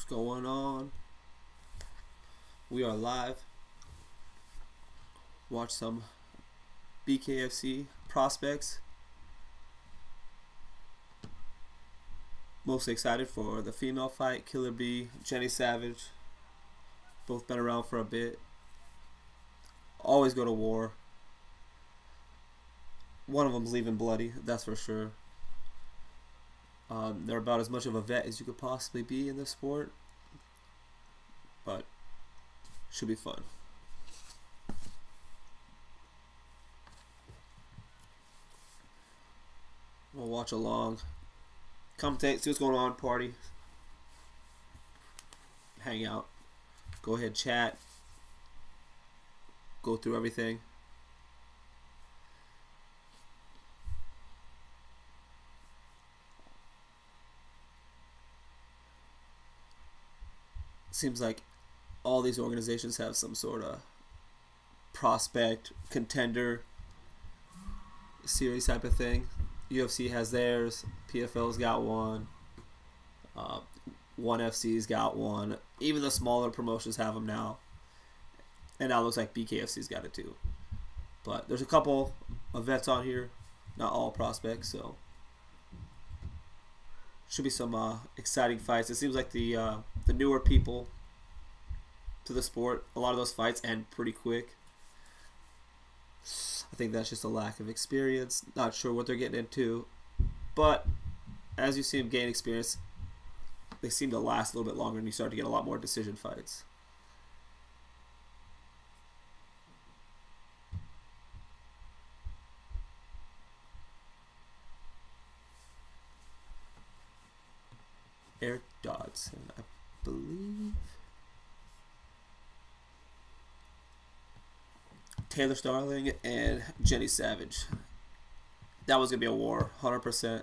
Going on? We are live. Watch some BKFC Prospects. Mostly excited for the female fight. Killer B, Jenny Savage. Both been around for a bit. Always go to war. One of them's leaving bloody, that's for sure. They're about as much of a vet as you could possibly be in this sport. But should be fun. We'll watch along. Commentate, see what's going on, party. Hang out. Go ahead, chat. Go through everything. Seems like all these organizations have some sort of prospect contender series type of thing. UFC has theirs. PFL's got one. One FC's got one. Even the smaller promotions have them now. And now it looks like BKFC's got it too. But there's a couple of vets on here. Not all prospects, so should be some exciting fights. It seems like the newer people to the sport, a lot of those fights end pretty quick. I think that's just a lack of experience. Not sure what they're getting into. But as you see them gain experience, they seem to last a little bit longer and you start to get a lot more decision fights. Eric Dodson, I believe. Taylor Starling and Jenny Savage. That was going to be a war, 100%.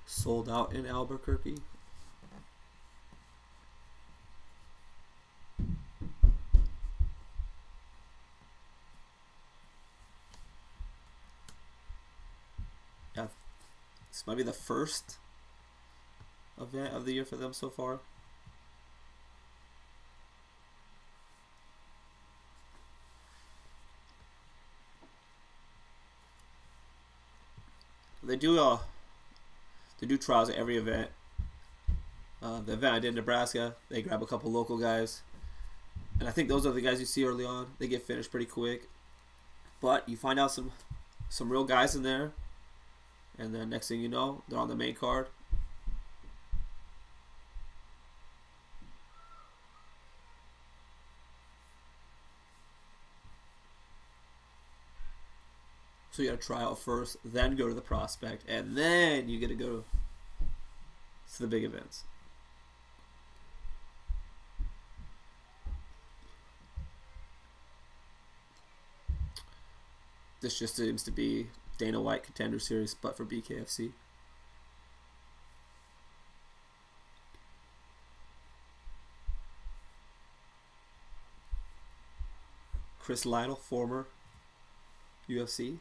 Sold out in Albuquerque. Yeah, this might be the first event of the year for them so far. They do trials at every event. The event I did in Nebraska, they grab a couple local guys. And I think those are the guys you see early on. They get finished pretty quick. But you find out some real guys in there. And then next thing you know, they're on the main card. So you got to try out first, then go to the prospect, and then you get to go to the big events. This just seems to be Dana White Contender Series, but for BKFC. Chris Lytle, former UFC.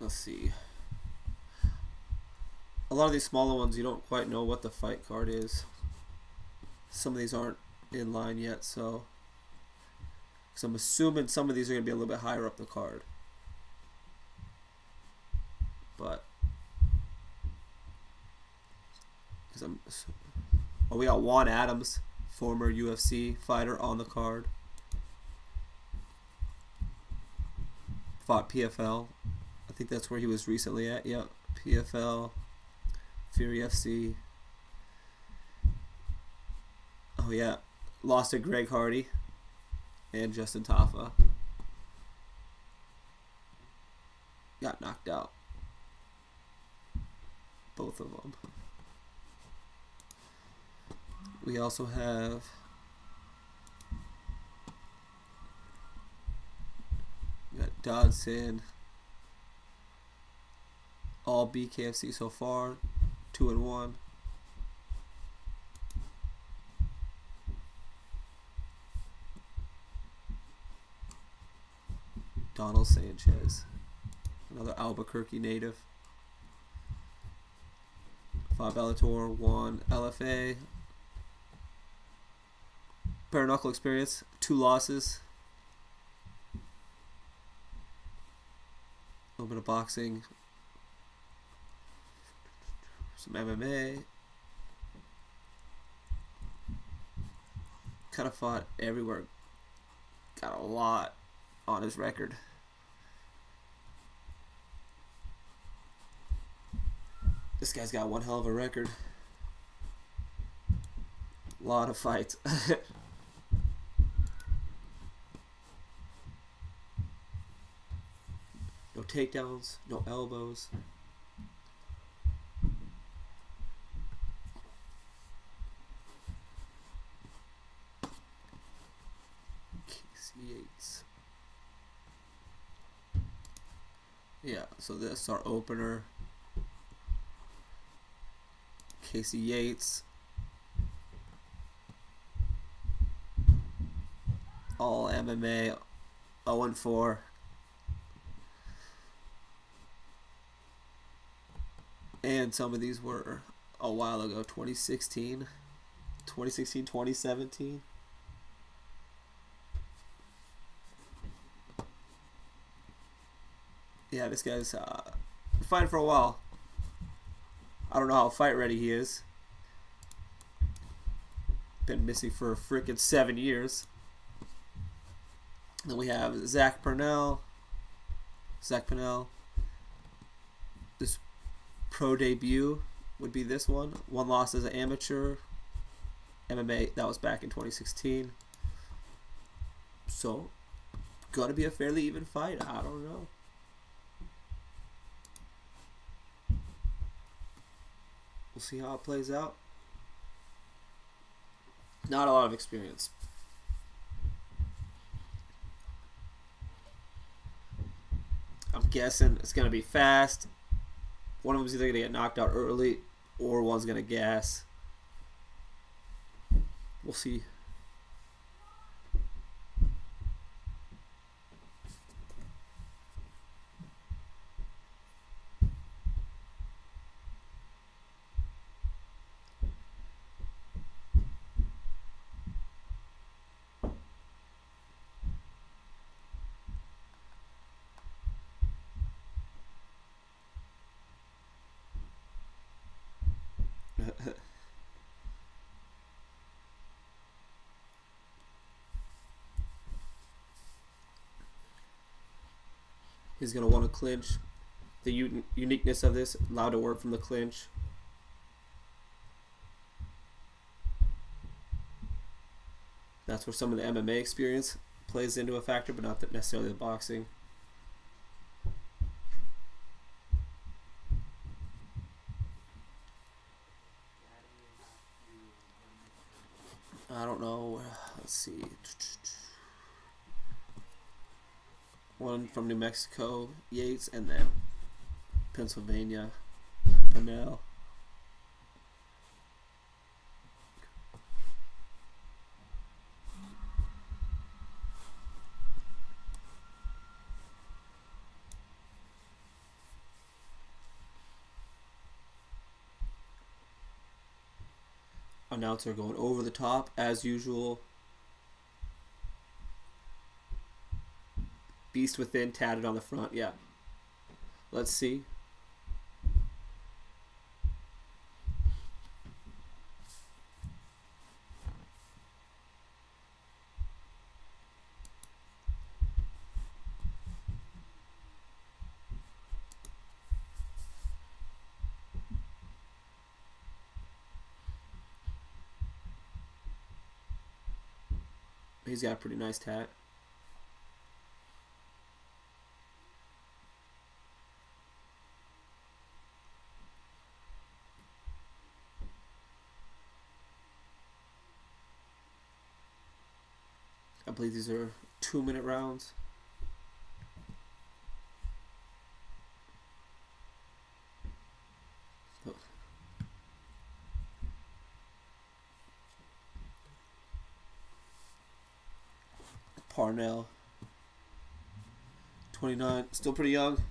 Let's see. A lot of these smaller ones, you don't quite know what the fight card is. Some of these aren't in line yet, so I'm assuming some of these are going to be a little bit higher up the card. But we got Juan Adams, former UFC fighter, on the card. Fought PFL. I think that's where he was recently at. Yep, PFL, Fury FC. Oh yeah, lost to Greg Hardy. and Justin Taffa got knocked out. Both of them. We also have Dodson. All BKFC so far, 2-1. Donald Sanchez, another Albuquerque native. 5 Bellator, 1 LFA. Bare knuckle experience, 2 losses. A little bit of boxing. Some MMA. Kind of fought everywhere. Got a lot on his record. This guy's got one hell of a record. A lot of fights. No takedowns, no elbows. Yates. Yeah, so this is our opener. Casey Yates. All MMA, 0-4. And some of these were a while ago, 2016, 2017. Yeah, this guy's been fighting for a while. I don't know how fight ready he is. Been missing for a freaking 7 years. Then we have Zach Purnell. This pro debut would be this one. 1 loss as an amateur. MMA, that was back in 2016. So, gonna be a fairly even fight. I don't know. We'll see how it plays out. Not a lot of experience. I'm guessing it's going to be fast. One of them is either going to get knocked out early or one's going to gas. We'll see. He's going to want to clinch. The uniqueness of this, allowed to work from the clinch. That's where some of the MMA experience plays into a factor, but not necessarily the boxing. I don't know. Let's see. One from New Mexico, Yates, and then Pennsylvania, Purnell. Announcer going over the top as usual. Beast Within tatted on the front. Yeah. Let's see. He's got a pretty nice tat. I believe these are 2-minute rounds. Parnell, 29, still pretty young.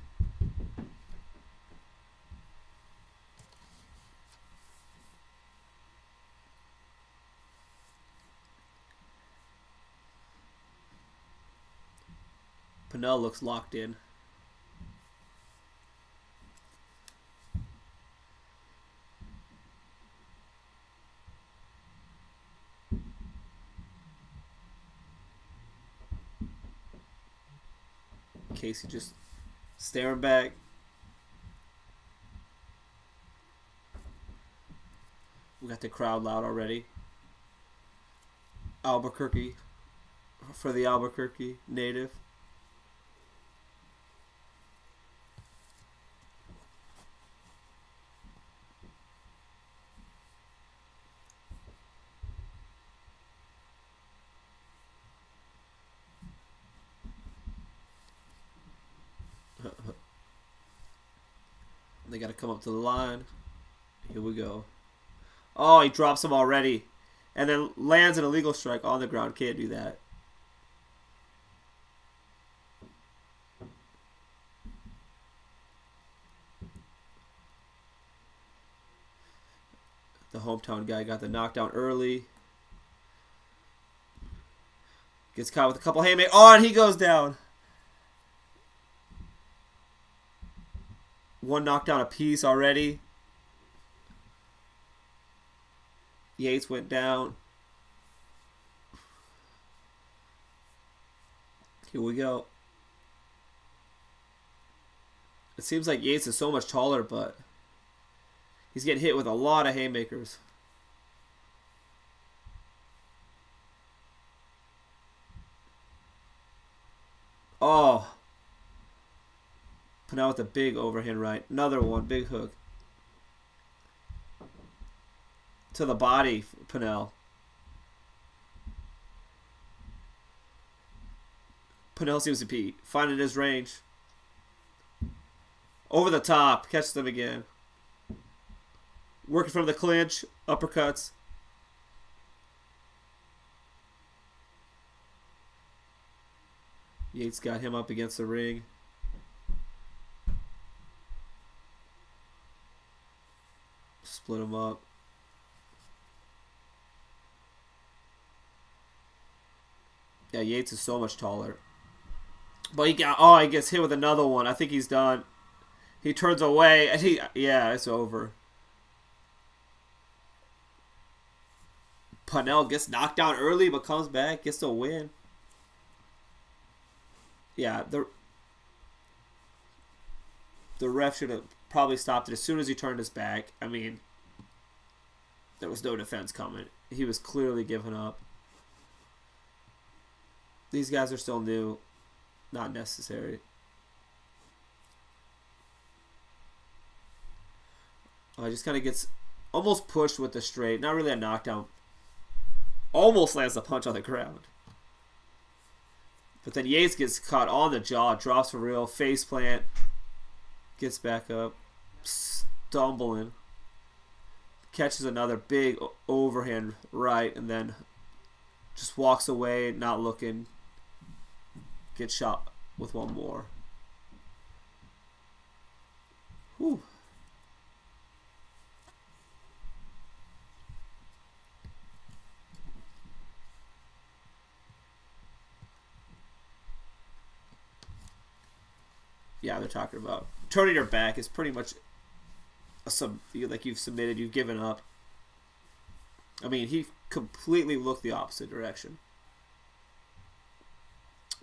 Parnell looks locked in. Casey just staring back. We got the crowd loud already. Albuquerque, for the Albuquerque native. They got to come up to the line. Here we go. Oh, he drops him already. And then lands an illegal strike on the ground. Can't do that. The hometown guy got the knockdown early. Gets caught with a couple haymakers. Oh, and he goes down. One knockdown apiece already. Yates went down. Here we go. It seems like Yates is so much taller, but he's getting hit with a lot of haymakers. Oh. Put out with a big overhand right. Another one. Big hook. To the body, Pinnell. Pinnell seems to be finding his range. Over the top. Catches them again. Working from the clinch. Uppercuts. Yates got him up against the ring. Split him up. Yeah, Yates is so much taller. But he gets hit with another one. I think he's done. He turns away and yeah, it's over. Pinnell gets knocked down early but comes back, gets the win. Yeah, the ref should have probably stopped it as soon as he turned his back. I mean, there was no defense coming. He was clearly giving up. These guys are still new. Not necessary. He just kind of gets almost pushed with the straight. Not really a knockdown. Almost lands a punch on the ground. But then Yates gets caught on the jaw. Drops for real. Face plant. Gets back up. Stumbling. Catches another big overhand right. And then just walks away. Not looking. Gets shot with one more. Whew. Yeah, they're talking about turning your back is pretty much like you've submitted, you've given up. I mean, he completely looked the opposite direction.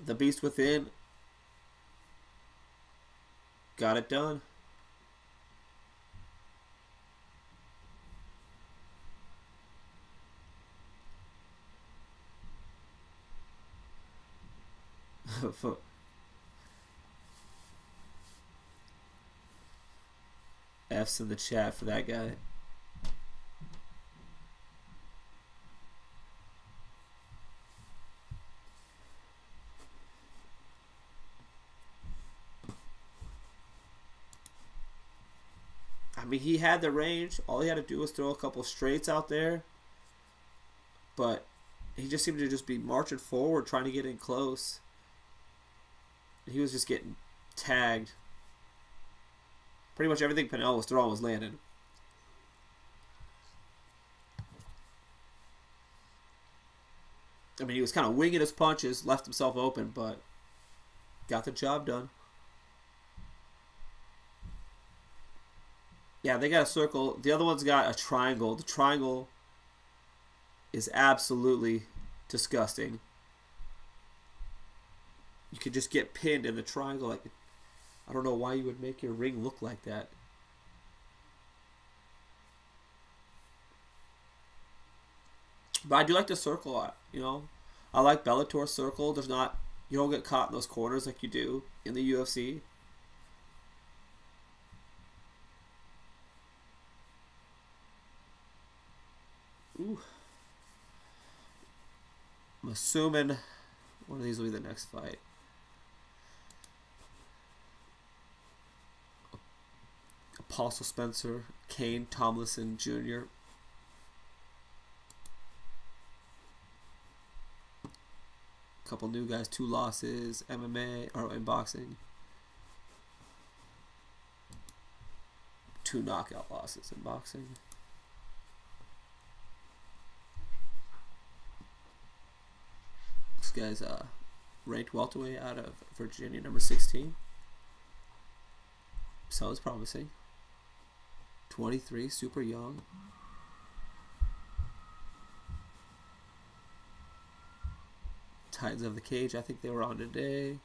The beast within got it done. F's in the chat for that guy. mean, he had the range. All he had to do was throw a couple straights out there. But he just seemed to just be marching forward, trying to get in close. He was just getting tagged. Pretty much everything Pinnell was throwing was landing. I mean, he was kind of winging his punches, left himself open, but got the job done. Yeah, they got a circle. The other one's got a triangle. The triangle is absolutely disgusting. You could just get pinned in the triangle. Like, I don't know why you would make your ring look like that. But I do like the circle, you know. I like Bellator's circle. There's not, you don't get caught in those corners like you do in the UFC. Ooh. I'm assuming one of these will be the next fight. Apostle Spencer, Kane Tomlinson Jr. Couple new guys, 2 losses, MMA or in boxing. 2 knockout losses in boxing. This guy's ranked welterweight out of Virginia, number 16. So it's promising. 23, super young. Titans of the Cage, I think they were on today.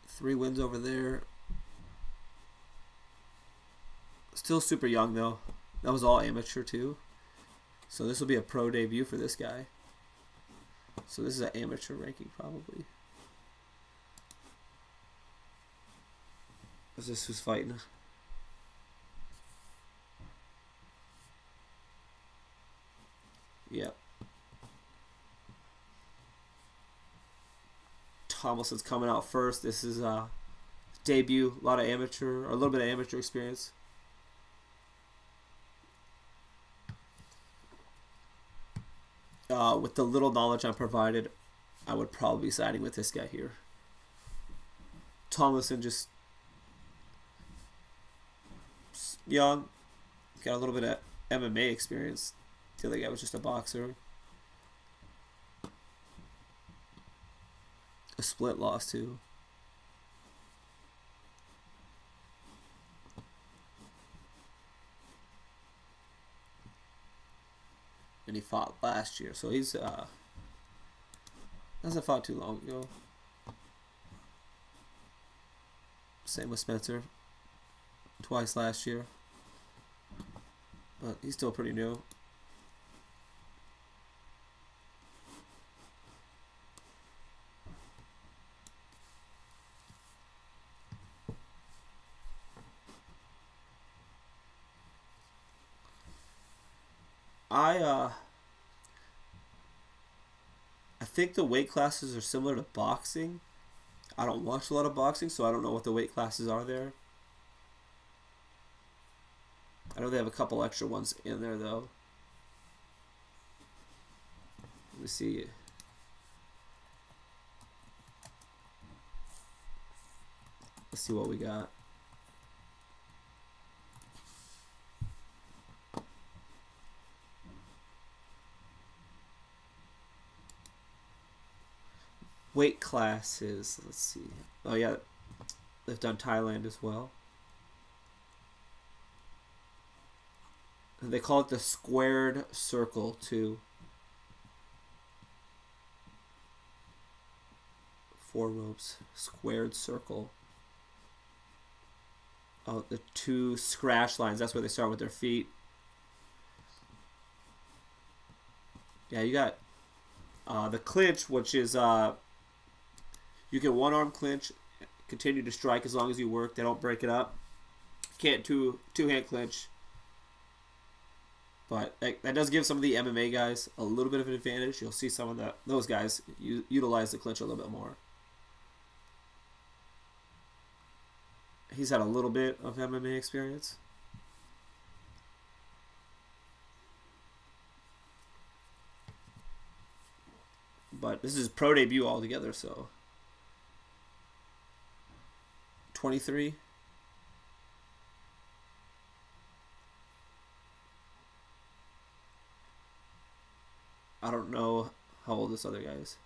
3 wins over there. Still super young though. That was all amateur too. So this will be a pro debut for this guy. So this is an amateur ranking probably. Is this who's fighting? Yep. Tomlinson's coming out first. This is debut. A lot of amateur, or a little bit of amateur experience. With the little knowledge I'm provided, I would probably be siding with this guy here. Tomlinson just young, got a little bit of MMA experience. The other guy was just a boxer. A split loss too. And he fought last year, so he's hasn't fought too long ago. Same with Spencer. Twice last year. But he's still pretty new. I think the weight classes are similar to boxing. I don't watch a lot of boxing, so I don't know what the weight classes are there. I know they have a couple extra ones in there though. Let me see. Let's see what we got. Weight classes, let's see. Oh yeah, they've done Thailand as well. And they call it the squared circle too. 4 ropes, squared circle. Oh, the 2 scratch lines, that's where they start with their feet. Yeah, you got the clinch, which is you can 1-arm clinch, continue to strike as long as you work. They don't break it up. Can't two-hand clinch. But that does give some of the MMA guys a little bit of an advantage. You'll see some of those guys utilize the clinch a little bit more. He's had a little bit of MMA experience. But this is his pro debut altogether, so 23. I don't know how old this other guy is.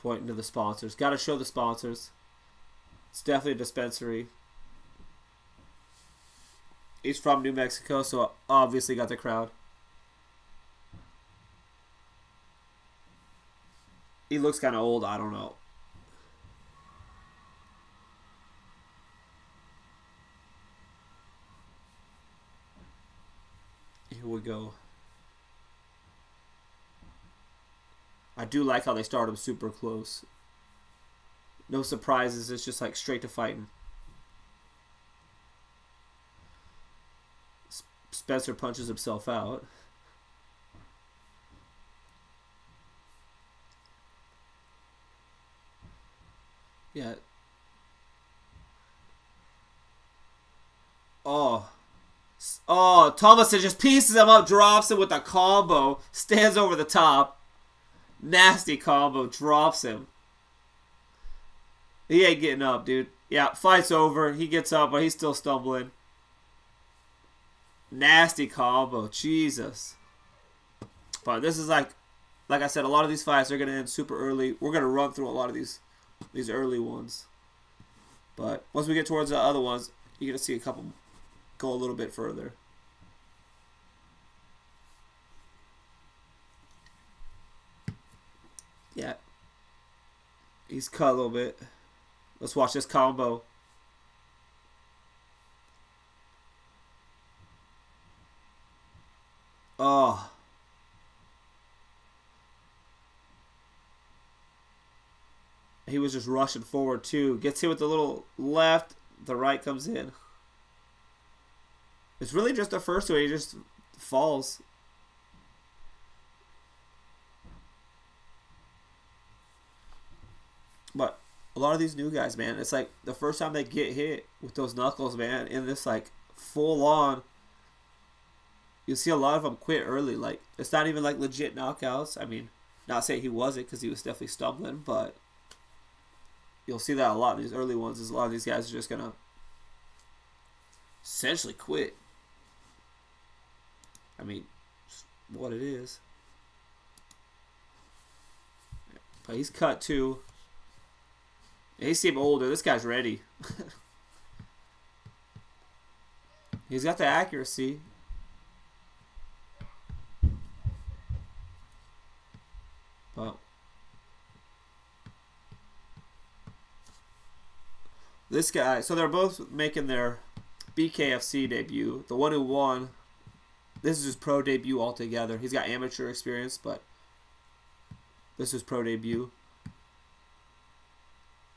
Pointing to the sponsors. Got to show the sponsors. It's definitely a dispensary. He's from New Mexico, so obviously got the crowd. He looks kind of old. I don't know. Here we go. I do like how they start him super close. No surprises. It's just like straight to fighting. Spencer punches himself out. Yeah. Oh. Oh, Thomason just pieces him up, drops him with a combo, stands over the top. Nasty combo, drops him. He ain't getting up, dude. Yeah, fight's over. He gets up, but he's still stumbling. Nasty combo, Jesus. But this is like I said, a lot of these fights are gonna end super early. We're gonna run through a lot of these early ones. But once we get towards the other ones, you're gonna see a couple go a little bit further. Yeah. He's cut a little bit. Let's watch this combo. Oh. He was just rushing forward too. Gets hit with the little left. The right comes in. It's really just the first one. He just falls. But a lot of these new guys, man, it's like the first time they get hit with those knuckles, man, in this like full on, you'll see a lot of them quit early. Like, it's not even like legit knockouts. I mean, not saying he wasn't, because he was definitely stumbling, but you'll see that a lot in these early ones. Is a lot of these guys are just gonna essentially quit. I mean, what it is. But he's cut too. He seems older. This guy's ready. He's got the accuracy. But this guy, so they're both making their BKFC debut. The one who won, this is his pro debut altogether. He's got amateur experience, but this is pro debut.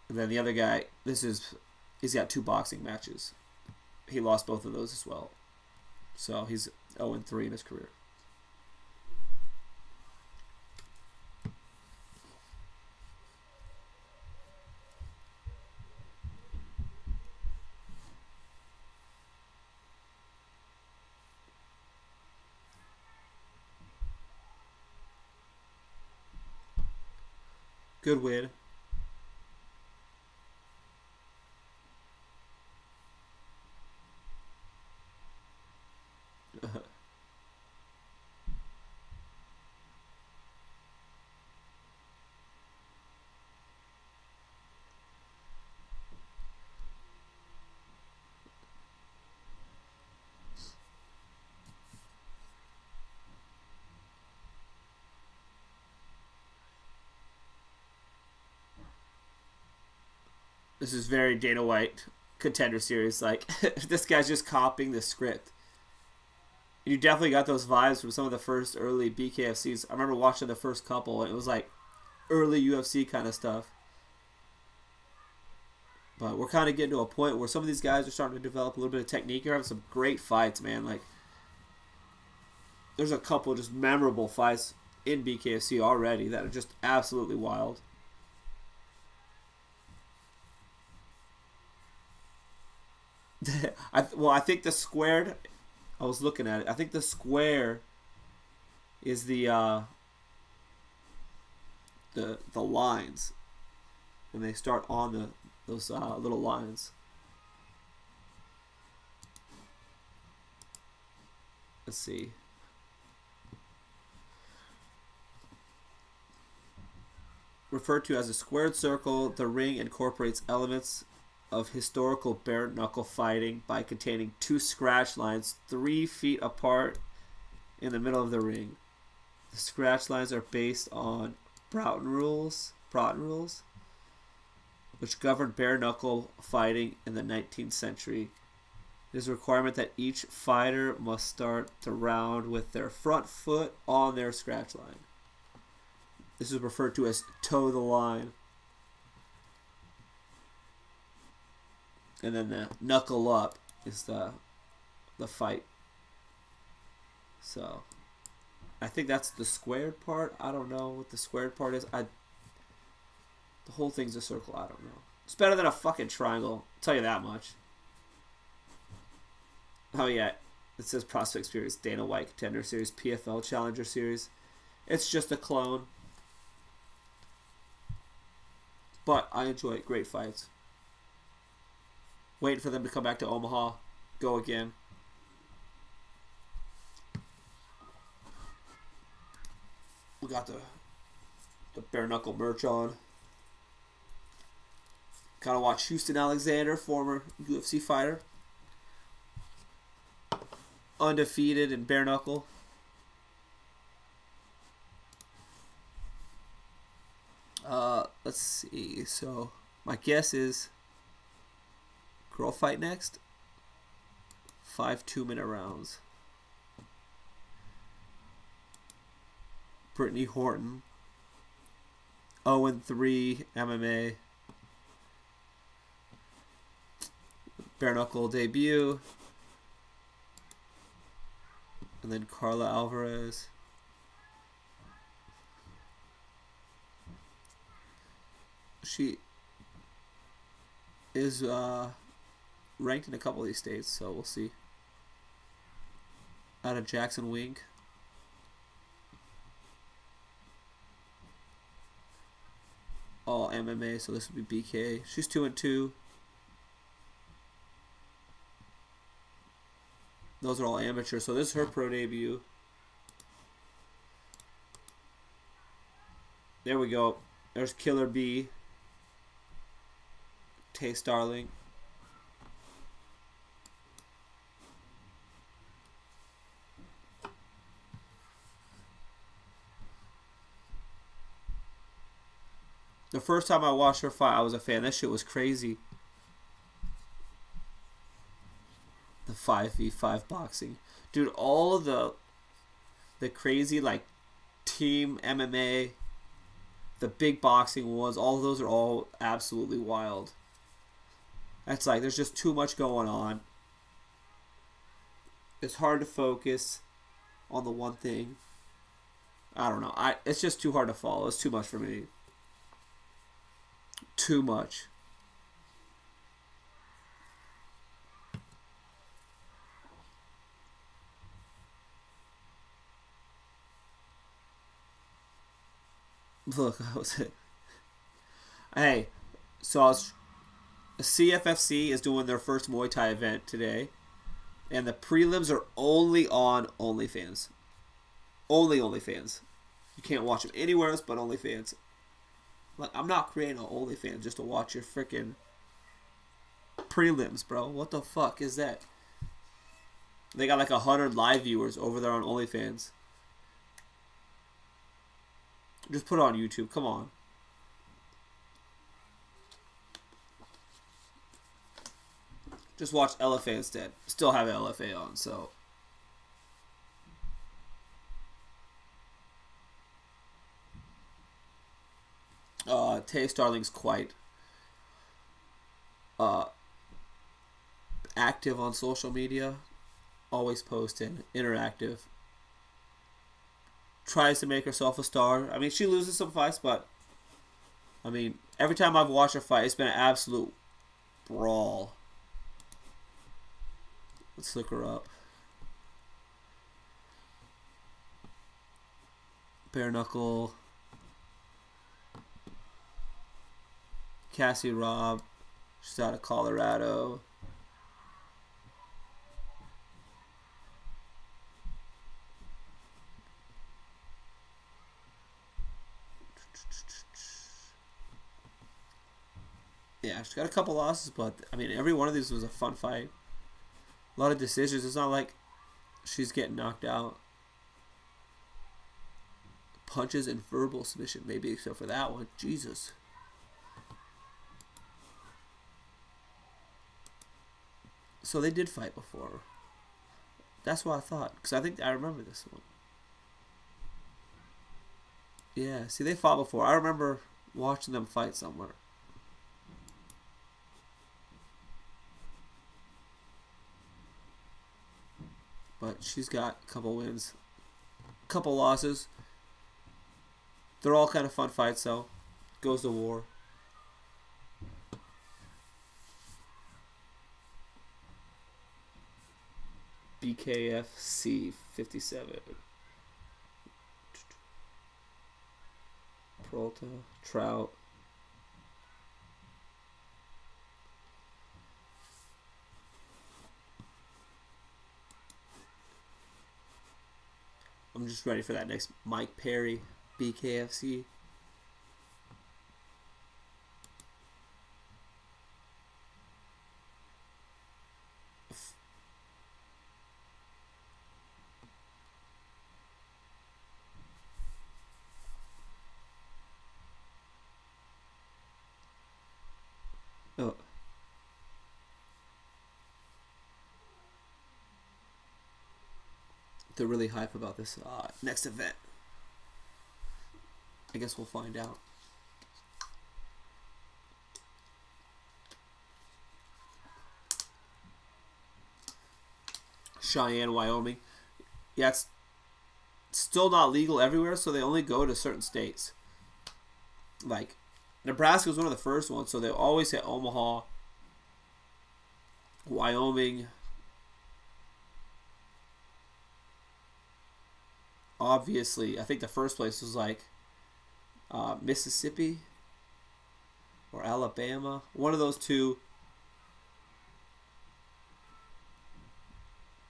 And then the other guy, he's got 2 boxing matches. He lost both of those as well. So he's 0-3 in his career. Good win. This is very Dana White Contender Series. Like, this guy's just copying the script. You definitely got those vibes from some of the first early BKFCs. I remember watching the first couple, and it was like early UFC kind of stuff. But we're kind of getting to a point where some of these guys are starting to develop a little bit of technique. You're having some great fights, man. Like, there's a couple just memorable fights in BKFC already that are just absolutely wild. I think the squared. I was looking at it. I think the square is the lines, and they start on those little lines. Let's see. Referred to as a squared circle, the ring incorporates elements of historical bare knuckle fighting by containing 2 scratch lines 3 feet apart in the middle of the ring. The scratch lines are based on Broughton rules, which governed bare knuckle fighting in the 19th century. It is a requirement that each fighter must start the round with their front foot on their scratch line. This is referred to as toe the line. And then the knuckle up is the fight. So I think that's the squared part. I don't know what the squared part is. The whole thing's a circle. I don't know. It's better than a fucking triangle. I'll tell you that much. Oh yeah, it says Prospect Series, Dana White Contender Series, PFL Challenger Series. It's just a clone. But I enjoy it. Great fights. Waiting for them to come back to Omaha. Go again. We got the bare knuckle merch on. Gotta watch Houston Alexander, former UFC fighter. Undefeated in bare knuckle. Let's see. So my guess is girl fight next. 5 2-minute rounds. Brittany Horton. 0-3 MMA. Bare knuckle debut. And then Carla Alvarez. She is ranked in a couple of these states, so we'll see. Out of Jackson Wink. All MMA, so this would be BK. She's 2-2. Those are all amateur, so this is her pro debut. There we go. There's Killer B. Tay Starling. The first time I watched her fight, I was a fan. That shit was crazy. The 5v5 boxing. Dude, all of the crazy, like, team MMA, the big boxing ones, all of those are all absolutely wild. That's like, there's just too much going on. It's hard to focus on the one thing. I don't know. It's just too hard to follow. It's too much for me. Too much. Look, hey, so CFFC is doing their first Muay Thai event today, and the prelims are only on OnlyFans. Only OnlyFans. You can't watch them anywhere else but OnlyFans. Like, I'm not creating an OnlyFans just to watch your freaking prelims, bro. What the fuck is that? They got like 100 live viewers over there on OnlyFans. Just put it on YouTube. Come on. Just watch LFA instead. Still have LFA on, so. Tay Starling's quite active on social media. Always posting. Interactive. tries to make herself a star. I mean, she loses some fights, but I mean, every time I've watched her fight, it's been an absolute brawl. Let's look her up. Bare knuckle. Cassie Robb. She's out of Colorado. Yeah, she's got a couple losses, but I mean, every one of these was a fun fight. A lot of decisions. It's not like she's getting knocked out. Punches and verbal submission, maybe, except for that one. Jesus. So they did fight before. That's what I thought, because I think I remember this one. Yeah, see, they fought before. I remember watching them fight somewhere. But she's got a couple wins, a couple losses. They're all kind of fun fights, so goes to war. BKFC 57. Peralta, Trout. I'm just ready for that next Mike Perry, BKFC. Oh. They're really hype about this next event. I guess we'll find out. Cheyenne, Wyoming. Yeah, it's still not legal everywhere, so they only go to certain states. Like, Nebraska was one of the first ones, so they always hit Omaha, Wyoming. Obviously, I think the first place was like Mississippi or Alabama. One of those two.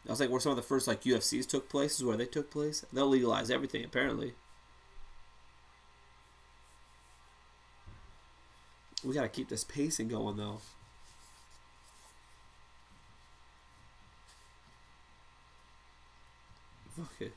That was like where some of the first like UFCs took place, is where they took place. They'll legalize everything, apparently. We gotta keep this pacing going, though. Okay.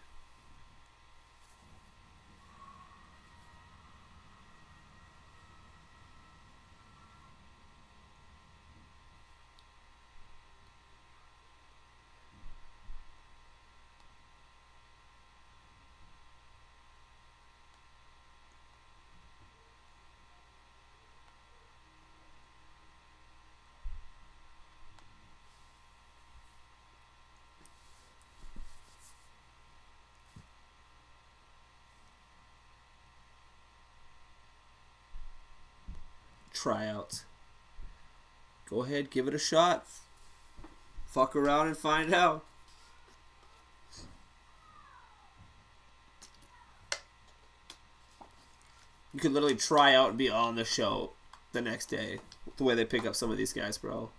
Tryouts. Go ahead, give it a shot. Fuck around and find out. You could literally try out and be on the show the next day. The way they pick up some of these guys, bro.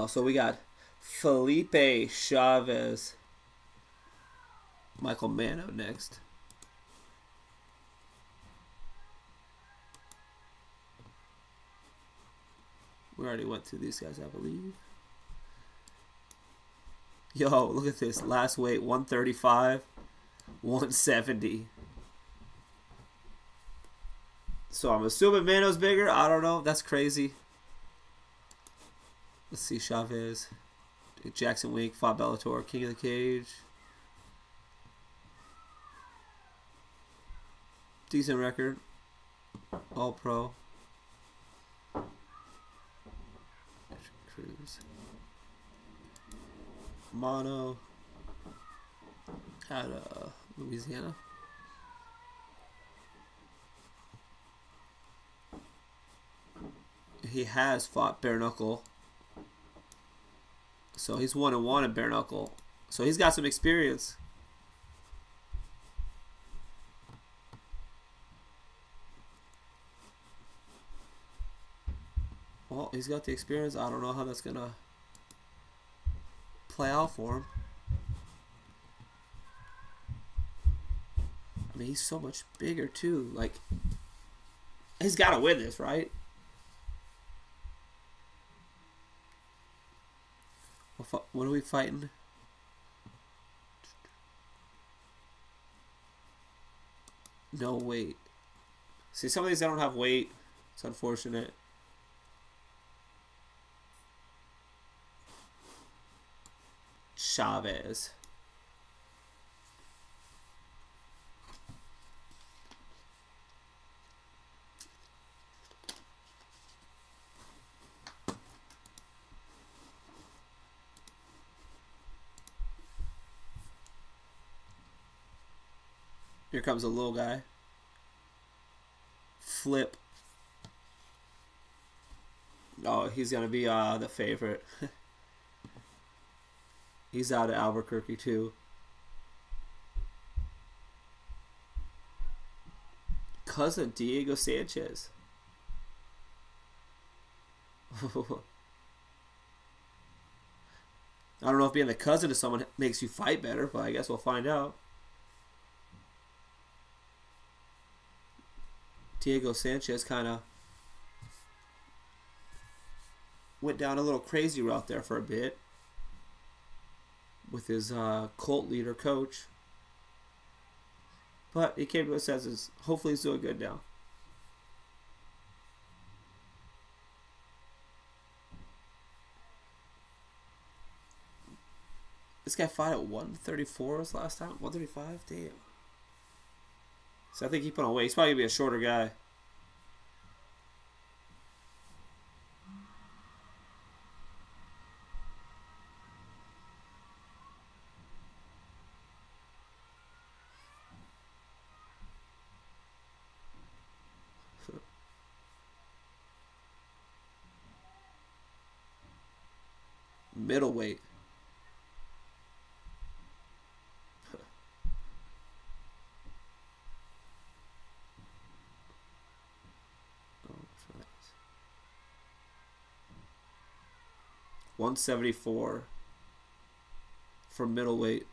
So we got Felipe Chavez. Michael Mano next. We already went through these guys, I believe. Yo, look at this. Last weight, 135, 170. So I'm assuming Mano's bigger. I don't know. That's crazy. Let's see. Chavez. Jackson Wink, fought Bellator. King of the Cage. Decent record. All pro. Cruz. Mono. At Louisiana. He has fought bare knuckle. So he's 1-1 in bare knuckle. So he's got some experience. Well, he's got the experience. I don't know how that's going to play out for him. I mean, he's so much bigger, too. Like, he's got to win this, right? What are we fighting? No weight. See, some of these I don't have weight. It's unfortunate. Chavez. Here comes a little guy. Flip. Oh, he's going to be the favorite. He's out of Albuquerque, too. Cousin Diego Sanchez. I don't know if being the cousin of someone makes you fight better, but I guess we'll find out. Diego Sanchez kind of went down a little crazy route there for a bit with his cult leader coach. But he came to his senses. Hopefully he's doing good now. This guy fought at 134 his last time? 135? Damn. So I think he put on weight. He's probably going to be a shorter guy. Middleweight. Oh, 174 for middleweight.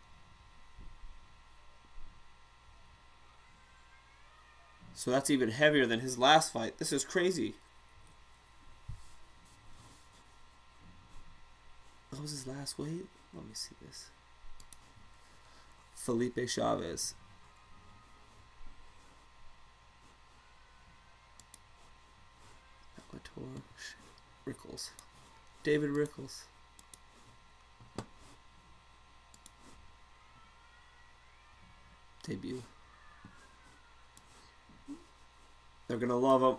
So that's even heavier than his last fight. This is crazy. What was his last weight? Let me see this. Felipe Chavez. Rickles. David Rickles. Debut. They're going to love him.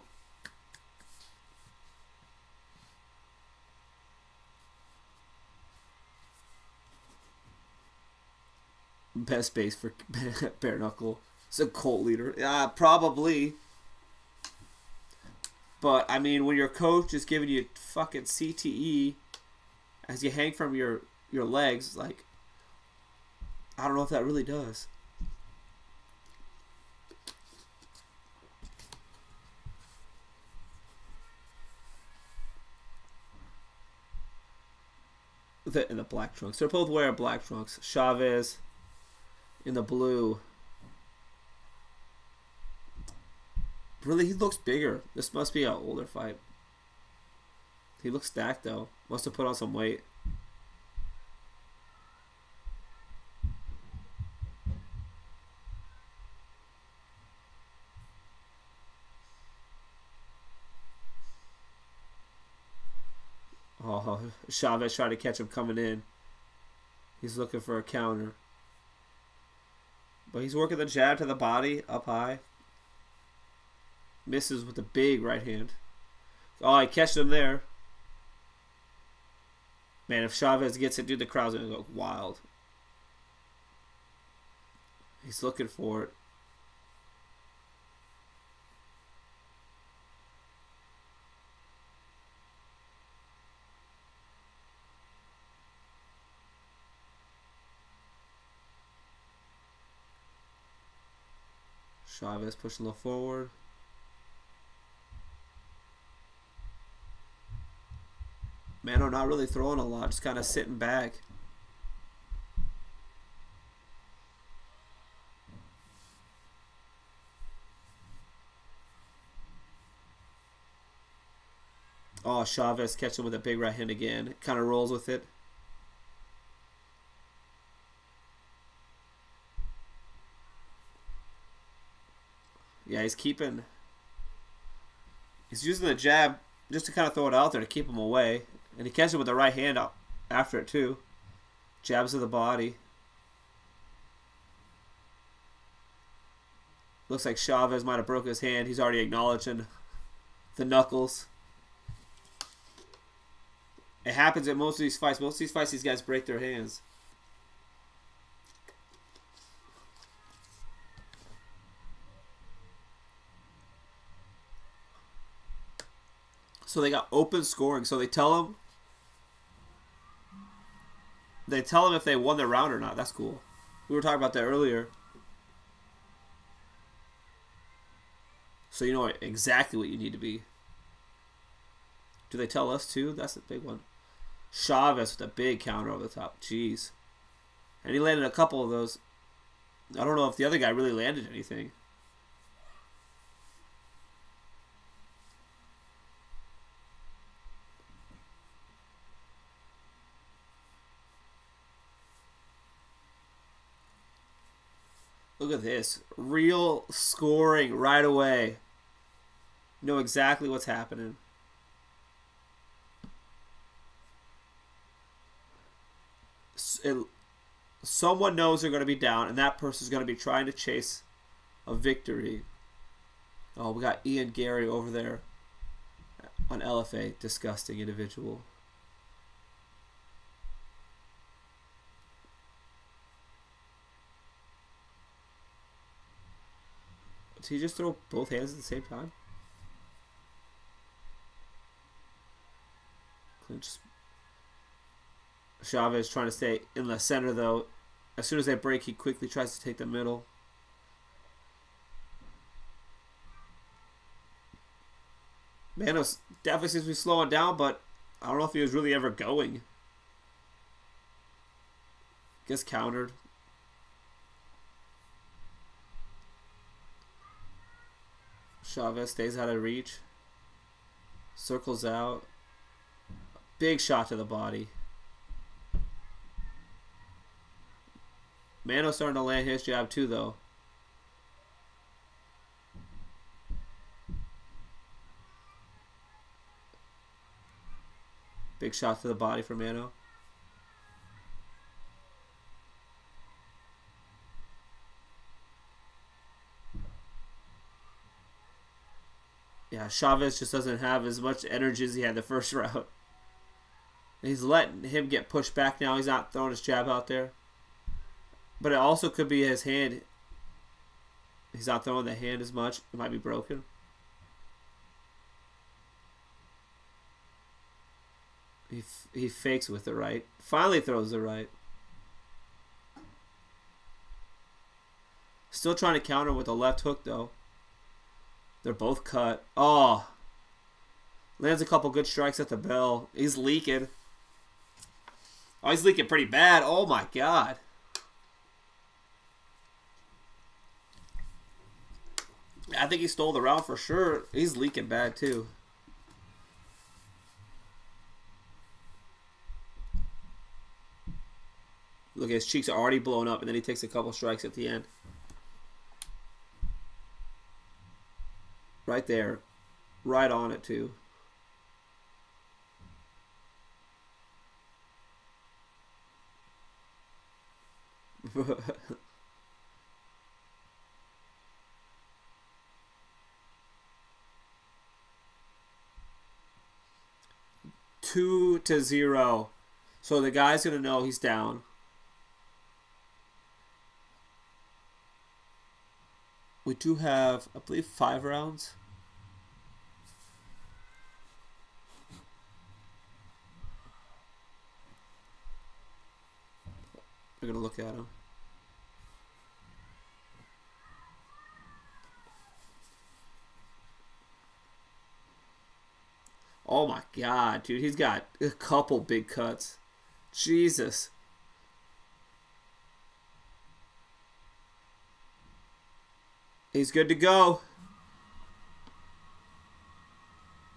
Best base for bare knuckle. It's a cult leader. Probably. But, I mean, when your coach is giving you fucking CTE as you hang from your legs, like, I don't know if that really does. In the black trunks. They're both wearing black trunks. Chavez in the blue. Really, he looks bigger. This must be an older fight. He looks stacked, though. Must have put on some weight. Oh, Chavez tried to catch him coming in. He's looking for a counter. But he's working the jab to the body, up high. Misses with the big right hand. Oh, he catches him there. Man, if Chavez gets it, dude, the crowd's going to go wild. He's looking for it. Chavez pushing a little forward. Mano not really throwing a lot, just kind of sitting back. Oh, Chavez catching with a big right hand again. Kind of rolls with it. Yeah, he's keeping... He's using the jab just to kind of throw it out there to keep him away. And he catches it with the right hand out after it, too. Jabs to the body. Looks like Chavez might have broke his hand. He's already acknowledging the knuckles. It happens at most of these fights. Most of these fights, these guys break their hands. So they got open scoring. So they tell them if they won their round or not. That's cool. We were talking about that earlier. So you know exactly what you need to be. Do they tell us too? That's a big one. Chavez with a big counter over the top. Jeez. And he landed a couple of those. I don't know if the other guy really landed anything. Look at this. Real scoring right away. You know exactly what's happening. Someone knows they're going to be down, and that person's going to be trying to chase a victory. Oh, we got Ian Gary over there on LFA. Disgusting individual. Did he just throw both hands at the same time? Clinch. Chavez trying to stay in the center, though. As soon as they break, he quickly tries to take the middle. Manos definitely seems to be slowing down, but I don't know if he was really ever going. Gets countered. Chavez stays out of reach. Circles out. Big shot to the body. Mano's starting to land his jab too, though. Big shot to the body for Mano. Yeah, Chavez just doesn't have as much energy as he had the first round. He's letting him get pushed back now. He's not throwing his jab out there. But it also could be his hand. He's not throwing the hand as much. It might be broken. He fakes with the right. Finally throws the right. Still trying to counter with the left hook, though. They're both cut. Oh. Lands a couple good strikes at the bell. He's leaking. Oh, he's leaking pretty bad. Oh, my God. I think he stole the round for sure. He's leaking bad, too. Look, his cheeks are already blown up, and then he takes a couple strikes at the end. Right there. Right on it, too. Two to 0. So the guy's going to know he's down. We do have, I believe, 5 rounds. We're going to look at them. Oh my god, dude. He's got a couple big cuts. Jesus. He's good to go.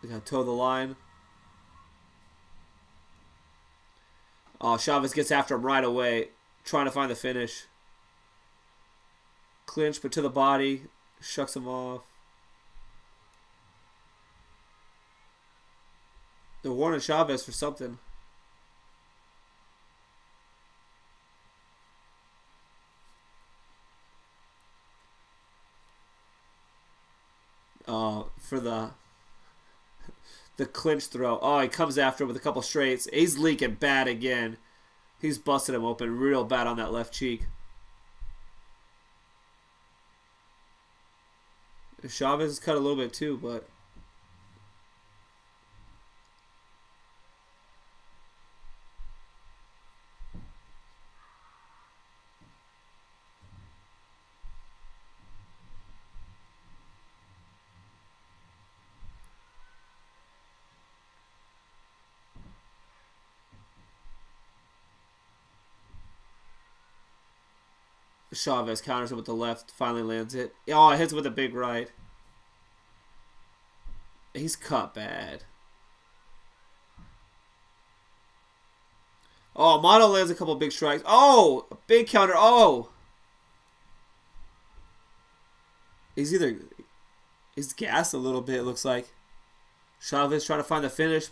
We got to toe the line. Oh, Chavez gets after him right away. Trying to find the finish. Clinch, but to the body. Shucks him off. They're warning Chavez for something. For the clinch throw. Oh, he comes after him with a couple straights. He's leaking bad again. He's busted him open real bad on that left cheek. Chavez is cut a little bit too, but Chavez counters him with the left, finally lands it. Oh, it hits him with a big right. He's cut bad. Oh, Mono lands a couple big strikes. Oh, a big counter. Oh. He's gassed a little bit, it looks like. Chavez trying to find the finish.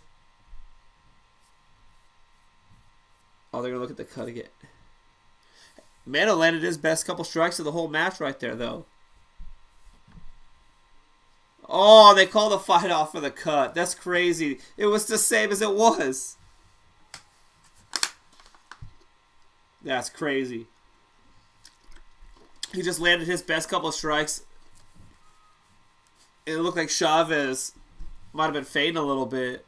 Oh, they're going to look at the cut again. Mano landed his best couple strikes of the whole match right there, though. Oh, they called the fight off for the cut. That's crazy. It was the same as it was. That's crazy. He just landed his best couple of strikes. It looked like Chavez might have been fading a little bit.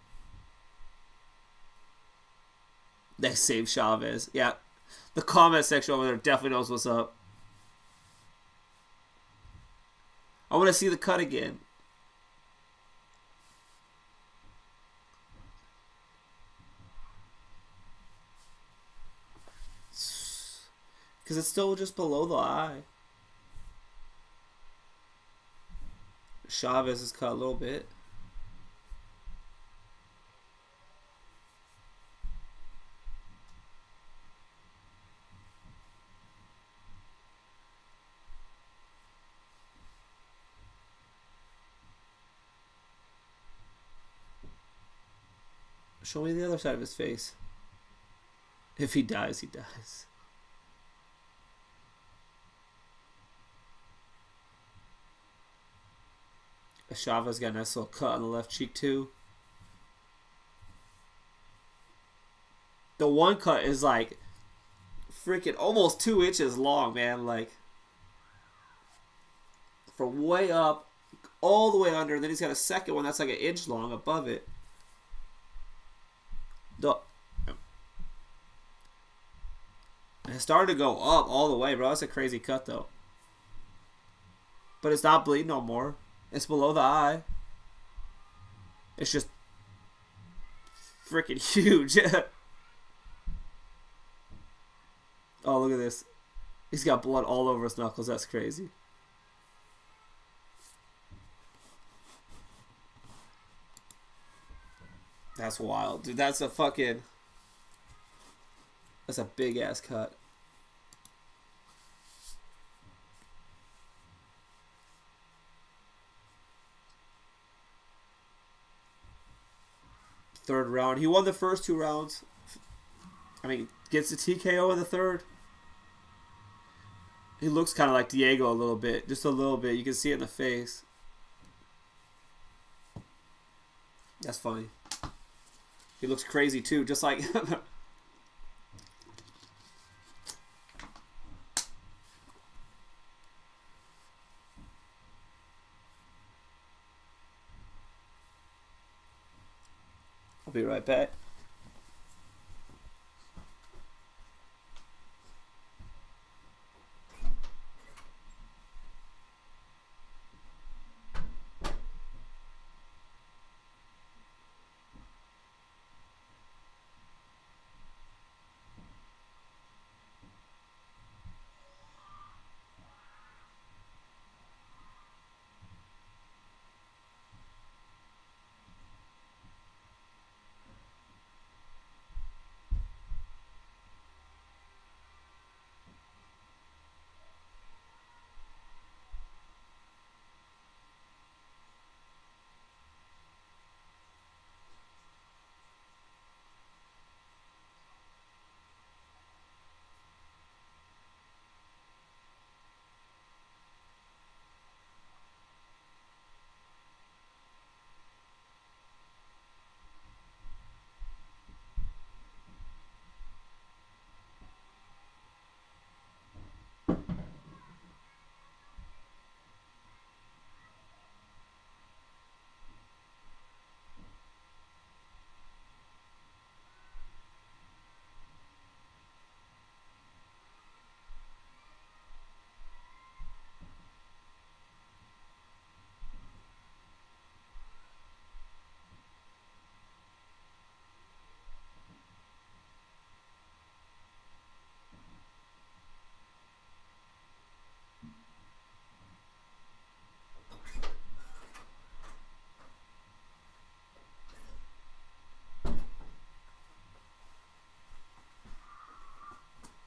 They saved Chavez. Yeah. The comment section over there definitely knows what's up. I want to see the cut again. Because it's still just below the eye. Chavez is cut a little bit. Show me the other side of his face. If he dies, he dies. Chavez got a nice little cut on the left cheek too. The one cut is like freaking almost 2 inches long, man. Like from way up all the way under. And then he's got a second one that's like 1 inch long above it. It started to go up all the way, bro. That's a crazy cut, though. But it's not bleeding no more. It's below the eye. It's just freaking huge. Oh, look at this. He's got blood all over his knuckles. That's crazy. That's wild. Dude, that's a fucking... That's a big-ass cut. Third round. He won the first 2 rounds. I mean, gets the TKO in the third. He looks kind of like Diego a little bit. Just a little bit. You can see it in the face. That's funny. He looks crazy, too. Just like... be right back.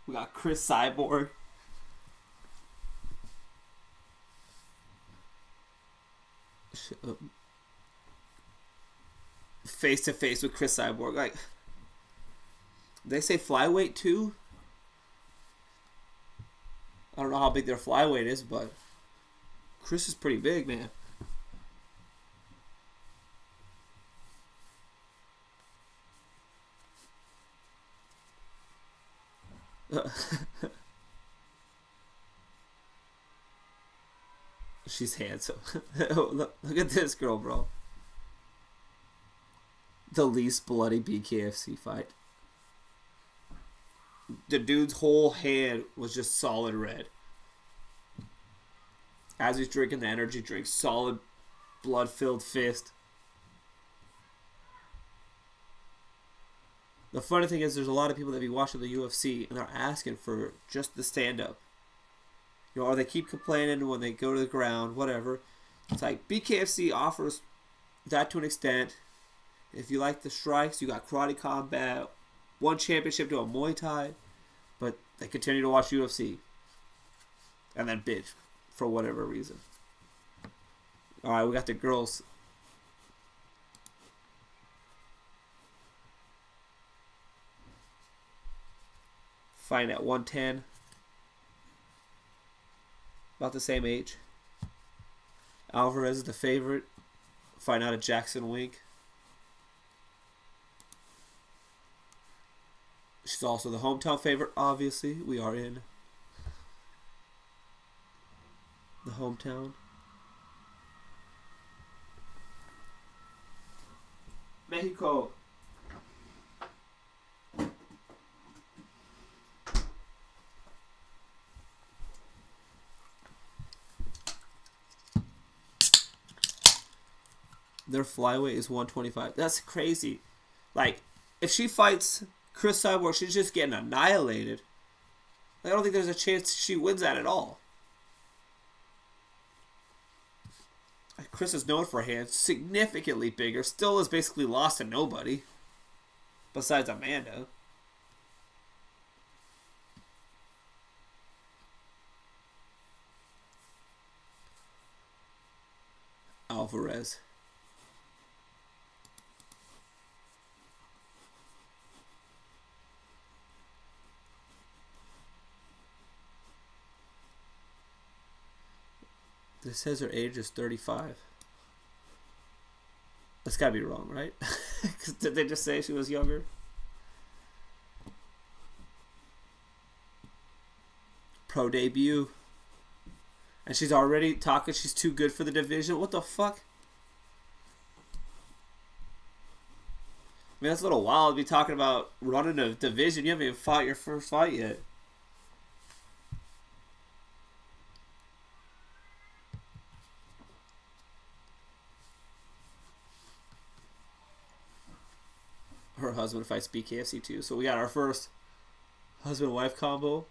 We got Chris Cyborg. Face to face with Chris Cyborg. Like, they say flyweight too. I don't know how big their flyweight is, but Chris is pretty big, man. She's handsome. look at this girl, bro. The least bloody BKFC fight. The dude's whole hand was just solid red. As he's drinking the energy drink, solid blood-filled fist. The funny thing is, there's a lot of people that be watching the UFC and they're asking for just the stand-up. You know, or they keep complaining when they go to the ground, whatever. It's like BKFC offers that to an extent. If you like the strikes, you got karate combat, one championship to a Muay Thai, but they continue to watch UFC and then bitch for whatever reason. All right, we got the girls. Fighting at 110. About the same age. Alvarez is the favorite. Fighting out of Jackson Wink. She's also the hometown favorite, obviously. We are in the hometown. Mexico. Their flyweight is 125. That's crazy. Like, if she fights Chris Cyborg, she's just getting annihilated. I don't think there's a chance she wins that at all. Chris is known for hands, significantly bigger, still is basically lost to nobody. Besides Amanda. Alvarez. This says her age is 35. That's gotta be wrong, right? Did they just say she was younger? Pro debut. And she's already talking she's too good for the division. What the fuck? mean, that's a little wild to be talking about running a division. You haven't even fought your first fight yet. Her husband fights BKFC too. So we got our first husband-wife combo.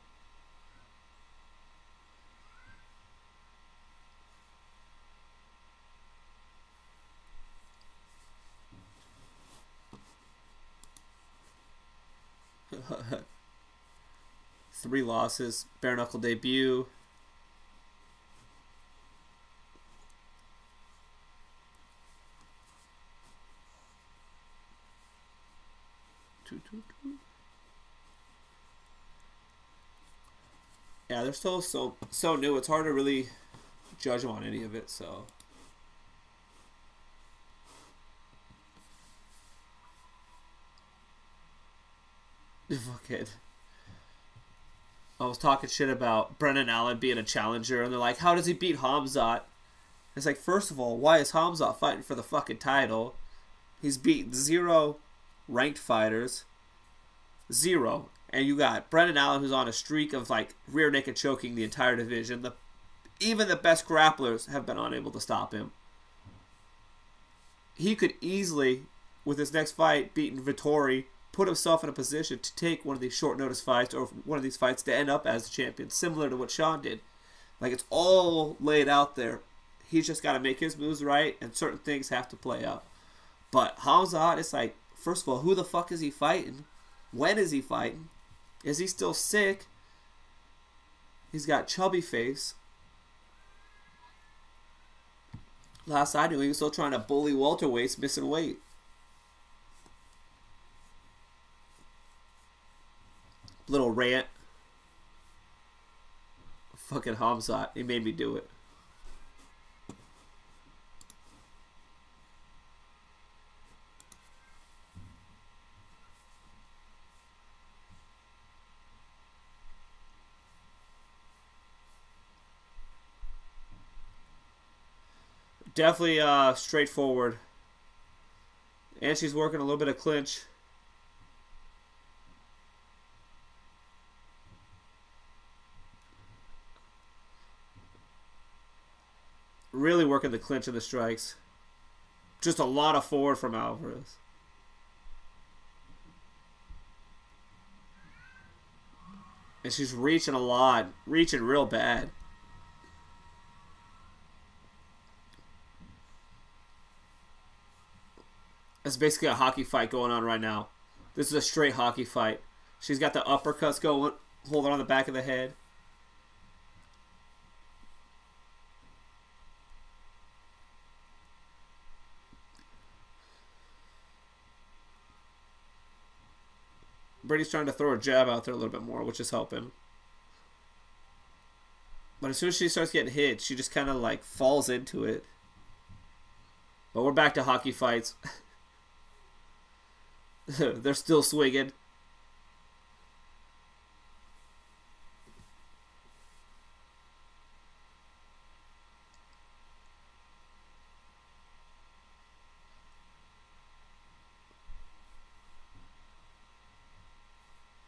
Three losses. Bare knuckle debut. Yeah, they're still so new. It's hard to really judge them on any of it. So. Fuck it. I was talking shit about Brendan Allen being a challenger, and they're like, how does he beat Hamzat? It's like, first of all, why is Hamzat fighting for the fucking title? He's beaten 0 ranked fighters. 0. And you got Brendan Allen, who's on a streak of like rear naked choking the entire division. Even the best grapplers have been unable to stop him. He could easily, with his next fight, beating Vittori, put himself in a position to take one of these short notice fights or one of these fights to end up as the champion, similar to what Sean did. Like, it's all laid out there. He's just got to make his moves right, and certain things have to play out. But Hamzat, it's like, first of all, who the fuck is he fighting? When is he fighting? Is he still sick? He's got chubby face. Last I knew, he was still trying to bully welterweights, missing weight. Little rant. Fucking Hamzat. He made me do it. Definitely straightforward. And she's working a little bit of clinch. Really working the clinch and the strikes. Just a lot of forward from Alvarez. And she's reaching a lot. Reaching real bad. It's basically a hockey fight going on right now. This is a straight hockey fight. She's got the uppercuts going, holding on the back of the head. Brady's trying to throw her jab out there a little bit more, which is helping. But as soon as she starts getting hit, she just kind of like falls into it. But we're back to hockey fights. They're still swinging.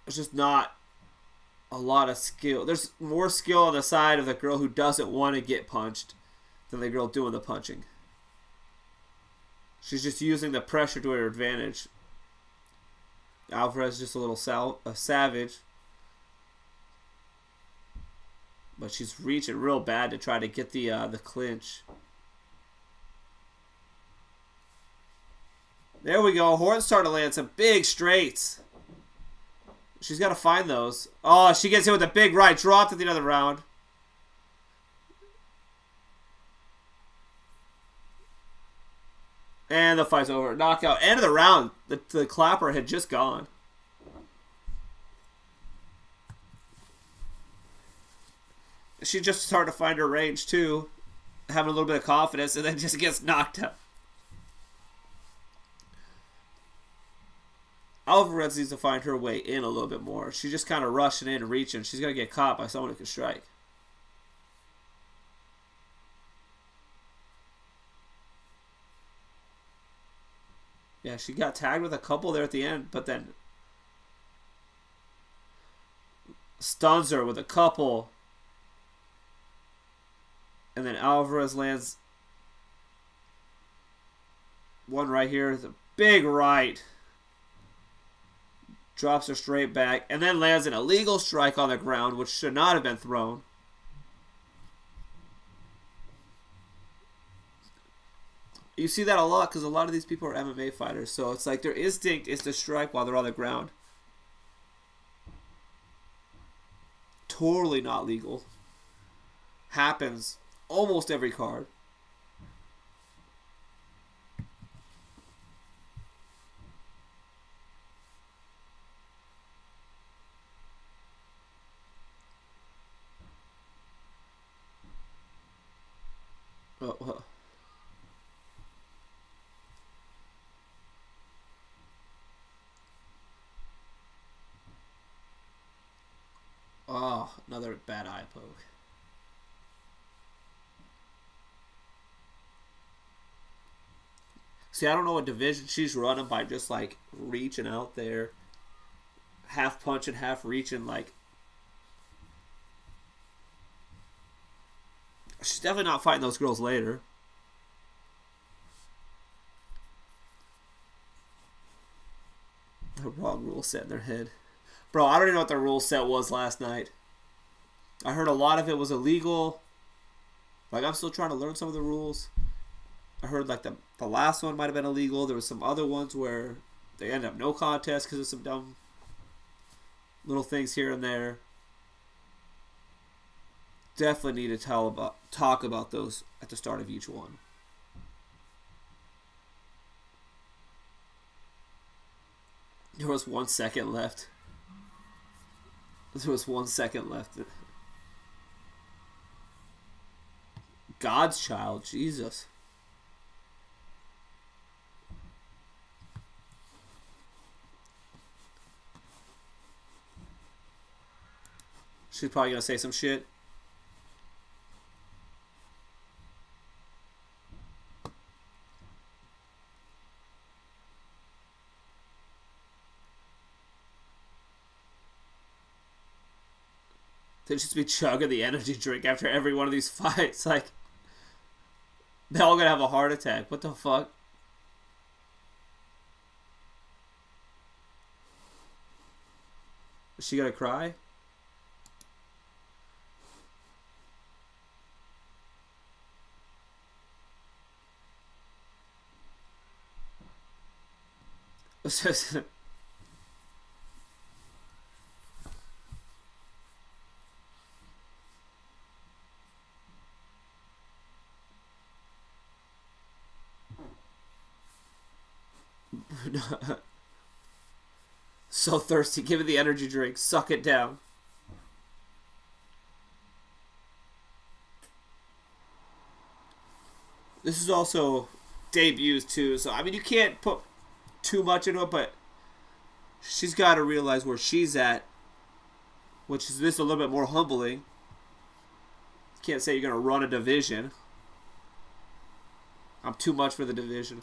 There's just not a lot of skill. There's more skill on the side of the girl who doesn't want to get punched than the girl doing the punching. She's just using the pressure to her advantage. Alvarez is just a little savage. But she's reaching real bad to try to get the clinch. There we go. Horton's starting to land some big straights. She's got to find those. Oh, she gets hit with a big right. Dropped at the end of the round. And the fight's over. Knockout. End of the round. The clapper had just gone. She just started to find her range, too. Having a little bit of confidence, and then just gets knocked out. Alvarez needs to find her way in a little bit more. She's just kind of rushing in and reaching. She's going to get caught by someone who can strike. Yeah, she got tagged with a couple there at the end, but then stuns her with a couple. And then Alvarez lands one right here. The big right. Drops her straight back. And then lands an illegal strike on the ground, which should not have been thrown. You see that a lot because a lot of these people are MMA fighters. So it's like their instinct is to strike while they're on the ground. Totally not legal. Happens almost every card. Oh. Oh, another bad eye poke. See, I don't know what division she's running by, just like reaching out there. Half punching, half reaching, like. She's definitely not fighting those girls later. The wrong rule set in their head. Bro, I don't even know what the rule set was last night. I heard a lot of it was illegal. Like, I'm still trying to learn some of the rules. I heard, like, the last one might have been illegal. There was some other ones where they ended up no contest because of some dumb little things here and there. Definitely need to talk about those at the start of each one. There was 1 second left. There was 1 second left. God's child, Jesus. She's probably gonna say some shit. They just be chugging the energy drink after every one of these fights. Like, they're all gonna have a heart attack. What the fuck? Is she gonna cry? So thirsty. Give it the energy drink. Suck it down. This is also debuts too, so I mean you can't put too much into it, but she's got to realize where she's at, which is this a little bit more humbling. Can't say you're gonna run a division. I'm too much for the division.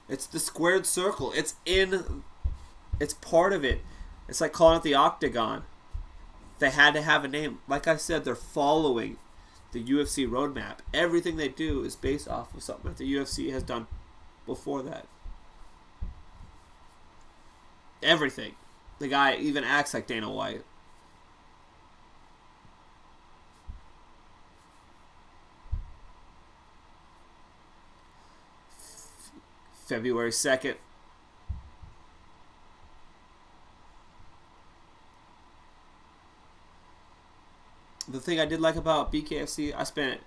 It's the squared circle. It's part of it. It's like calling it the octagon. They had to have a name. Like I said, they're following the UFC roadmap. Everything they do is based off of something that the UFC has done before that. Everything. The guy even acts like Dana White. February 2nd. The thing I did like about BKFC, I spent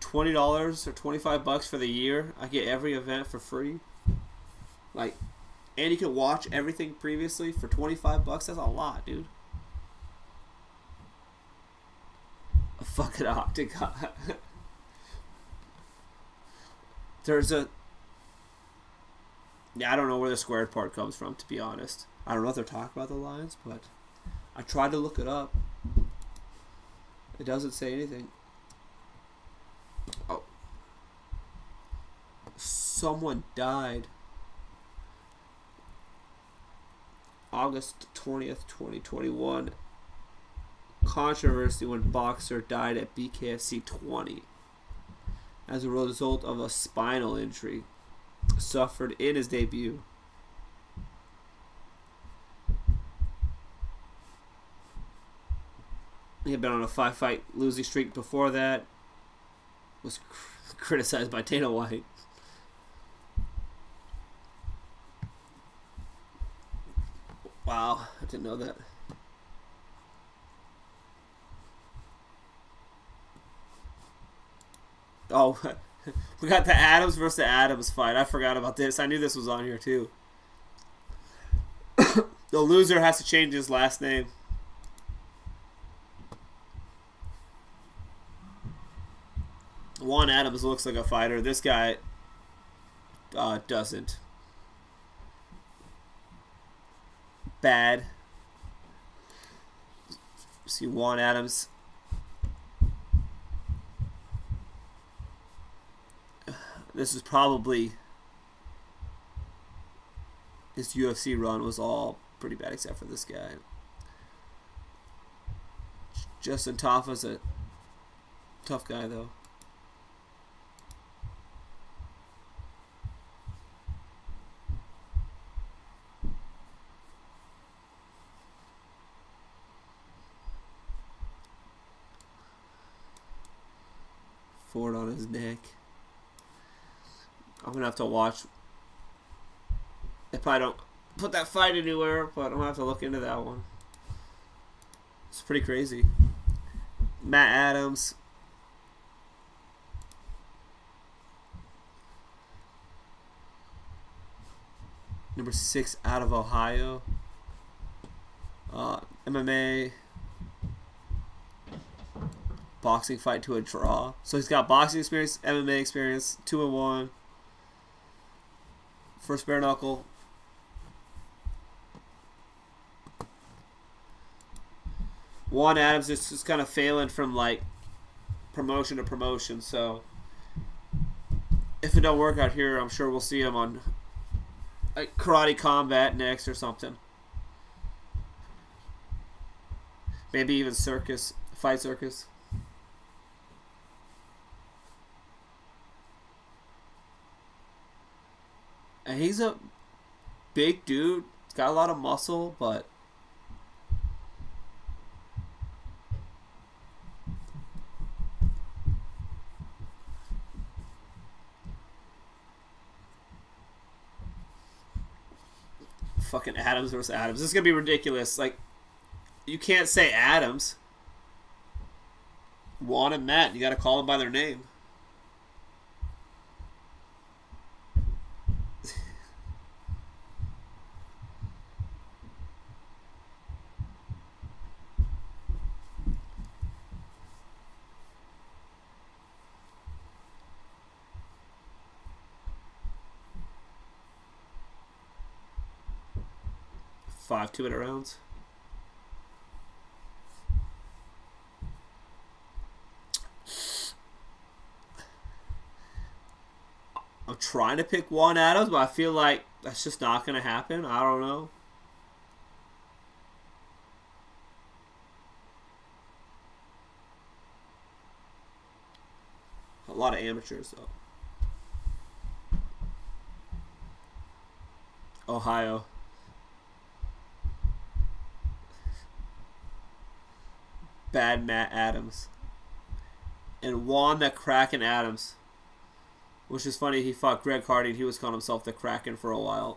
$20 or $25 for the year. I get every event for free. Like, and you can watch everything previously for $25. That's a lot, dude. A fucking octagon. There's a Yeah, I don't know where the squared part comes from, to be honest. I don't know if they're talking about the lines, but I tried to look it up. It doesn't say anything. Oh. Someone died August 20th, 2021. Controversy when boxer died at BKFC 20 as a result of a spinal injury suffered in his debut. He had been on a 5-fight losing streak before that. Was criticized by Dana White. Wow, I didn't know that. Oh, we got the Adams versus the Adams fight. I forgot about this. I knew this was on here too. The loser has to change his last name. Juan Adams looks like a fighter. This guy doesn't. Bad. See Juan Adams. This is probably his UFC run was all pretty bad except for this guy. Justin Tafa's a tough guy though. Forward on his neck. I'm gonna have to watch. They probably don't put that fight anywhere, but I'm gonna have to look into that one. It's pretty crazy. Matt Adams. Number 6 out of Ohio. MMA. Boxing fight to a draw. So he's got boxing experience, MMA experience, 2-1. First bare knuckle. Juan Adams is just kind of failing from like promotion to promotion. So if it don't work out here, I'm sure we'll see him on like Karate Combat next or something. Maybe even Circus, Fight Circus. And he's a big dude. He's got a lot of muscle, but fucking Adams versus Adams. This is gonna be ridiculous. Like, you can't say Adams. Juan and Matt, you gotta call them by their name. Five 2-minute rounds. I'm trying to pick Juan Adams, but I feel like that's just not going to happen. I don't know. A lot of amateurs, though. Ohio. Bad Matt Adams. And Juan the Kraken Adams. Which is funny, he fought Greg Hardy and he was calling himself the Kraken for a while.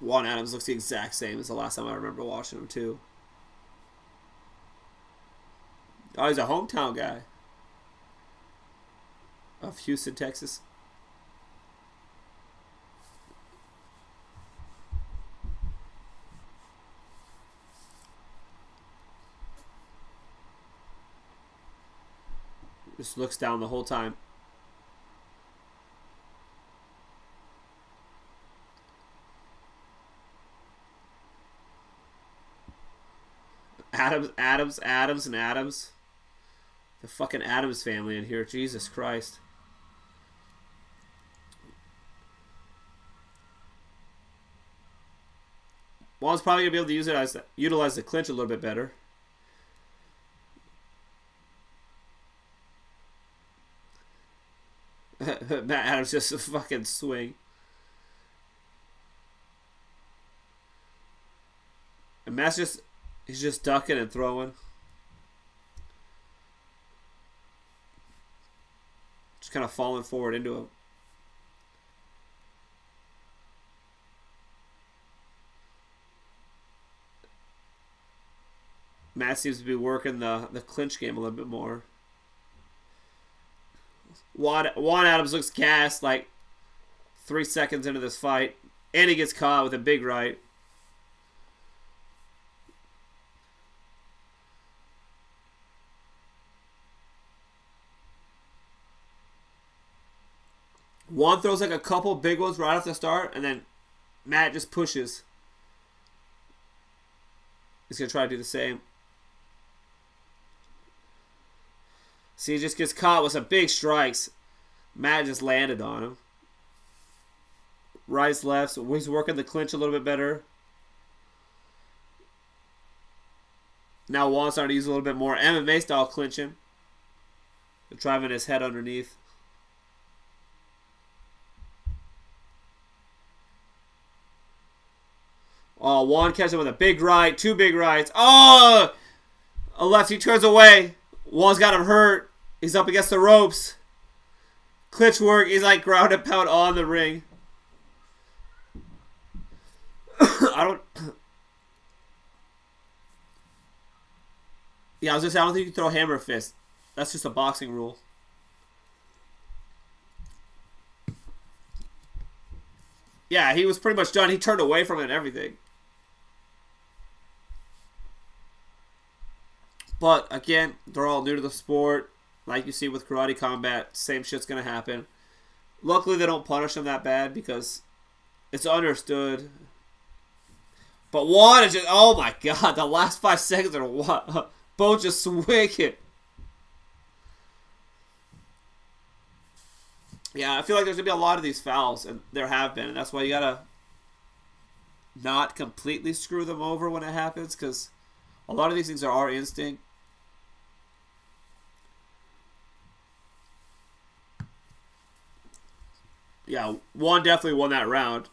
Juan Adams looks the exact same as the last time I remember watching him too. Oh, he's a hometown guy. Of Houston, Texas. Just looks down the whole time. Adams, and Adams. The fucking Adams family in here. Jesus Christ. Juan's probably going to be able to utilize the clinch a little bit better. Matt Adams just a fucking swing. And Matt's he's just ducking and throwing. Just kind of falling forward into him. Matt seems to be working the clinch game a little bit more. Juan Adams looks gassed like 3 seconds into this fight. And he gets caught with a big right. Juan throws like a couple big ones right off the start, and then Matt just pushes. He's going to try to do the same. See, he just gets caught with some big strikes. Matt just landed on him. Rights, lefts. He's working the clinch a little bit better. Now Juan's starting to use a little bit more MMA style clinching. Driving his head underneath. Oh, Juan catches him with a big right. 2 big rights. Oh! A left. He turns away. Juan's got him hurt. He's up against the ropes. Clinch work. He's like ground and pound on the ring. I don't think you can throw hammer fist. That's just a boxing rule. Yeah, he was pretty much done. He turned away from it and everything. But, again, they're all new to the sport. Like you see with karate combat, same shit's going to happen. Luckily, they don't punish him that bad because it's understood. But Juan is just, oh my god, the last 5 seconds are what? Both just swinging. Yeah, I feel like there's going to be a lot of these fouls, and there have been. And that's why you got to not completely screw them over when it happens, because a lot of these things are our instinct. Yeah, Juan definitely won that round.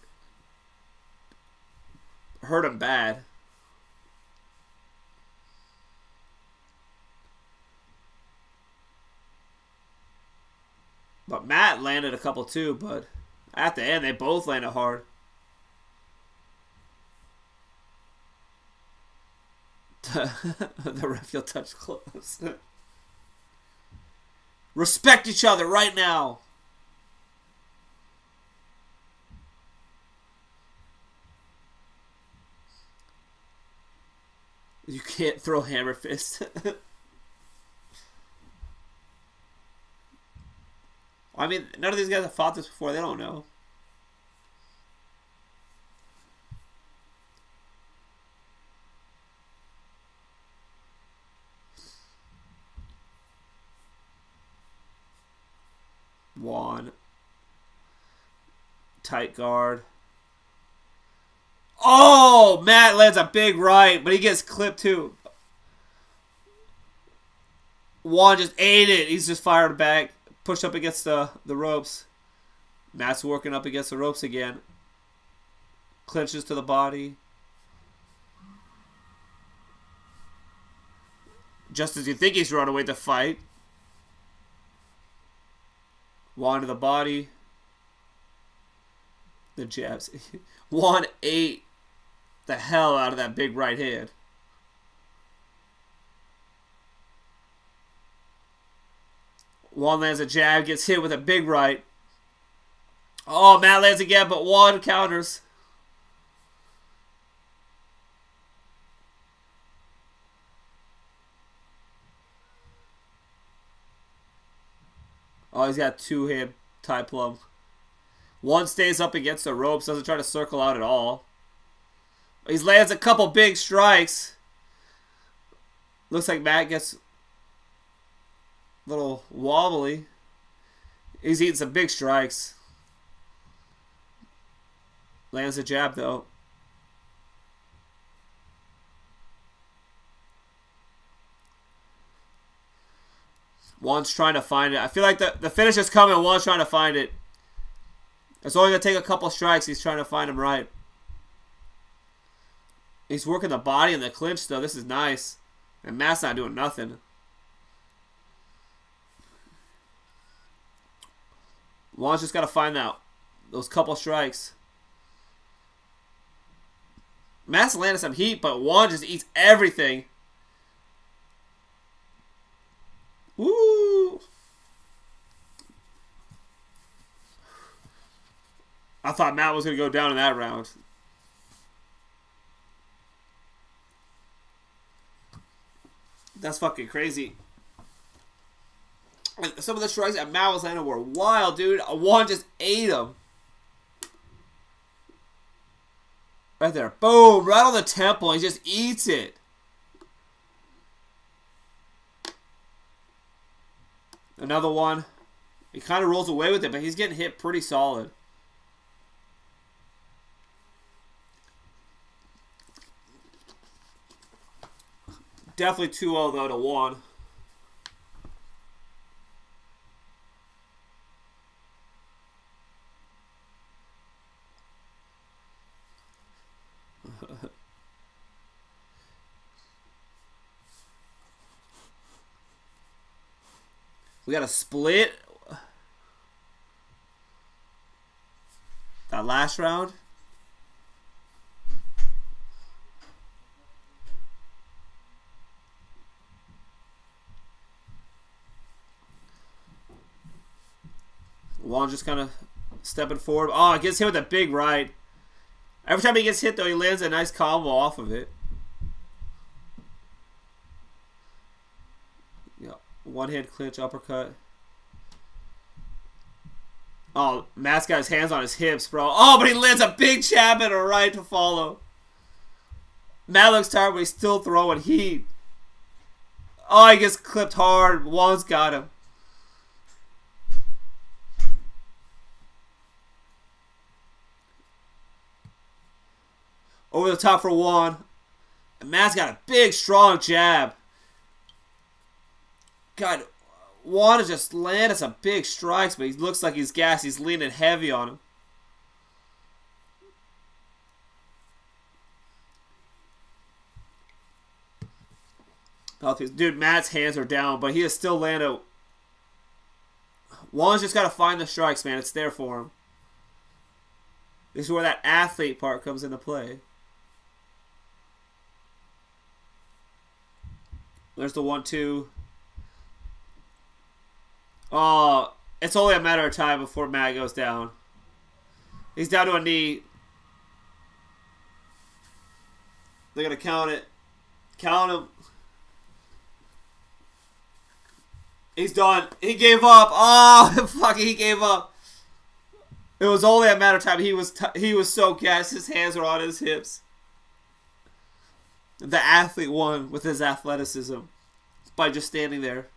Hurt him bad. But Matt landed a couple too, but at the end they both landed hard. The ref will touch close. Respect each other right now. You can't throw hammer fist. I mean, none of these guys have fought this before. They don't know. Juan. Tight guard. Oh, Matt lands a big right, but he gets clipped too. Juan just ate it. He's just fired back. Pushed up against the ropes. Matt's working up against the ropes again. Clinches to the body. Just as you think he's run away to fight. Juan to the body. The jabs. Juan ate the hell out of that big right hand. Juan lands a jab, gets hit with a big right. Oh, Matt lands again, but Juan counters. Oh, he's got two-hand tie plum. One stays up against the ropes, doesn't try to circle out at all. He lands a couple big strikes. Looks like Matt gets a little wobbly. He's eating some big strikes. Lands a jab, though. Juan's trying to find it. I feel like the finish is coming. Juan's trying to find it. It's only going to take a couple strikes. He's trying to find him right. He's working the body and the clinch, though. This is nice. And Matt's not doing nothing. Juan's just got to find those couple strikes. Matt's landing some heat, but Juan just eats everything. Woo! I thought Matt was going to go down in that round. That's fucking crazy. Some of the strikes that Matt was landing were wild, dude. Juan just ate him. Right there. Boom. Right on the temple. He just eats it. Another one. He kind of rolls away with it, but he's getting hit pretty solid. Definitely 2-0, though, to Juan. We got a split. That last round. Juan just kind of stepping forward. Oh, it gets hit with a big right. Every time he gets hit, though, he lands a nice combo off of it. Yeah, one-hand clinch, uppercut. Oh, Matt's got his hands on his hips, bro. Oh, but he lands a big jab and a right to follow. Matt looks tired, but he's still throwing heat. Oh, he gets clipped hard. Juan's got him. Over the top for Juan. And Matt's got a big, strong jab. God, Juan is just landing some big strikes, but he looks like he's gassed. He's leaning heavy on him. Dude, Matt's hands are down, but he is still landing. Juan's just got to find the strikes, man. It's there for him. This is where that athlete part comes into play. There's the 1-2. Oh, it's only a matter of time before Matt goes down. He's down to a knee. They're going to count it. Count him. He's done. He gave up. Oh, fuck, he gave up. It was only a matter of time. He was so gassed. His hands were on his hips. The athlete won with his athleticism by just standing there.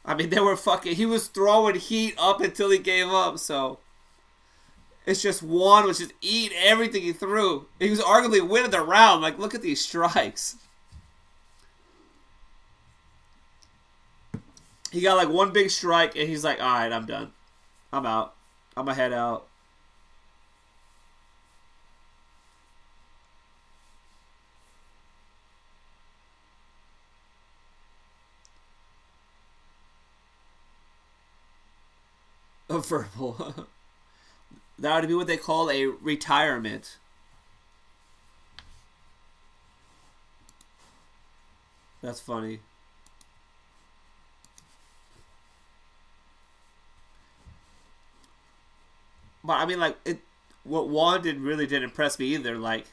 I mean, they were fucking... He was throwing heat up until he gave up, so... It's just Juan was just eating everything he threw. He was arguably winning the round. Like, look at these strikes. He got like one big strike, and he's like, alright, I'm done. I'm out. I'm going to head out. A verbal. That would be what they call a retirement. That's funny. But I mean, like, what Juan really didn't impress me either. Like,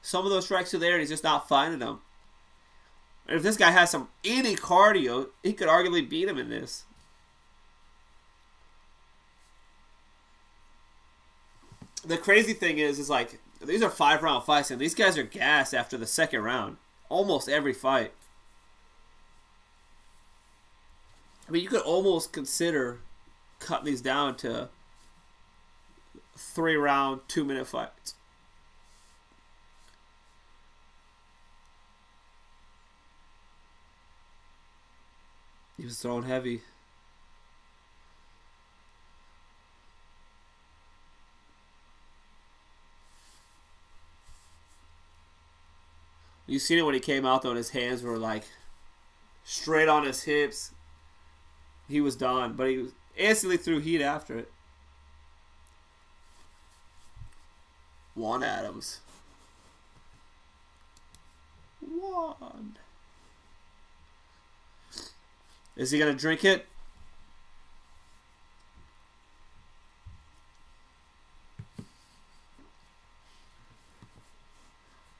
some of those strikes are there, and he's just not finding them. If this guy has any cardio, he could arguably beat him in this. The crazy thing is like, these are 5-round fights, and these guys are gassed after the second round. Almost every fight. I mean, you could almost consider cutting these down to 3-round, 2-minute fights. He was throwing heavy. You seen it when he came out though, and his hands were like straight on his hips. He was done, but he instantly threw heat after it. Juan Adams. Juan. Is he going to drink it?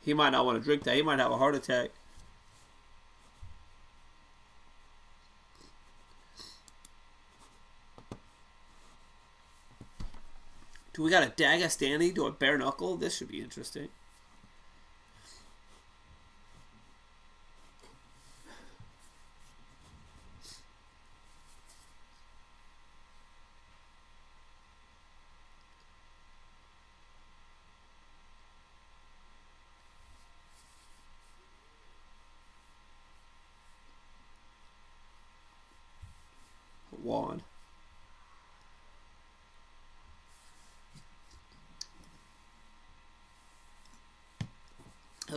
He might not want to drink that. He might have a heart attack. Do we got a Dagestani to a bare knuckle? This should be interesting. Juan.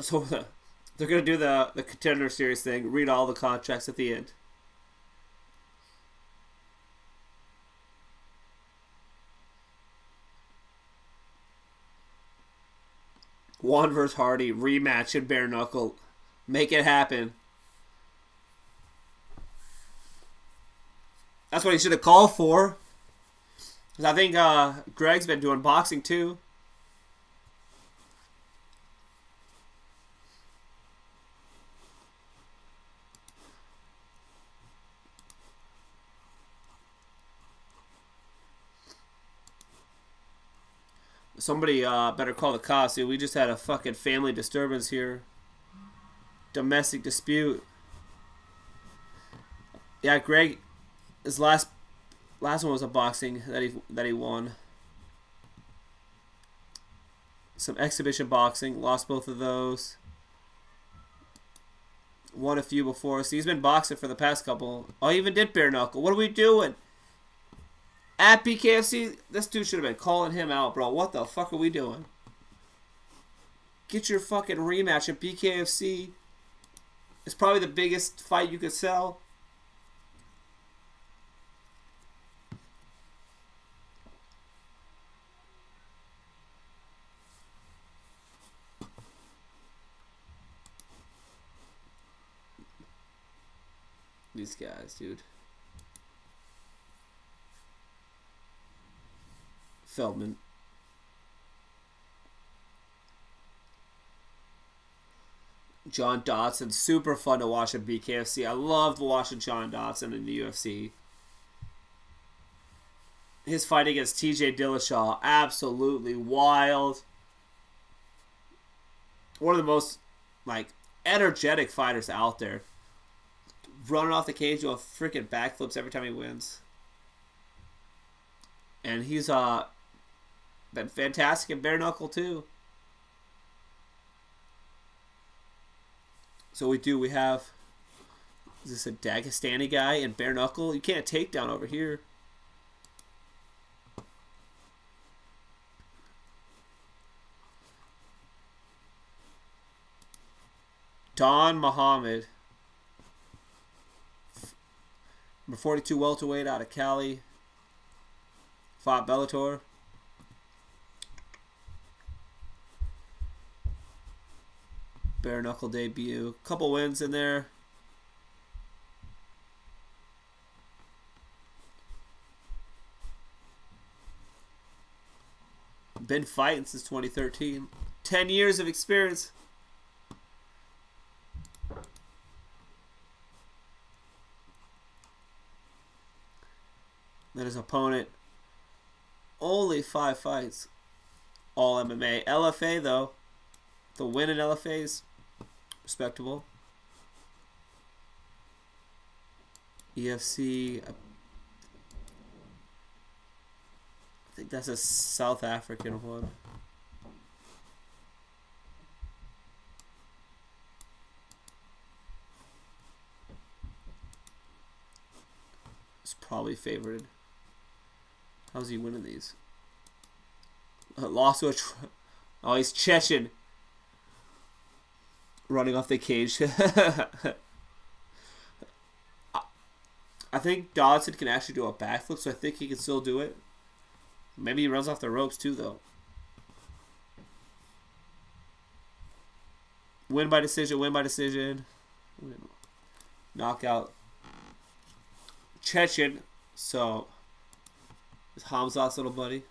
So they're going to do the Contender Series thing, read all the contracts at the end. Juan versus Hardy, rematch in bare knuckle. Make it happen. That's what he should have called for. Because I think Greg's been doing boxing too. Somebody better call the cops. Dude. We just had a fucking family disturbance here. Domestic dispute. Yeah, Greg, his last one was a boxing that he won. Some exhibition boxing, lost both of those. Won a few before, so he's been boxing for the past couple. Oh, he even did bare knuckle. What are we doing? At BKFC, this dude should have been calling him out, bro. What the fuck are we doing? Get your fucking rematch at BKFC. It's probably the biggest fight you could sell. These guys, dude. Feldman. John Dodson, super fun to watch at BKFC. I loved watching John Dodson in the UFC. His fight against TJ Dillashaw, absolutely wild. One of the most energetic fighters out there. Running off the cage doing freaking backflips every time he wins. And he's been fantastic in bare knuckle too. So we have, is this a Dagestani guy in bare knuckle? You can't take down over here. Don Muhammad. Number 42 welterweight out of Cali. Fought Bellator. Bare knuckle debut. Couple wins in there. Been fighting since 2013. 10 years of experience. And his opponent, only 5 fights. All MMA. LFA, though. The win in LFA is respectable. EFC. I think that's a South African one. It's probably favored. How's he winning these? Lost to a... Oh, he's Chechen. Running off the cage. I think Dodson can actually do a backflip, so I think he can still do it. Maybe he runs off the ropes too, though. Win by decision, win by decision. Knockout. Chechen. So, it's Hamzat's little buddy.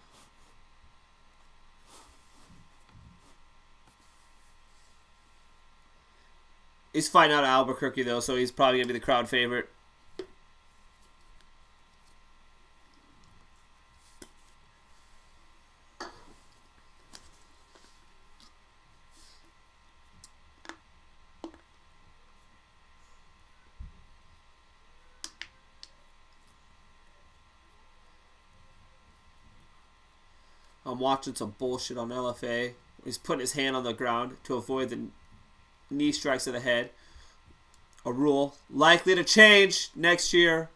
He's fighting out of Albuquerque, though, so he's probably going to be the crowd favorite. I'm watching some bullshit on LFA. He's putting his hand on the ground to avoid the knee strikes to the head. A rule likely to change next year.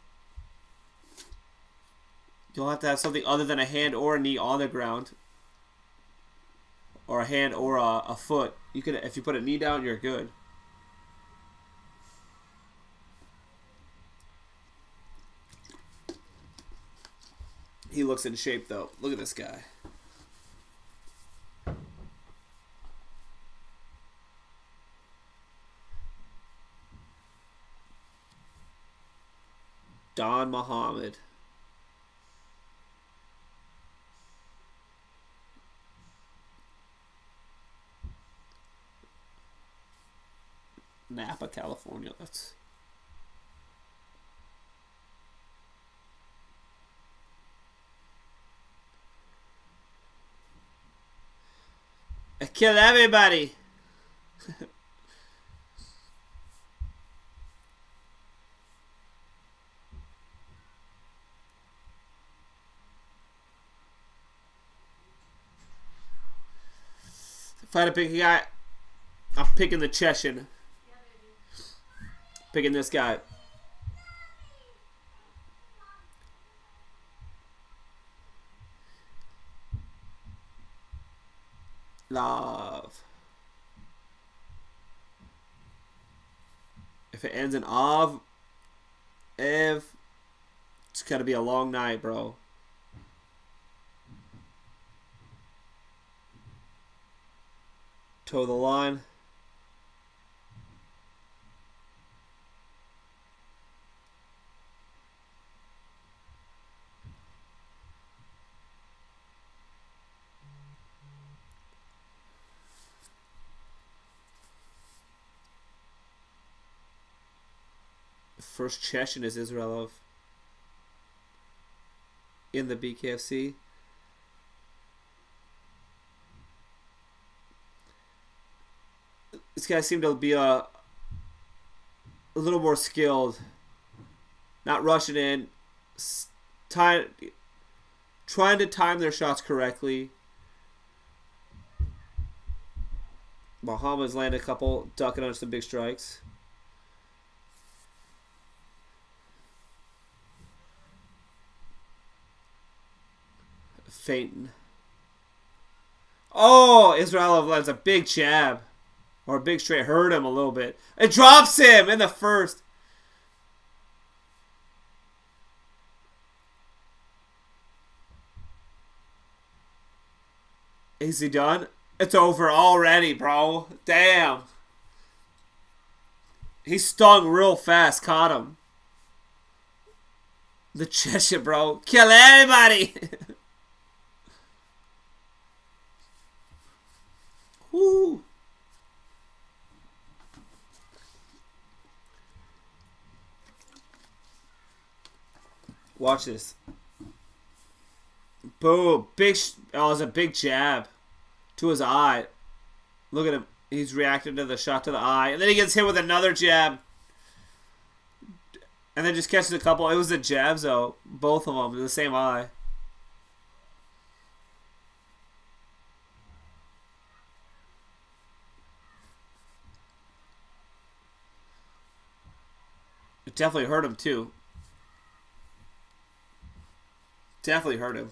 You'll have to have something other than a hand or a knee on the ground. Or a hand or a foot. You can, if you put a knee down, you're good. He looks in shape, though. Look at this guy. Don Muhammad. Napa, California. That's... I kill everybody. If I had to pick a guy, I'm picking the Chechen. Picking this guy. Love. If it ends in Av, Ev, it's gotta be a long night, bro. Toe the line. First Chechen is Israelov in the BKFC. This guy seemed to be a little more skilled. Not rushing in. Trying to time their shots correctly. Muhammad's landed a couple, ducking on some big strikes. Feinting. Oh, Israelov lands a big jab. Or a big straight. Hurt him a little bit. It drops him in the first. Is he done? It's over already, bro. Damn. He stung real fast. Caught him. The Cheshire, bro. Kill everybody. Woo. Watch this. Boom. Big. Oh, it was a big jab to his eye. Look at him. He's reacting to the shot to the eye. And then he gets hit with another jab. And then just catches a couple. It was the jabs, though. Both of them in the same eye. It definitely hurt him, too. Definitely hurt him.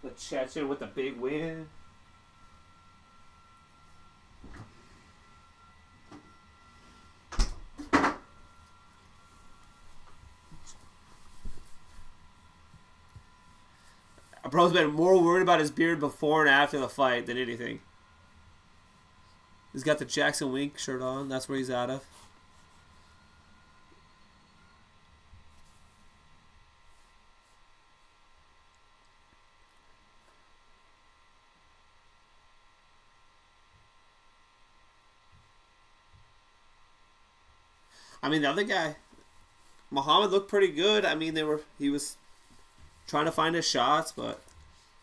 The Chechen with the big win. Bro's been more worried about his beard before and after the fight than anything. He's got the Jackson Wink shirt on. That's where he's out of. I mean, the other guy, Muhammad, looked pretty good. I mean, he was trying to find his shots, but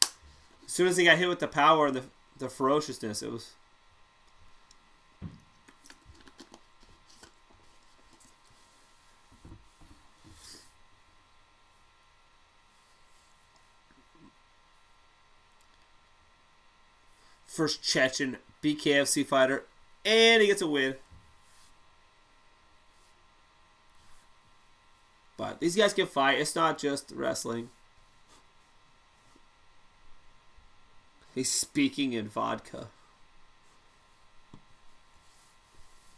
as soon as he got hit with the power and the ferociousness, it was. First Chechen BKFC fighter, and he gets a win. But these guys can fight. It's not just wrestling. He's speaking in vodka.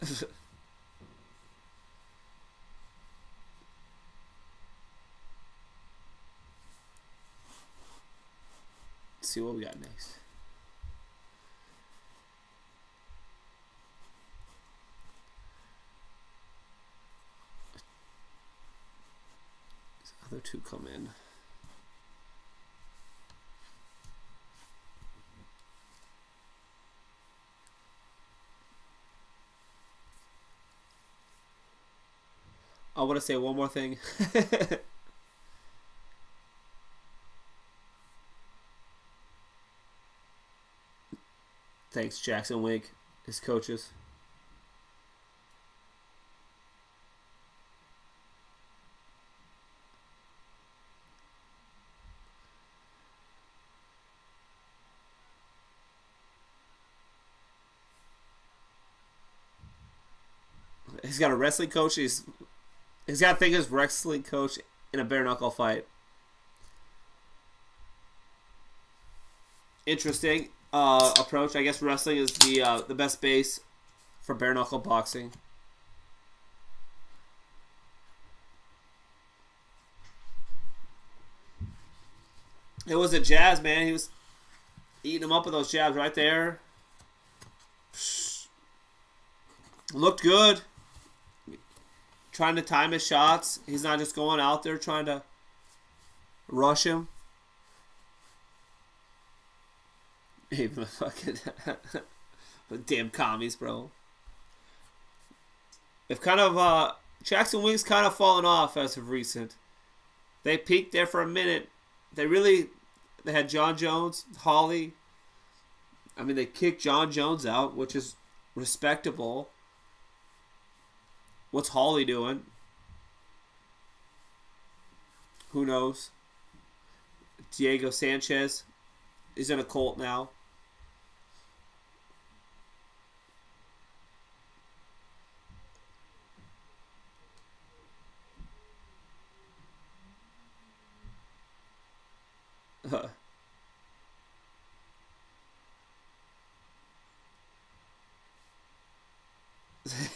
Let's see what we got next. These other two come in. I want to say one more thing. Thanks, Jackson Wink, his coaches. He's got a wrestling coach. He's got to think his wrestling coach in a bare knuckle fight. Interesting approach. I guess wrestling is the best base for bare knuckle boxing. It was a jazz, man. He was eating him up with those jabs right there. Looked good. Trying to time his shots. He's not just going out there trying to rush him. Even fucking damn commies, bro. If kind of Jackson Wing's kind of fallen off as of recent. They peaked there for a minute. They had John Jones, Holly. I mean, they kicked John Jones out, which is respectable. What's Holly doing? Who knows? Diego Sanchez is in a Colt now.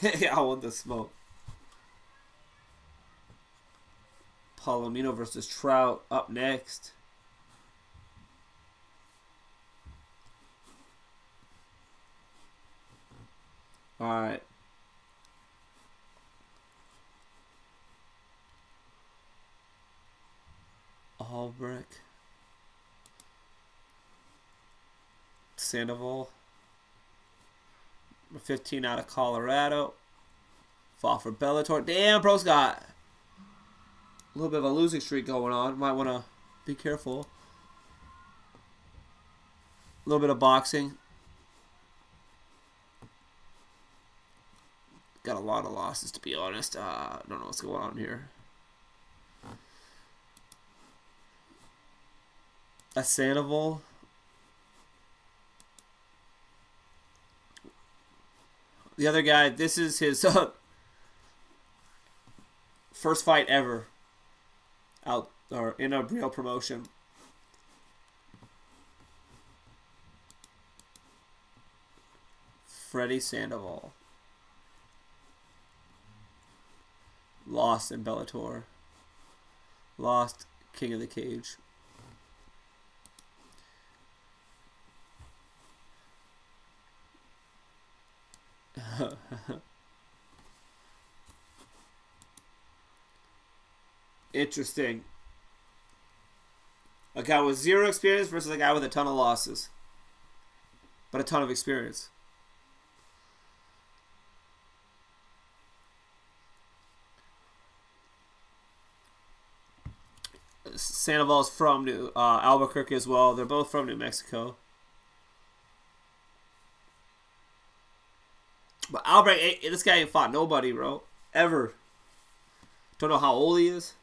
Yeah, I want the smoke. Palomino versus Trout up next. All right. Albrecht. Sandoval. Number 15 out of Colorado. Fought for Bellator. Damn, bro's got a little bit of a losing streak going on. Might want to be careful. A little bit of boxing. Got a lot of losses, to be honest. I don't know what's going on here. A Sandoval. The other guy, this is his first fight ever out or in a real promotion. Freddie Sandoval. Lost in Bellator. Lost King of the Cage. Interesting. A guy with 0 experience versus a guy with a ton of losses, but a ton of experience. Sandoval's from Albuquerque as well. They're both from New Mexico. But Albrecht, this guy ain't fought nobody, bro. Ever. Don't know how old he is.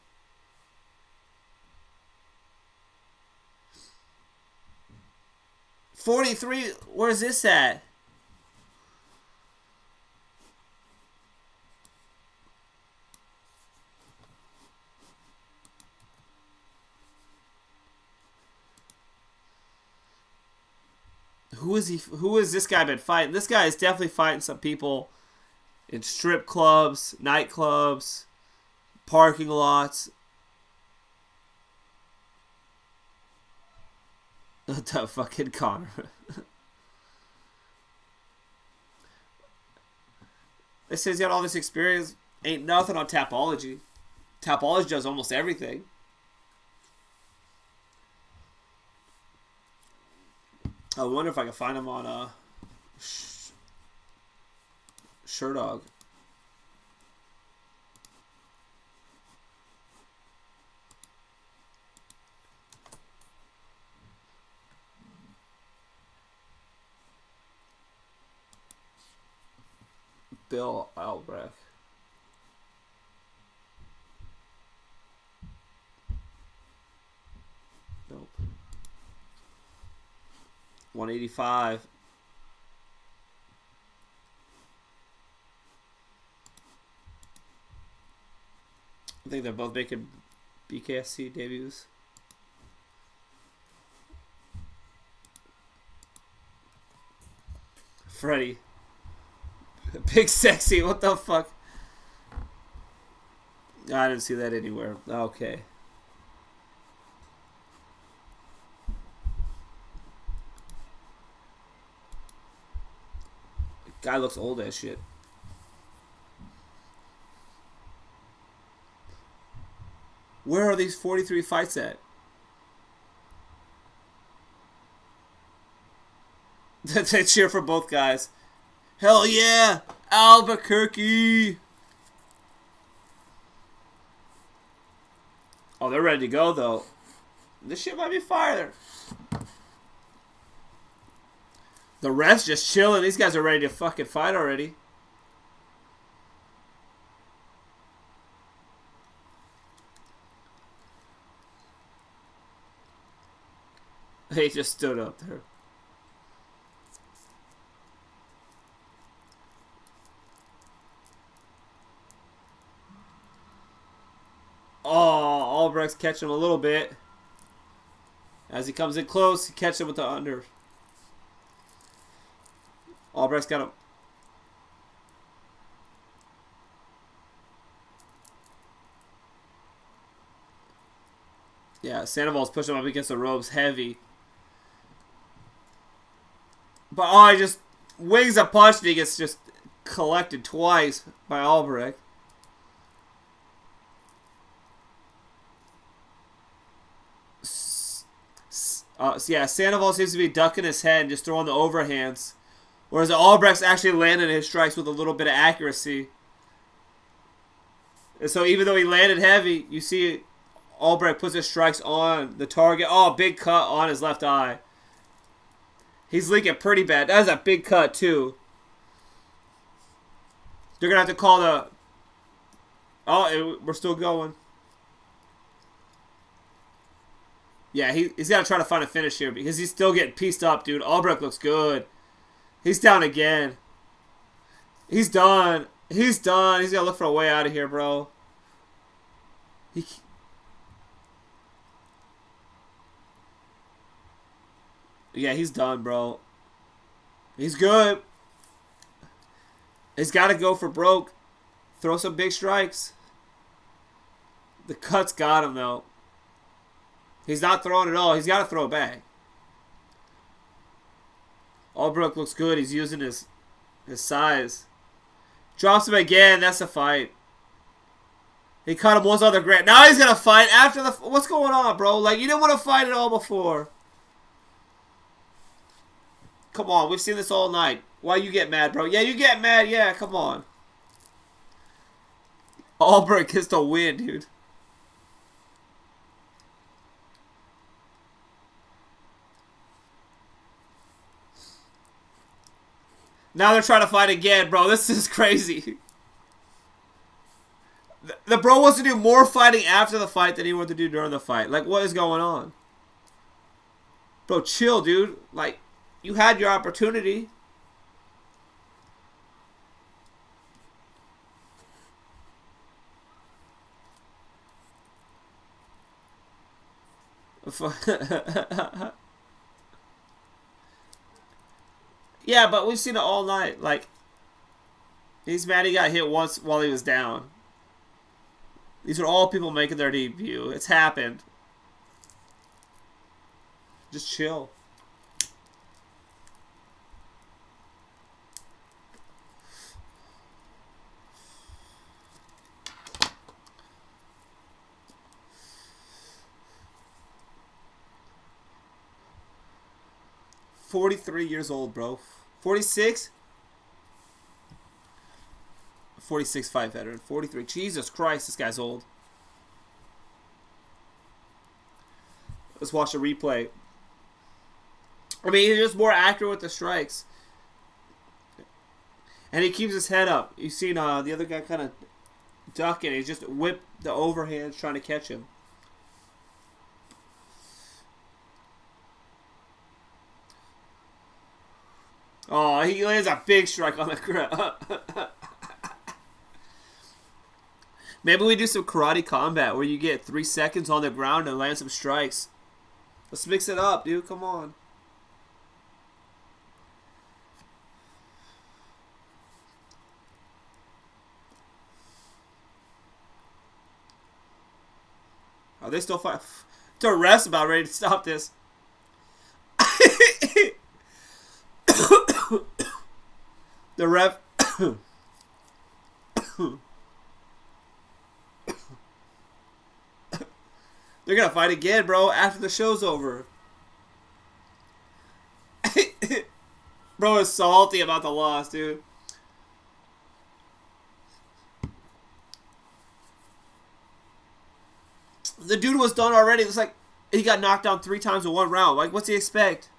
$43. Where's this at? Who is he? Who has this guy been fighting? This guy is definitely fighting some people in strip clubs, nightclubs, parking lots. What the fucking Connor? They say he's got all this experience. Ain't nothing on Tapology. Tapology does almost everything. I wonder if I can find him on Sherdog. Bill Albrecht. Nope. 185. I think they're both making BKFC debuts. Freddie. Big Sexy, what the fuck? I didn't see that anywhere. Okay. Guy looks old as shit. Where are these 43 fights at? They cheer for both guys. Hell yeah! Albuquerque! Oh, they're ready to go, though. This shit might be fire. The ref's just chilling. These guys are ready to fucking fight already. He just stood up there. Oh, Albrecht's catching him a little bit. As he comes in close, he catches him with the under. Albrecht's got him. Yeah, Sandoval's pushing him up against the ropes heavy. But oh, he just wings a punch and he gets just collected twice by Albrecht. So yeah, Sandoval seems to be ducking his head and just throwing the overhands. Whereas Albrecht's actually landing his strikes with a little bit of accuracy. And so even though he landed heavy, you see Albrecht puts his strikes on the target. Oh, big cut on his left eye. He's leaking pretty bad. That was a big cut, too. They're going to have to call the... Oh, we're still going. Yeah, he's got to try to find a finish here because he's still getting pieced up, dude. Albrecht looks good. He's down again. He's done. He's done. He's got to look for a way out of here, bro. Yeah, he's done, bro. He's good. He's got to go for broke. Throw some big strikes. The cut's got him, though. He's not throwing at all. He's got to throw it back. Albrecht looks good. He's using his size. Drops him again. That's a fight. He cut him once on the ground. Now he's going to fight after the... What's going on, bro? Like, you didn't want to fight at all before. Come on. We've seen this all night. Why you get mad, bro? Yeah, you get mad. Yeah, come on. Albrecht gets the win, dude. Now they're trying to fight again, bro. This is crazy. The bro wants to do more fighting after the fight than he wanted to do during the fight. Like, what is going on? Bro, chill, dude. Like, you had your opportunity. Yeah, but we've seen it all night. Like, he's mad he got hit once while he was down. These are all people making their debut. It's happened. Just chill. $43 years old, bro. 46? 46 fight veteran. 43. Jesus Christ, this guy's old. Let's watch the replay. I mean, he's just more accurate with the strikes. And he keeps his head up. You've seen the other guy kind of ducking. He just whipped the overhands trying to catch him. Oh, he lands a big strike on the ground. Maybe we do some karate combat where you get 3 seconds on the ground and land some strikes. Let's mix it up, dude. Come on. Are they still fighting? The ref's about ready to stop this. The ref. They're gonna fight again, bro, after the show's over. Bro is salty about the loss, dude. The dude was done already. It's like he got knocked down 3 times in 1 round. Like, what's he expect?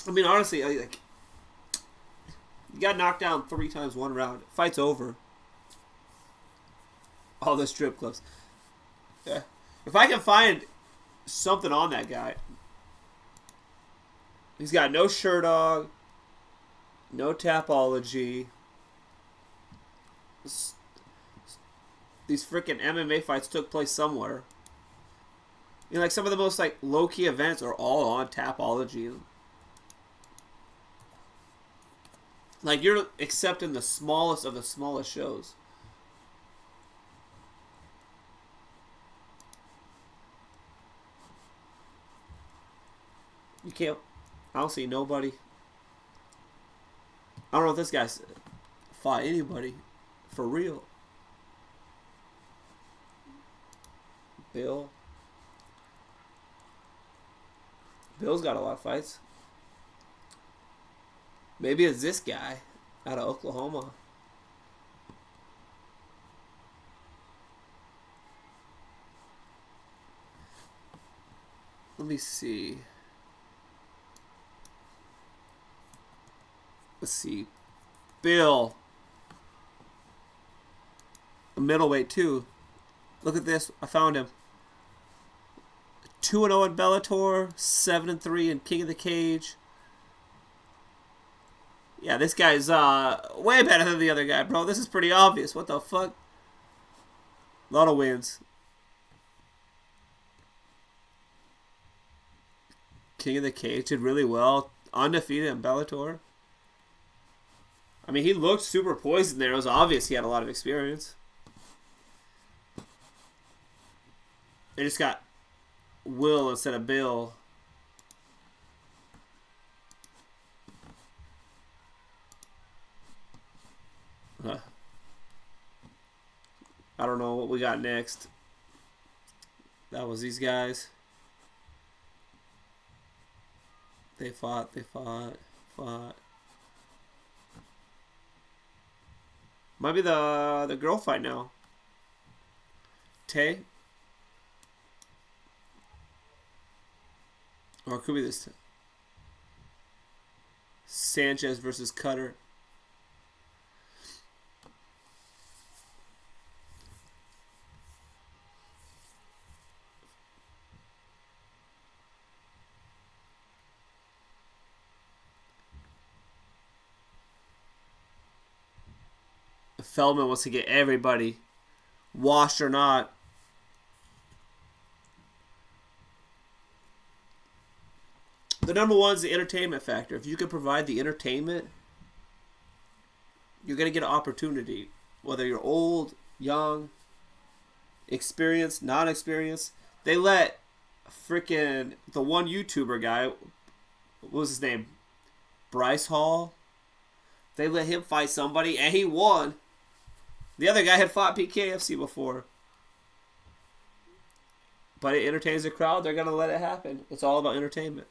I mean, honestly, like, you got knocked down 3 times 1 round. Fight's over. All the strip clubs. Yeah. If I can find something on that guy, he's got no Sherdog, no Tapology. These freaking MMA fights took place somewhere. You know, like some of the most like low key events are all on Tapology. Like you're accepting the smallest of the smallest shows. You can't. I don't see nobody. I don't know if this guy's fought anybody for real. Bill. Bill's got a lot of fights. Maybe it's this guy out of Oklahoma. Let me see. Let's see. Bill. A middleweight too. Look at this. I found him. 2-0 in Bellator, 7-3 in King of the Cage. Yeah, this guy's way better than the other guy, bro. This is pretty obvious. What the fuck? A lot of wins. King of the Cage did really well. Undefeated in Bellator. I mean, he looked super poisoned there. It was obvious he had a lot of experience. They just got Will instead of Bill. I don't know what we got next. That was these guys. They fought. Might be the girl fight now. Tay. Or it could be this. Sanchez versus Cutter. Feldman wants to get everybody, washed or not. The number one is the entertainment factor. If you can provide the entertainment, you're going to get an opportunity. Whether you're old, young, experienced, not experienced. They let freaking the one YouTuber guy, what was his name? Bryce Hall. They let him fight somebody and he won. The other guy had fought BKFC before. But it entertains the crowd. They're going to let it happen. It's all about entertainment.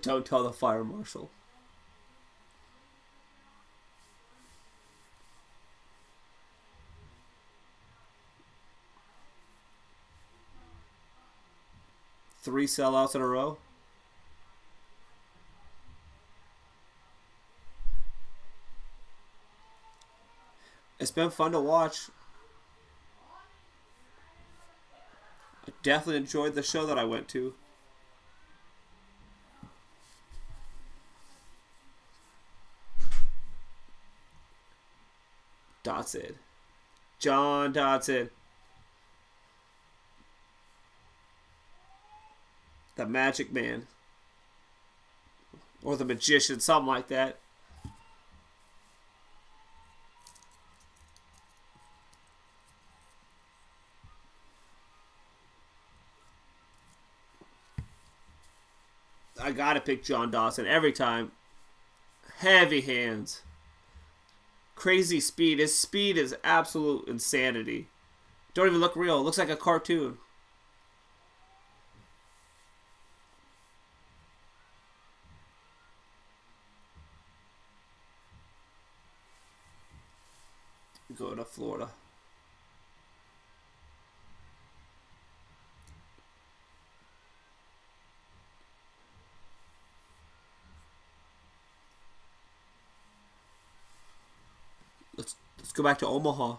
Don't tell the fire marshal. Three sellouts in a row. It's been fun to watch. I definitely enjoyed the show that I went to. Dotson. John Dotson. The Magic Man. Or the Magician, something like that. I gotta pick John Dawson every time. Heavy hands. Crazy speed. His speed is absolute insanity. Don't even look real. It looks like a cartoon. Go to Florida. Let's go back to Omaha.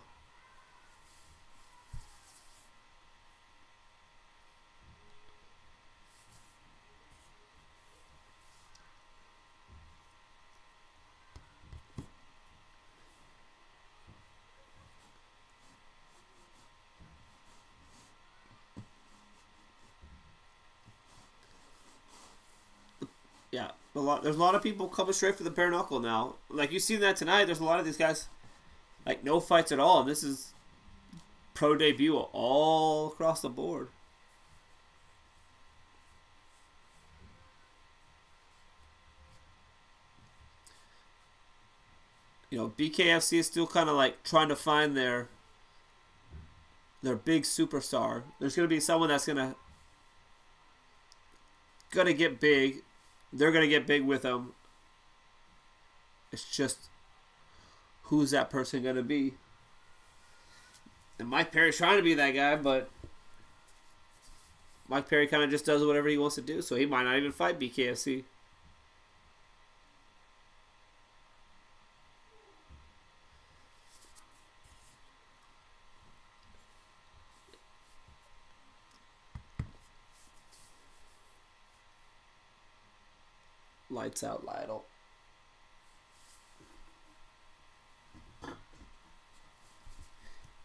Yeah, there's a lot of people coming straight for the bare knuckle now. Like you seen that tonight. There's a lot of these guys, like no fights at all. And this is pro debut all across the board. You know, BKFC is still kind of like trying to find their big superstar. There's gonna be someone that's gonna get big. They're gonna get big with them. It's just who's that person gonna be? And Mike Perry's trying to be that guy, but Mike Perry kind of just does whatever he wants to do, so he might not even fight BKFC. Lights out, Lytle.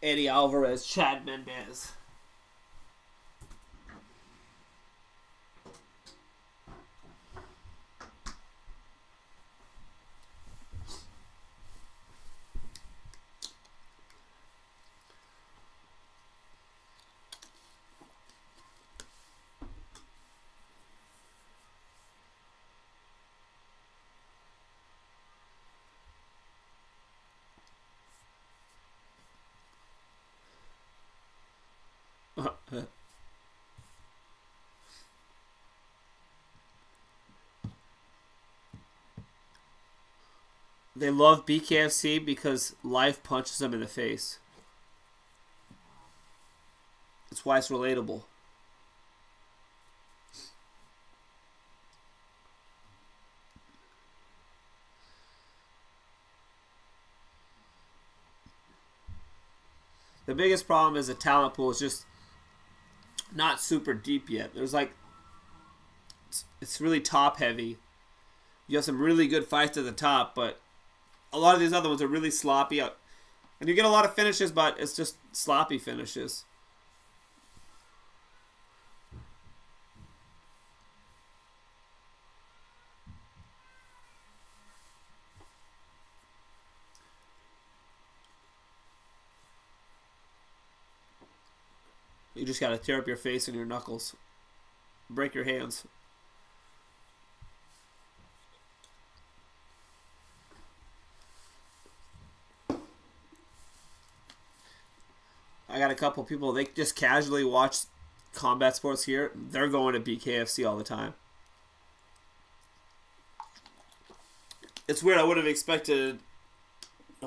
Eddie Alvarez, Chad Mendez. They love BKFC because life punches them in the face. That's why it's relatable. The biggest problem is the talent pool is just not super deep yet. There's like, it's really top heavy. You have some really good fights at the top, but a lot of these other ones are really sloppy. And you get a lot of finishes, but it's just sloppy finishes. You just gotta tear up your face and your knuckles. Break your hands. I got a couple people, they just casually watch combat sports here. They're going to BKFC all the time. It's weird. I would have expected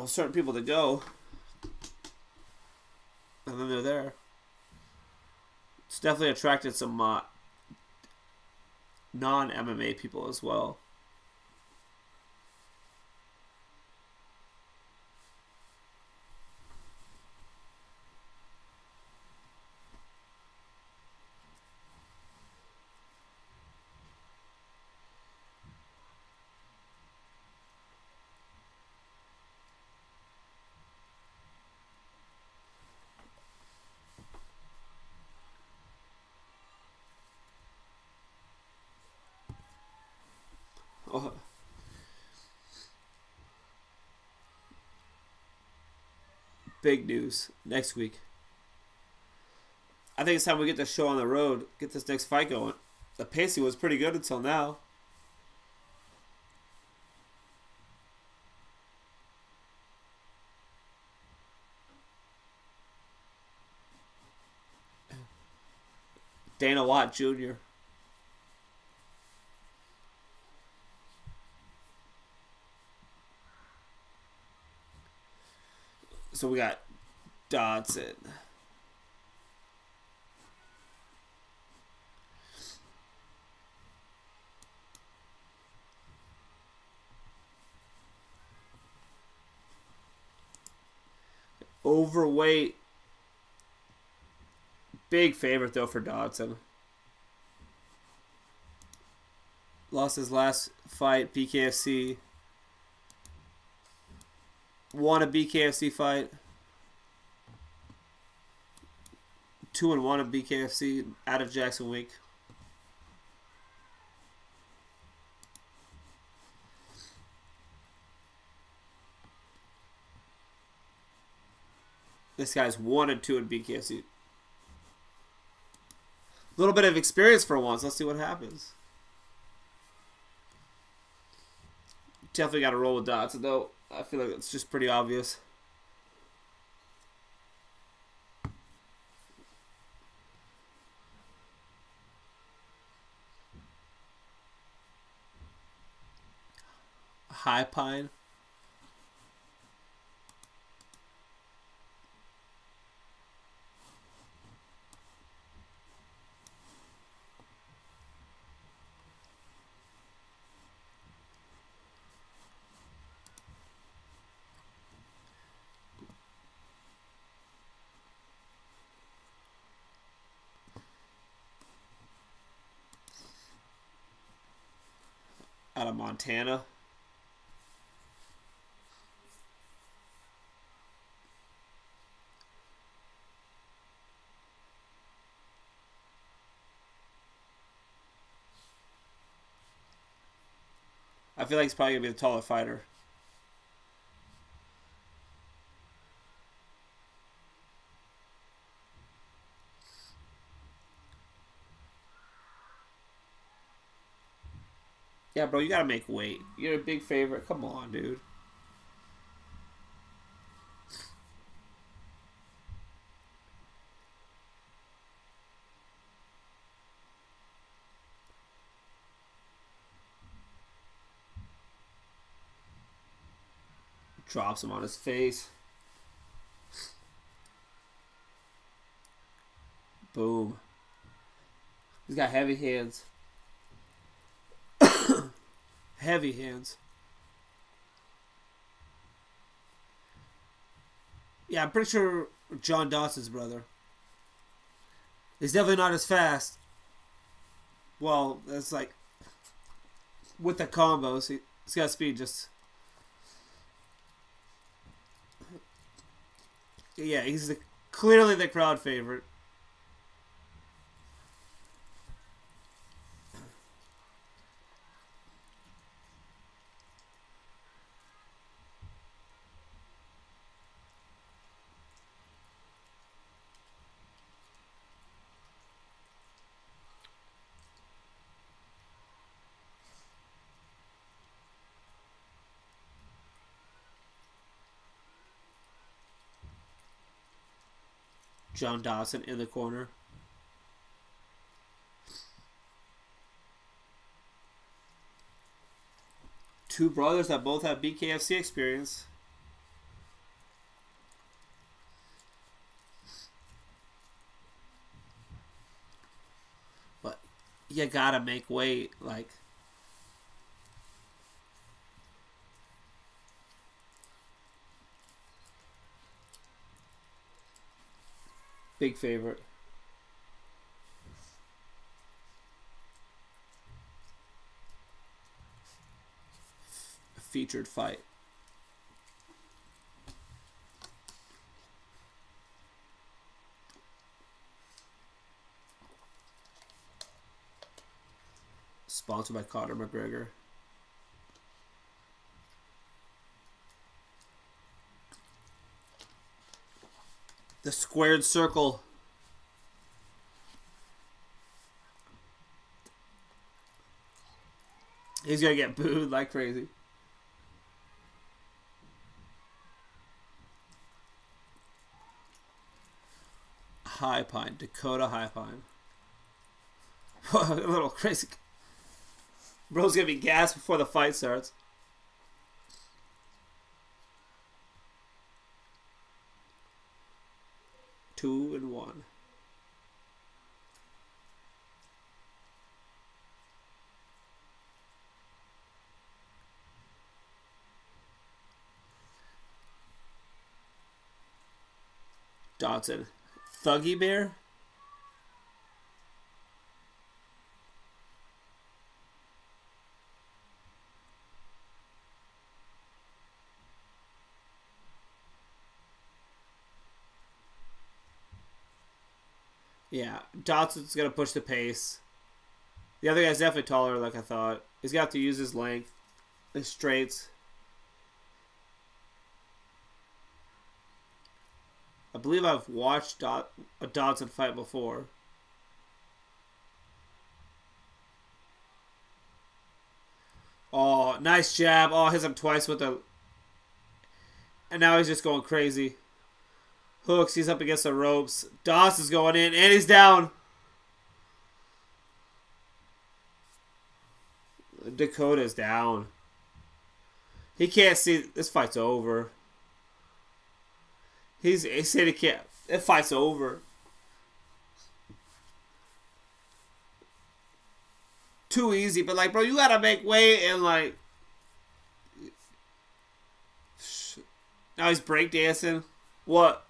certain people to go. And then they're there. It's definitely attracted some non-MMA people as well. Big news next week. I think it's time we get the show on the road. Get this next fight going. The pacing was pretty good until now. Dana Watt Jr. So we got Dodson. Overweight. Big favorite, though, for Dodson. Lost his last fight, BKFC. Won a BKFC fight. 2-1 in BKFC out of Jackson Wink. This guy's 1-2 in BKFC. A little bit of experience for once. Let's see what happens. Definitely got to roll with Dodson, though. I feel like it's just pretty obvious. High Pine. Out of Montana. I feel like he's probably going to be the taller fighter. Yeah, bro, you got to make weight. You're a big favorite. Come on, dude. Drops him on his face. Boom. He's got heavy hands. Heavy hands. Yeah, I'm pretty sure John Dawson's brother. He's definitely not as fast. Well, that's like with the combos. He's got speed. Just yeah, he's clearly the crowd favorite. John Dawson in the corner. Two brothers that both have BKFC experience. But you gotta make weight. Like, big favorite. Featured fight. Sponsored by Conor McGregor. The squared circle. He's gonna get booed like crazy. High Pine. Dakota High Pine. A little crazy. Bro's gonna be gassed before the fight starts. Two and one. Dodson. Thuggy Bear? Yeah, Dodson's going to push the pace. The other guy's definitely taller, like I thought. He's got to use his length, his straights. I believe I've watched a Dodson fight before. Oh, nice jab. Oh, hits him twice with the... And now he's just going crazy. Hooks, he's up against the ropes. Dodson's going in, and he's down. Dakota's down. He can't see. This fight's over. He said he can't. That fight's over. Too easy, but like, bro, you gotta make weight and like. Now he's breakdancing. What?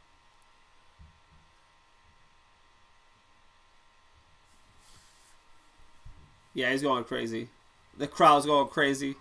Yeah, he's going crazy. The crowd's going crazy.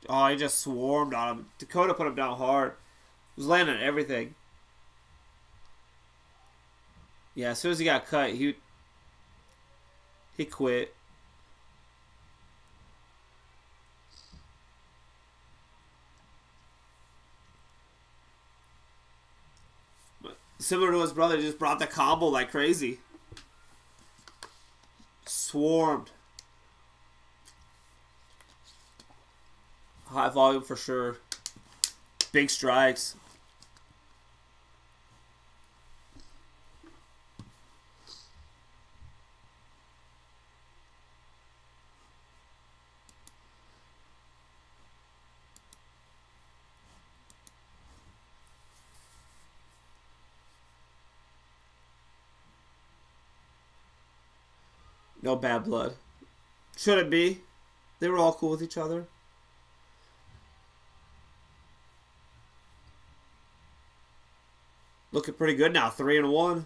Oh, he just swarmed on him. Dakota put him down hard. He was landing on everything. Yeah, as soon as he got cut, he quit. Similar to his brother, just brought the combo like crazy. Swarmed. High volume for sure. Big strikes. No bad blood. Should it be? They were all cool with each other. Looking pretty good now. 3-1.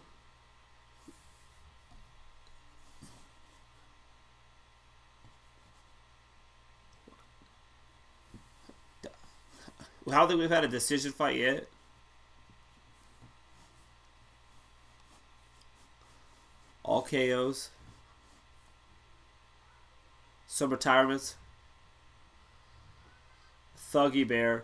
I don't think we've had a decision fight yet. All KOs. Some retirements. Thuggy Bear.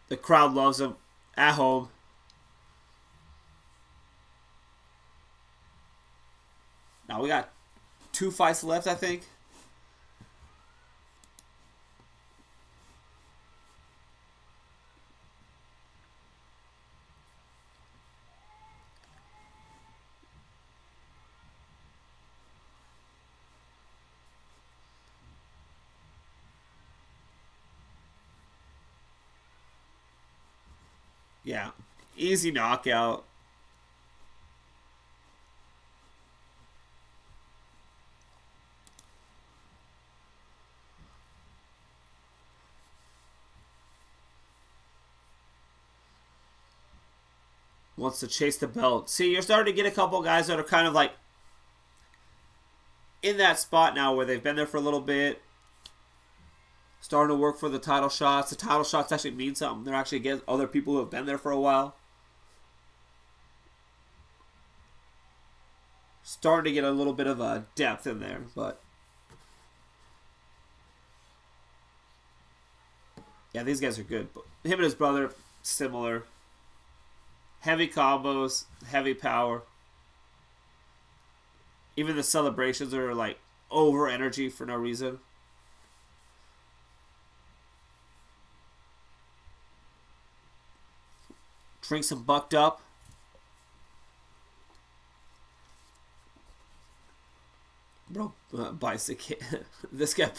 The crowd loves him at home. Now we got 2 fights left, I think. Yeah. Easy knockout. wants to chase the belt. See, you're starting to get a couple guys that are kind of like in that spot now where they've been there for a little bit, starting to work for the title shots. The title shots actually mean something. They're actually against other people who have been there for a while. Starting to get a little bit of a depth in there, but yeah, these guys are good. But him and his brother, similar. Heavy combos, heavy power. Even the celebrations are like over energy for no reason. Drink some bucked up. Bro, bicycle. This guy,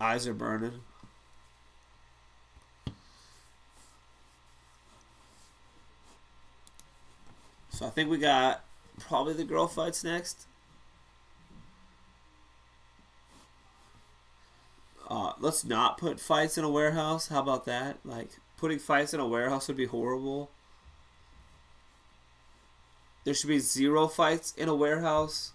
eyes are burning. So I think we got probably the girl fights next. Let's not put fights in a warehouse. How about that? Like, putting fights in a warehouse would be horrible. There should be 0 fights in a warehouse.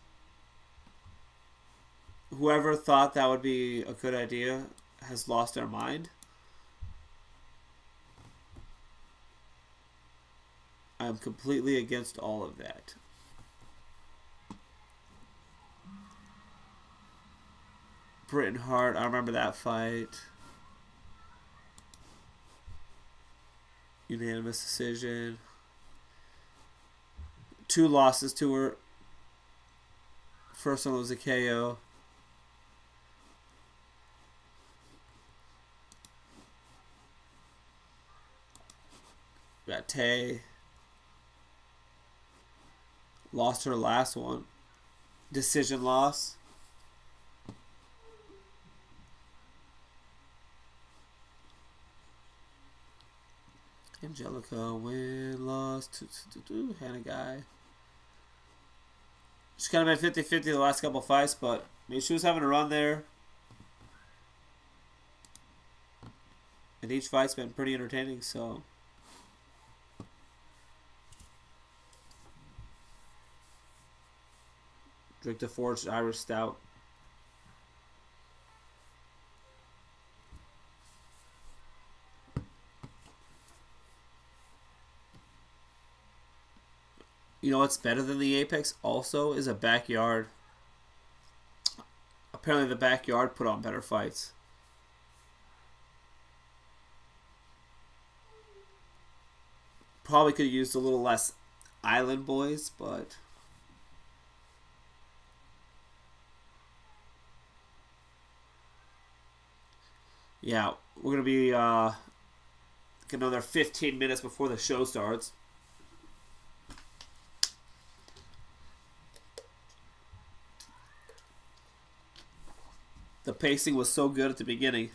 Whoever thought that would be a good idea has lost their mind. I'm completely against all of that. Britain Hart, I remember that fight. Unanimous decision. 2 losses to her. First one was a KO. Got Tay. Lost her last one. Decision loss. Angelica, win, lost. Hannah Guy. She's kind of been 50-50 the last couple fights, but I mean, she was having a run there. And each fight's been pretty entertaining, so. Drink the Forged Irish Stout. You know what's better than the Apex also is a backyard. Apparently the backyard put on better fights. Probably could have used a little less Island Boys, but yeah, we're going to be another 15 minutes before the show starts. The pacing was so good at the beginning.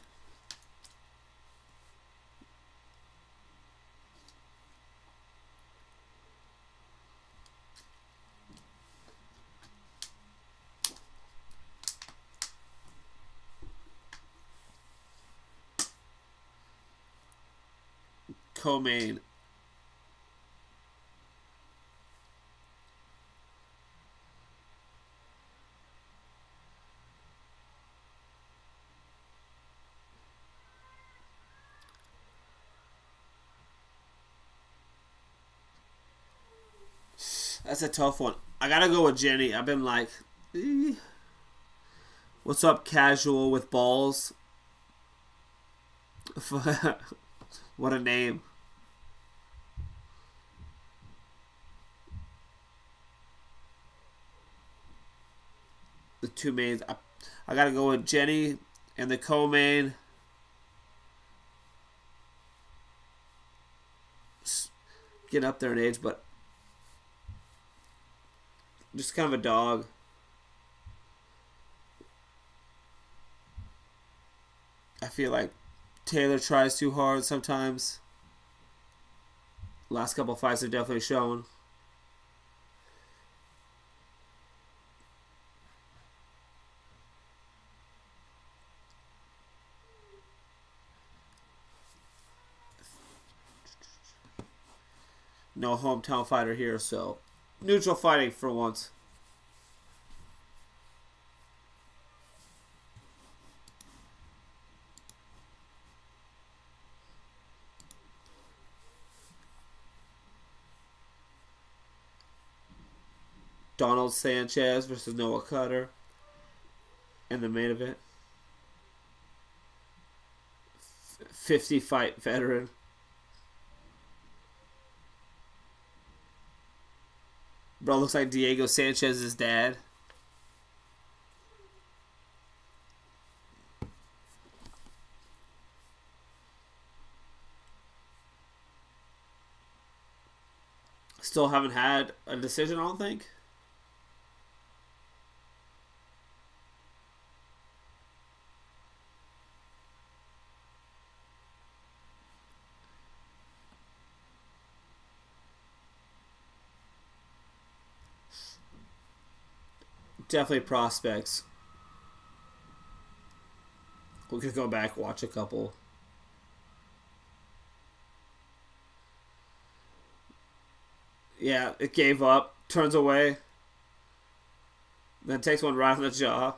Co-main. That's a tough one. I gotta go with Jenny. I've been like, what's up, casual with balls? What a name. The 2 mains. I gotta go with Jenny and the co-main. Get up there in age, but just kind of a dog. I feel like Taylor tries too hard sometimes. Last couple fights have definitely shown. No hometown fighter here, so neutral fighting for once. Donald Sanchez versus Noah Cutter in the main event. 50 fight veteran. Bro looks like Diego Sanchez's dad. Still haven't had a decision, I don't think. Definitely prospects. We could go back, watch a couple. Yeah, it gave up, turns away, then takes one right on the jaw.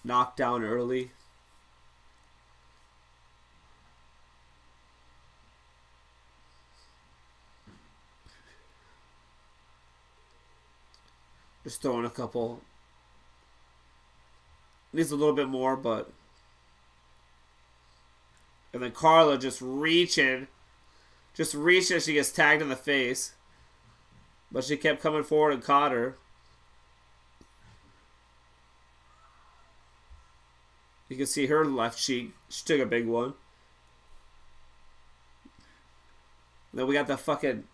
Knocked down early. Just throwing a couple. Needs a little bit more, but... And then Carla just reaching. Just reaching. She gets tagged in the face. But she kept coming forward and caught her. You can see her left cheek. She took a big one. Then we got the fucking...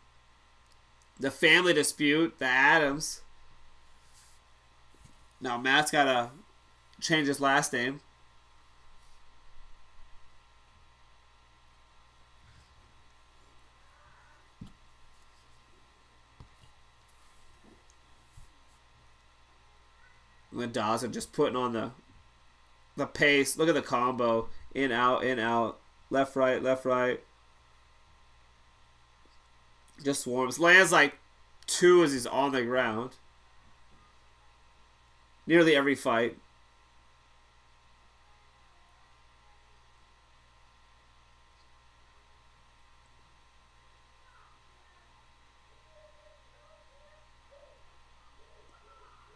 The family dispute. The Adams. Now Matt's got to change his last name. And then Dawson just putting on the pace. Look at the combo. In, out, in, out. Left, right, left, right. Just swarms. Lands like 2 as he's on the ground. Nearly every fight.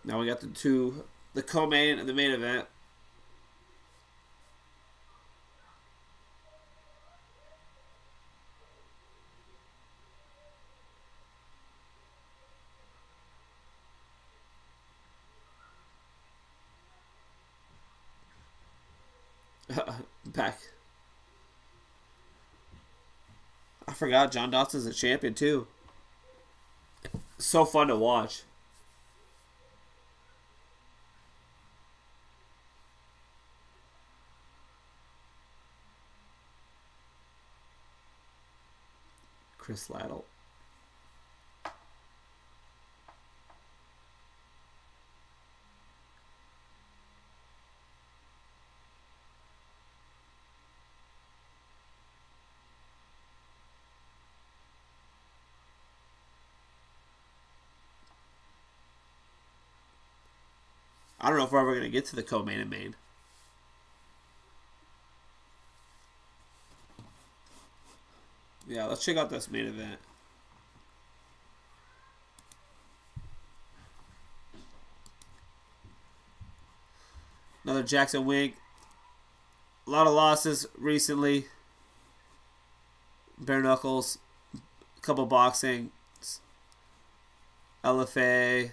Now we got the co-main and the main event. Back. I forgot John Dawson's a champion too. So fun to watch. Chris Laddle. I don't know if we're ever going to get to the co-main and main. Yeah, let's check out this main event. Another Jackson Wink. A lot of losses recently. Bare knuckles. A couple boxing. LFA.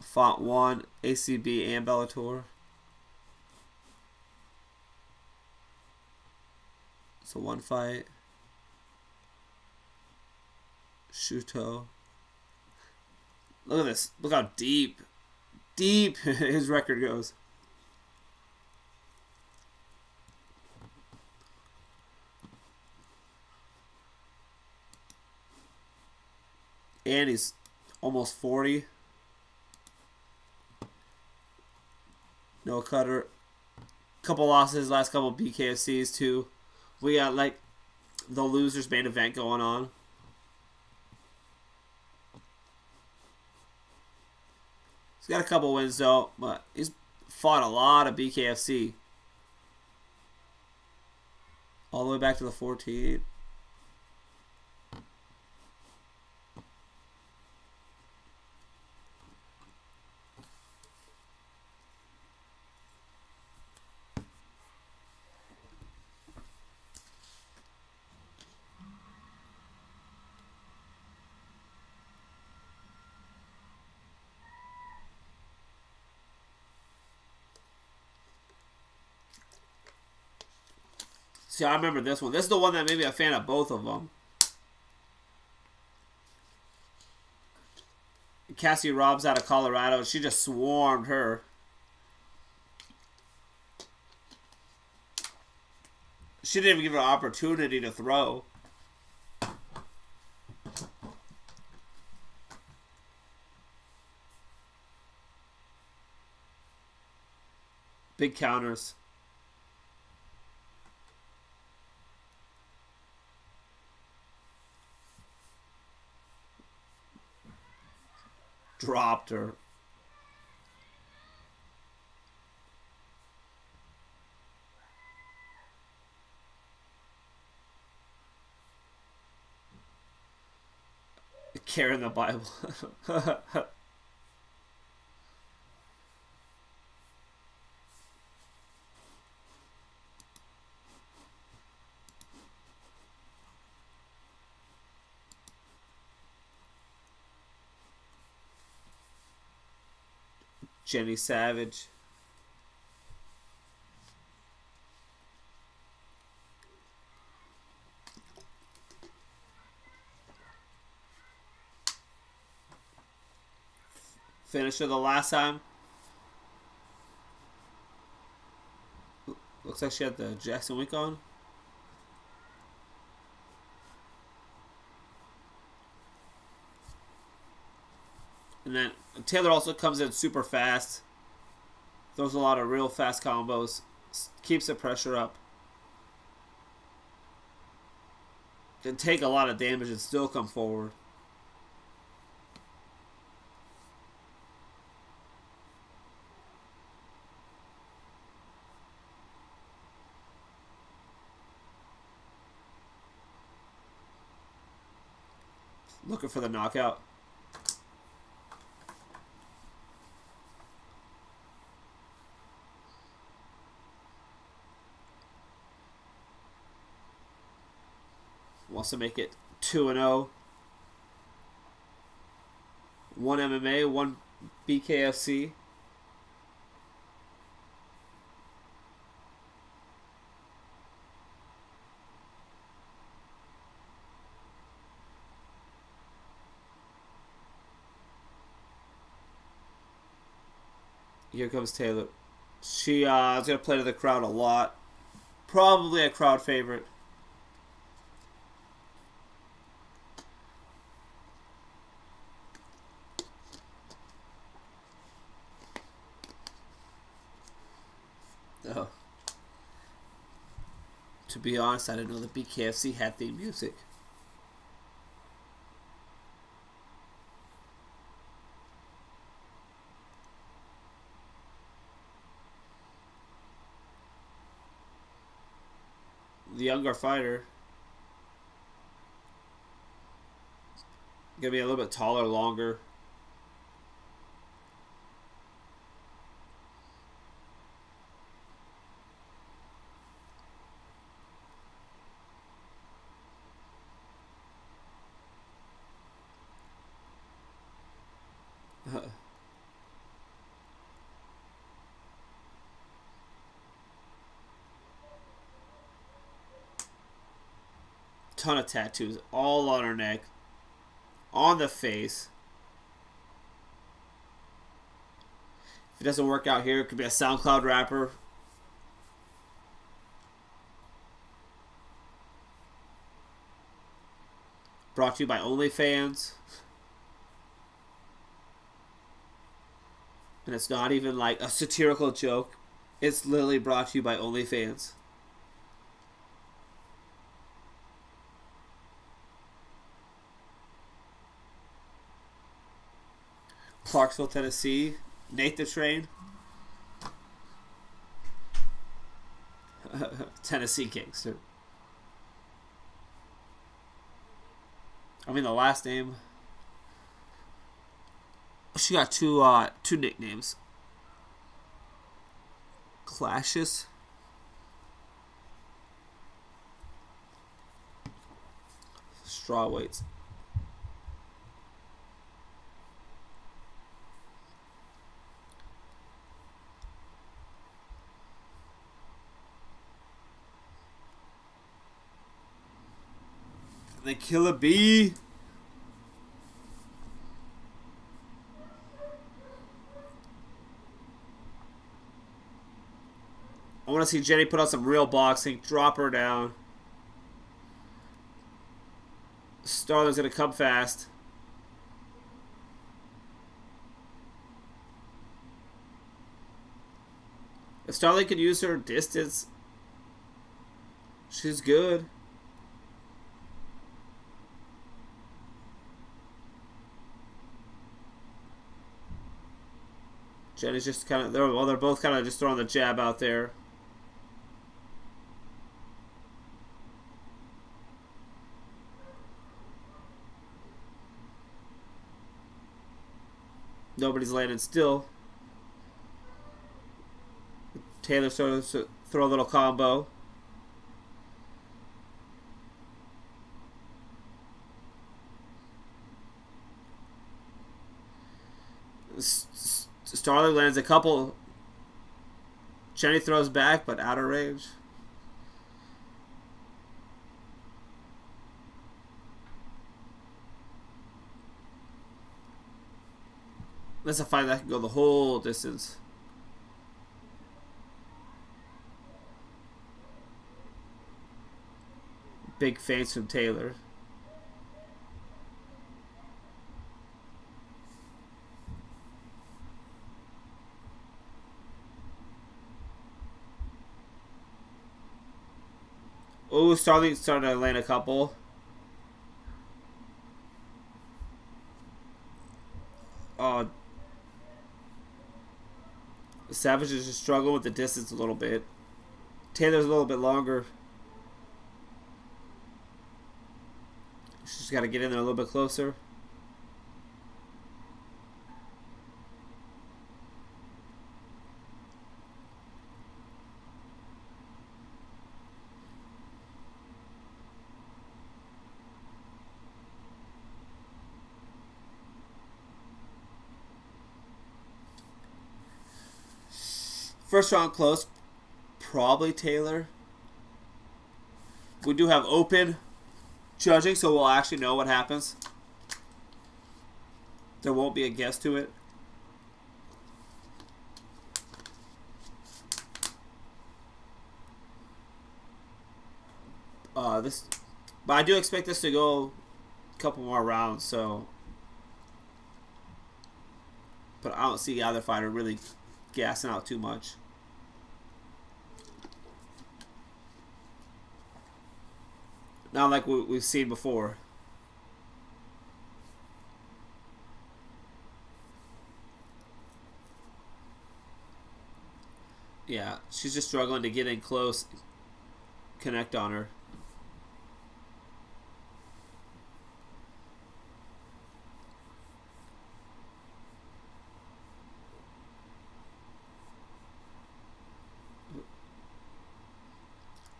Fought 1. ACB and Bellator. So 1 fight. Shuto. Look at this. Look how deep his record goes. And he's almost 40. No cutter. Couple losses, last couple BKFCs too. We got like the losers main event going on. He's got a couple wins though, but he's fought a lot of BKFC. All the way back to the 14. See, I remember this one. This is the one that made me a fan of both of them. Cassie Robs out of Colorado. She just swarmed her. She didn't even give her an opportunity to throw. Big counters. Dropped her. Carrying the Bible. Jenny Savage. Finisher the last time. Looks like she had the Jackson Wink on. And then Taylor also comes in super fast. Throws a lot of real fast combos. Keeps the pressure up. Can take a lot of damage and still come forward. Looking for the knockout. Wants to make it 2-0. 1 MMA, 1 BKFC. Here comes Taylor. She is going to play to the crowd a lot. Probably a crowd favorite. Oh. To be honest, I didn't know the BKFC had theme music. The younger fighter. Gonna be a little bit taller, longer. Ton of tattoos all on her neck, on the face. If it doesn't work out here, it could be a SoundCloud rapper. Brought to you by OnlyFans. And it's not even like a satirical joke. It's literally brought to you by OnlyFans. Clarksville, Tennessee. Nate the Train. Tennessee Gangster. I mean, the last name. She got two nicknames. Clashes. Strawweights. The Killer Bee. I want to see Jenny put on some real boxing. Drop her down. Starling's going to come fast. If Starling could use her distance, she's good. Jenny's just kind of, they're both kind of just throwing the jab out there. Nobody's landing still. Taylor starts to throw a little combo. Starling lands a couple. Jenny throws back, but out of range. That's a fight that can go the whole distance. Big feints from Taylor. Oh, Starling starting to land a couple. Oh, Savage is just struggling with the distance a little bit. Taylor's a little bit longer. She's got to get in there a little bit closer. First round close, probably Taylor. We do have open judging, so we'll actually know what happens. There won't be a guess to it. But I do expect this to go a couple more rounds, so. But I don't see either fighter really gassing out too much. Not like we've seen before. Yeah, she's just struggling to get in close, connect on her.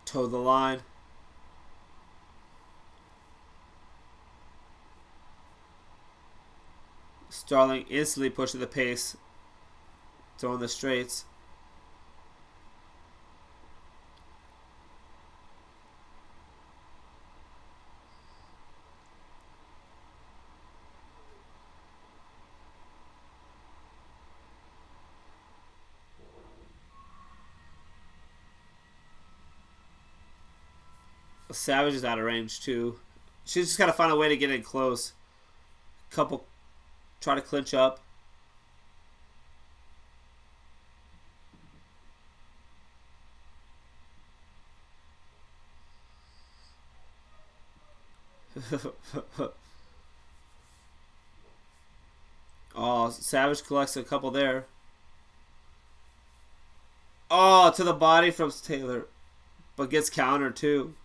Toe the line. Starling instantly pushing the pace, throwing the straights. Savage is out of range too. She's just got to find a way to get in close. Couple, try to clinch up. Oh, Savage collects a couple there. Oh, to the body from Taylor. But gets countered too.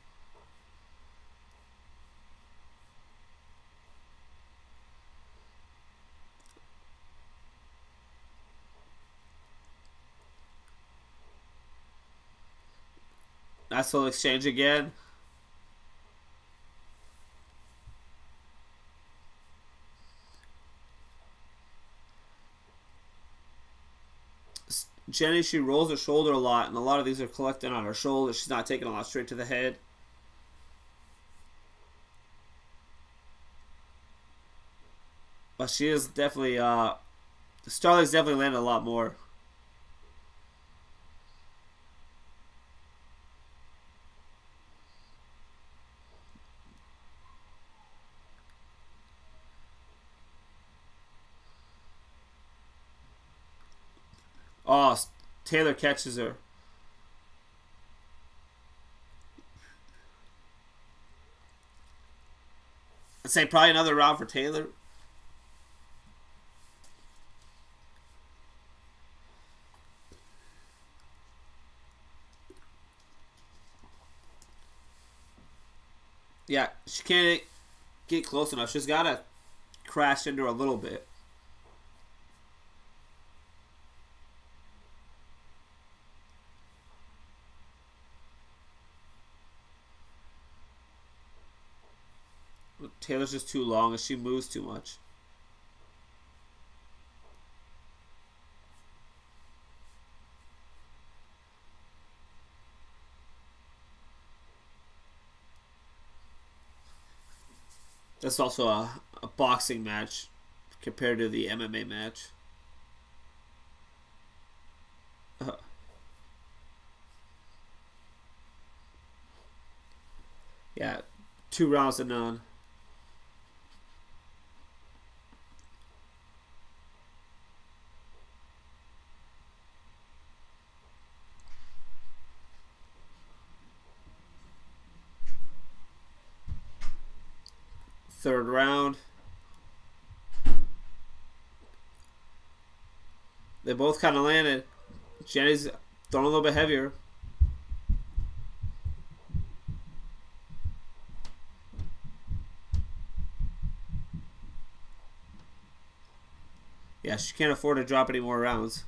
Nice little exchange again. Jenny, she rolls her shoulder a lot, and a lot of these are collecting on her shoulder. She's not taking a lot straight to the head. But she is definitely, Starling's definitely landed a lot more. Oh, Taylor catches her. I'd say probably another round for Taylor. Yeah, she can't get close enough. She's got to crash into her a little bit. Taylor's just too long and she moves too much. That's also a boxing match compared to the MMA match. Yeah, 2 rounds to none. Third round. They both kind of landed. Jenny's throwing a little bit heavier. Yeah, she can't afford to drop any more rounds.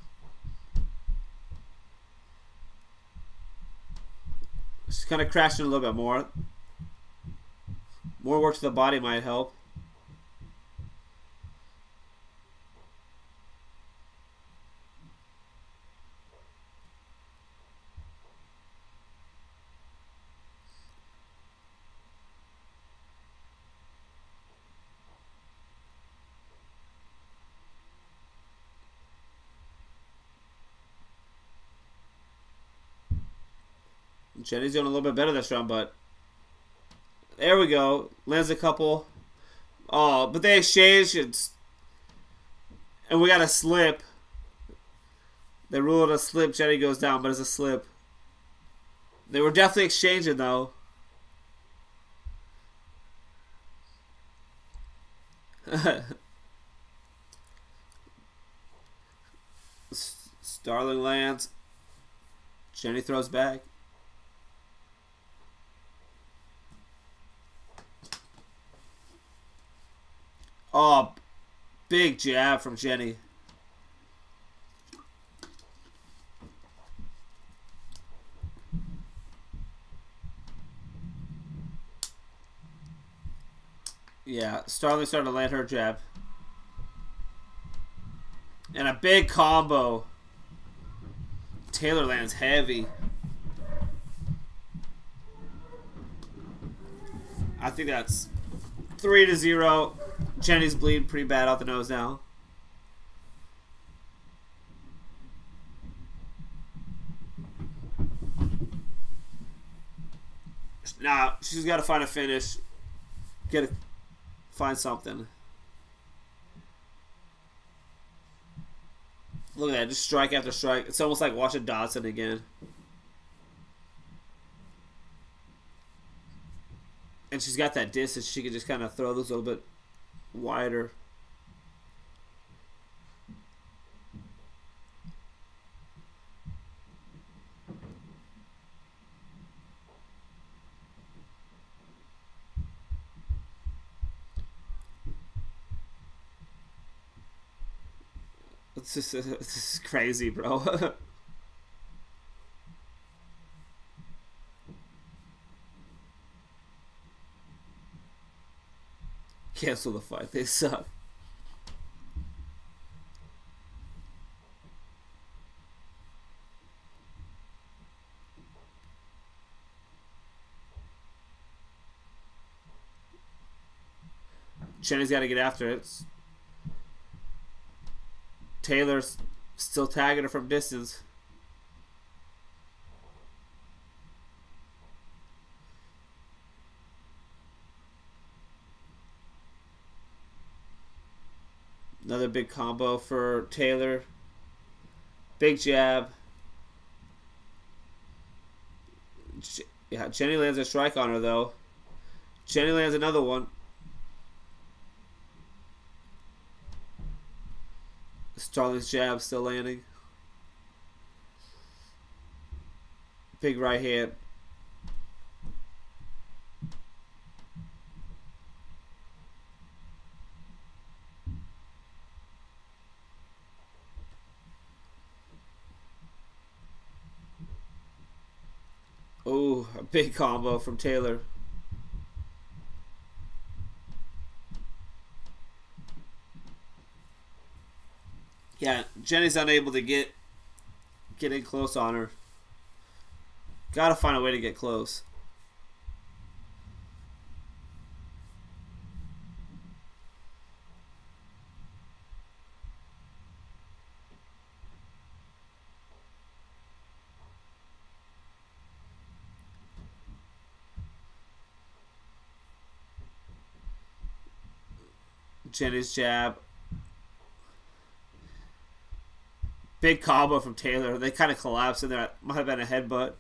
She's kind of crashing a little bit more. More work to the body might help. Jenny's doing a little bit better this round, but there we go. Lands a couple. Oh, but they exchange and we got a slip. They ruled a slip. Jenny goes down, but it's a slip. They were definitely exchanging though. Starling lands. Jenny throws back. Oh, big jab from Jenny. Yeah, Starling starting to land her jab. And a big combo. Taylor lands heavy. I think that's 3-0. Jenny's bleeding pretty bad out the nose now. Nah, she's got to find a finish. Find something. Look at that, just strike after strike. It's almost like watching Dodson again. And she's got that distance. She can just kind of throw those a little bit wider. This is crazy, bro. Cancel the fight. They suck. Jenny's got to get after it. Taylor's still tagging her from distance. Another big combo for Taylor. Big jab. Yeah, Jenny lands a strike on her, though. Jenny lands another one. Starling's jab still landing. Big right hand. Oh, a big combo from Taylor. Yeah, Jenny's unable to get in close on her. Gotta find a way to get close. Jenny's jab. Big combo from Taylor. They kind of collapsed in there. Might have been a headbutt.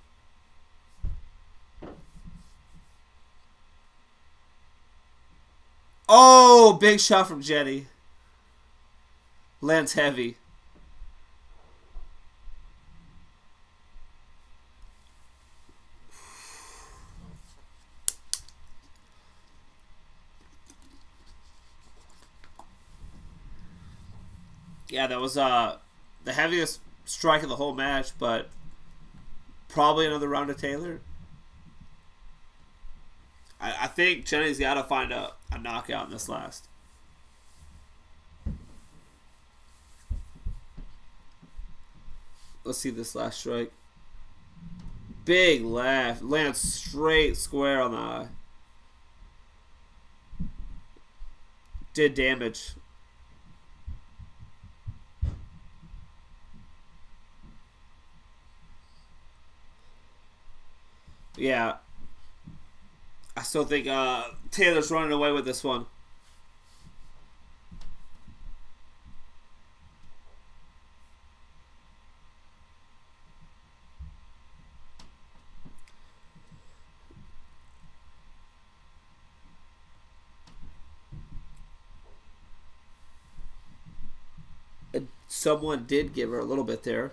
Oh, big shot from Jenny. Lands heavy. Yeah, that was the heaviest strike of the whole match, but probably another round of Taylor. I think Jenny's got to find a knockout in this last. Let's see this last strike. Big left. Lands straight square on the eye. Did damage. Yeah. I still think Taylor's running away with this one. Someone did give her a little bit there.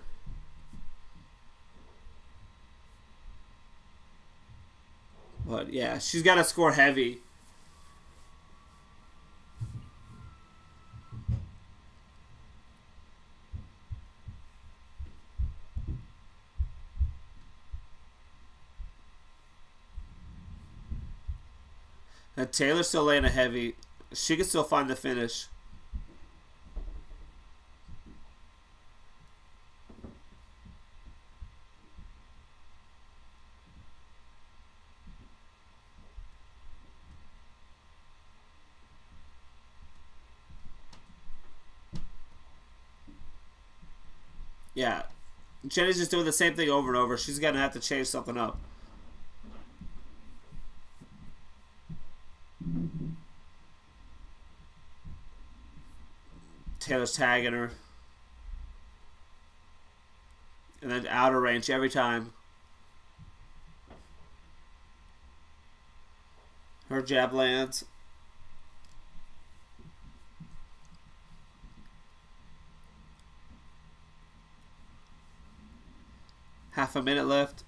But yeah, she's got to score heavy. And Taylor's still laying a heavy. She can still find the finish. Yeah. Jenny's just doing the same thing over and over. She's going to have to change something up. Taylor's tagging her. And then outer range every time. Her jab lands. Half a minute left.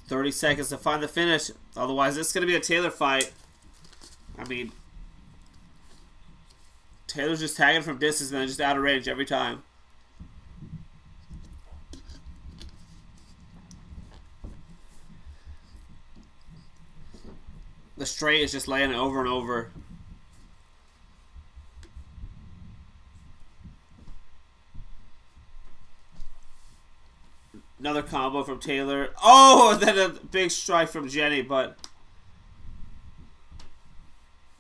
$30 to find the finish. Otherwise, this is going to be a Taylor fight. I mean, Taylor's just tagging from distance and then just out of range every time. The straight is just laying it over and over. Another combo from Taylor. Oh, and then a big strike from Jenny, but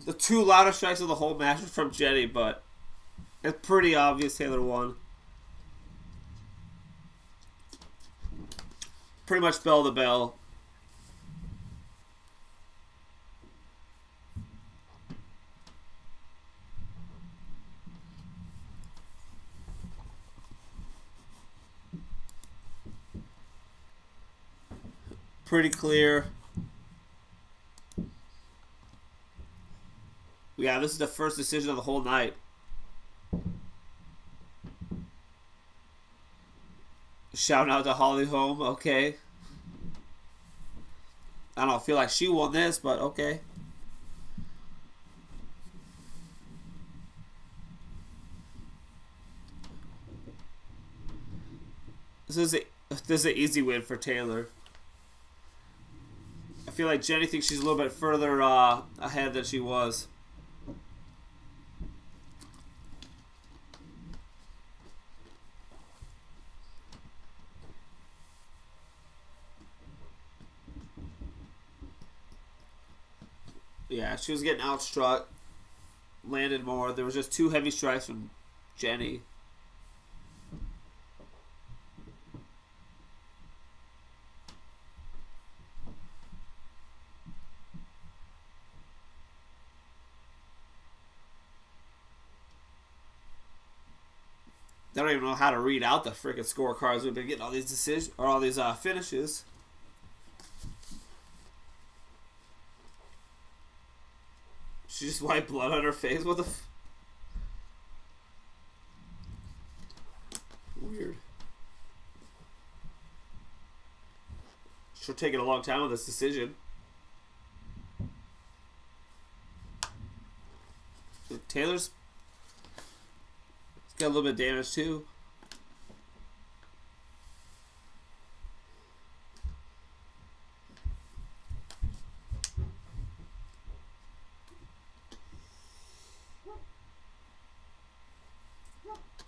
the two loudest strikes of the whole match were from Jenny, but it's pretty obvious Taylor won. Pretty much bell to bell. Pretty clear. Yeah, this is the first decision of the whole night. Shout out to Holly Holm. Okay. I don't feel like she won this, but okay. This is an easy win for Taylor. I feel like Jenny thinks she's a little bit further ahead than she was. Yeah, she was getting outstruck. Landed more. There was just two heavy strikes from Jenny. They don't even know how to read out the freaking scorecards. We've been getting all these decisions or all these finishes. She just wiped blood on her face. What the? Weird. She'll take it a long time with this decision. Taylor's got a little bit of damage too.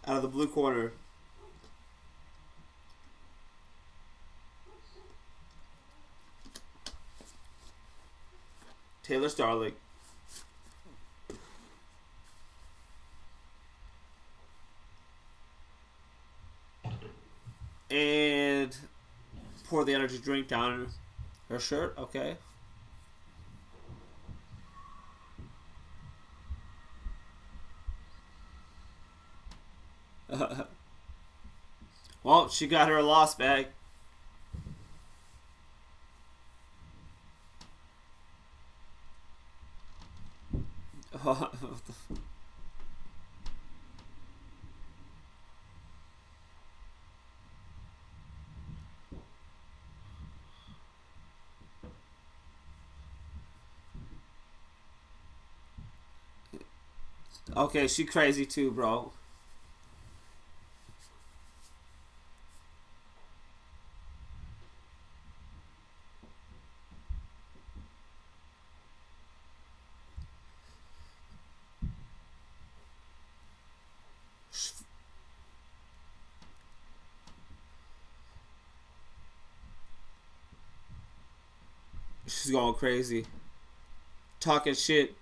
Out of the blue corner. Taylor Starling. And pour the energy drink down her shirt. Okay. Well, she got her loss back. Okay, she crazy too, bro. She's going crazy. Talking shit.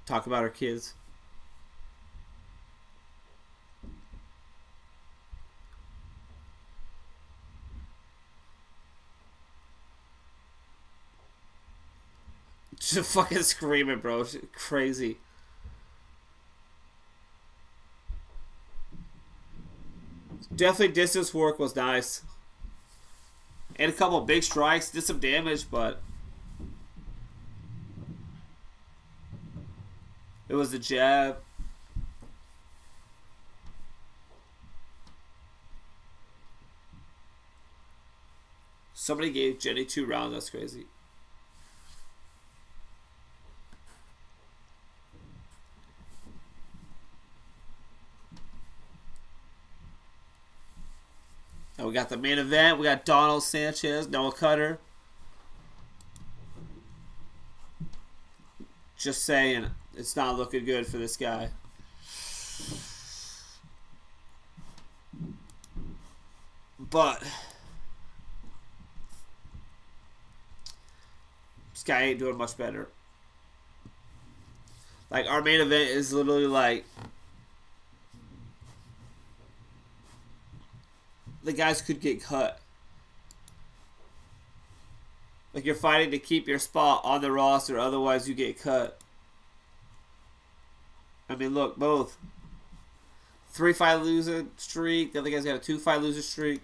Talk about her kids. Just fucking screaming, bro. Crazy. Definitely distance work was nice. And a couple big strikes. Did some damage, but it was the jab. Somebody gave Jenny 2 rounds. That's crazy. And we got the main event. We got Donald Sanchez, Noah Cutter. Just saying, it's not looking good for this guy. But this guy ain't doing much better. Like, our main event is literally like the guys could get cut. Like, you're fighting to keep your spot on the roster, otherwise you get cut. I mean, look, both 3-5 losing streak. The other guy's got a 2-5 losing streak.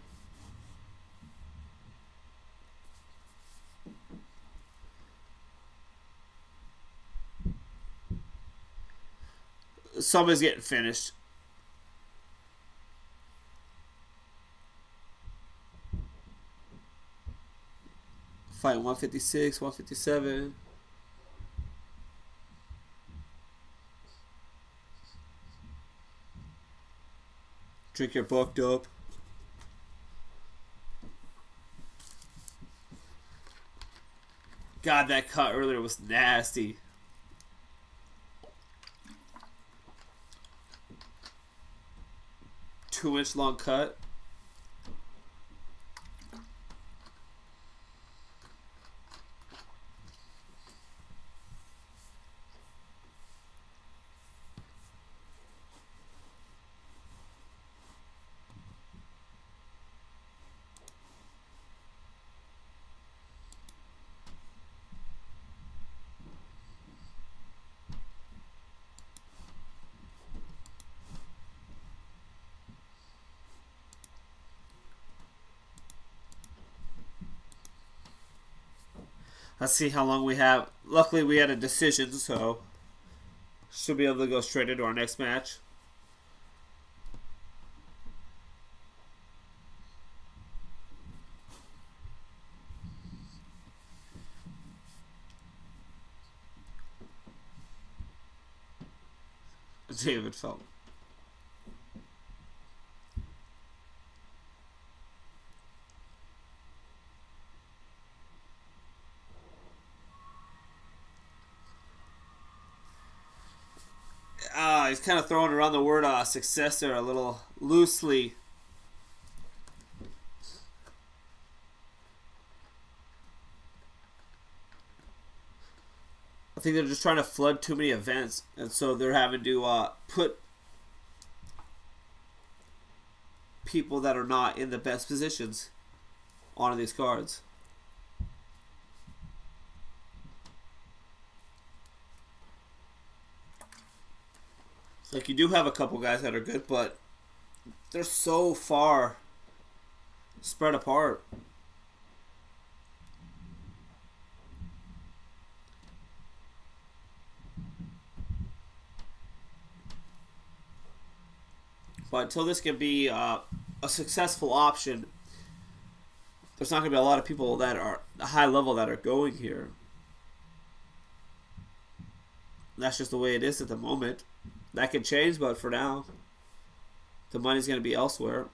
Somebody's getting finished. Fight 156, 157. Drink your book, dope. God, that cut earlier was nasty. Two-inch long cut. Let's see how long we have. Luckily, we had a decision, so should be able to go straight into our next match. David felt. He's kind of throwing around the word successor a little loosely. I think they're just trying to flood too many events, and so they're having to put people that are not in the best positions onto these cards. Like, you do have a couple guys that are good, but they're so far spread apart. But until this can be a successful option, there's not going to be a lot of people that are a high level that are going here. That's just the way it is at the moment. That could change, but for now, the money's going to be elsewhere.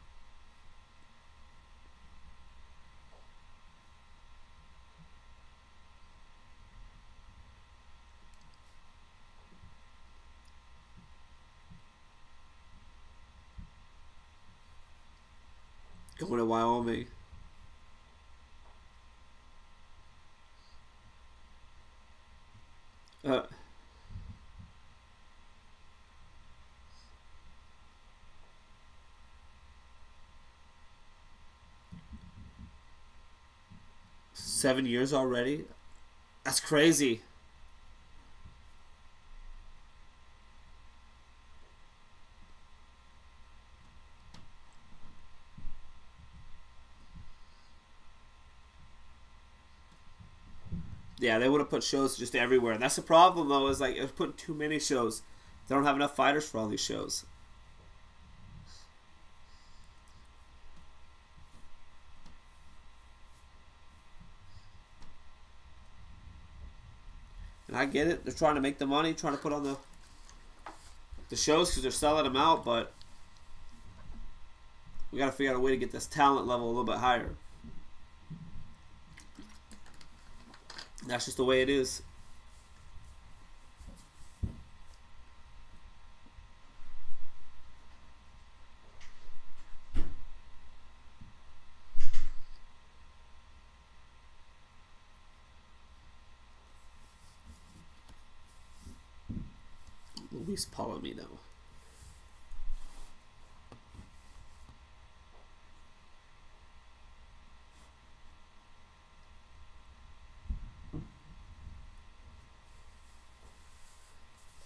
Going to Wyoming. Uh, $7 years already? That's crazy. Yeah, they would have put shows just everywhere. And that's the problem, though, is like, it was putting too many shows. They don't have enough fighters for all these shows. And I get it. They're trying to make the money, trying to put on the shows because they're selling them out, but we got to figure out a way to get this talent level a little bit higher. That's just the way it is. Luis Palomino.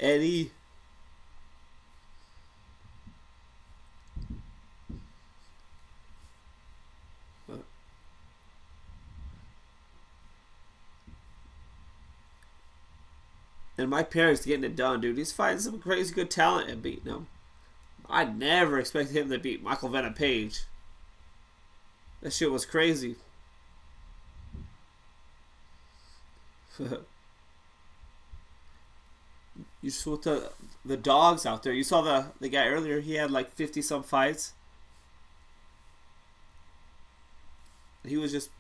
Eddie. And my parents getting it done, dude. He's fighting some crazy good talent and beating him. I never expected him to beat Michael Venom Page. That shit was crazy. You saw the dogs out there. You saw the guy earlier. He had like 50 some fights. He was just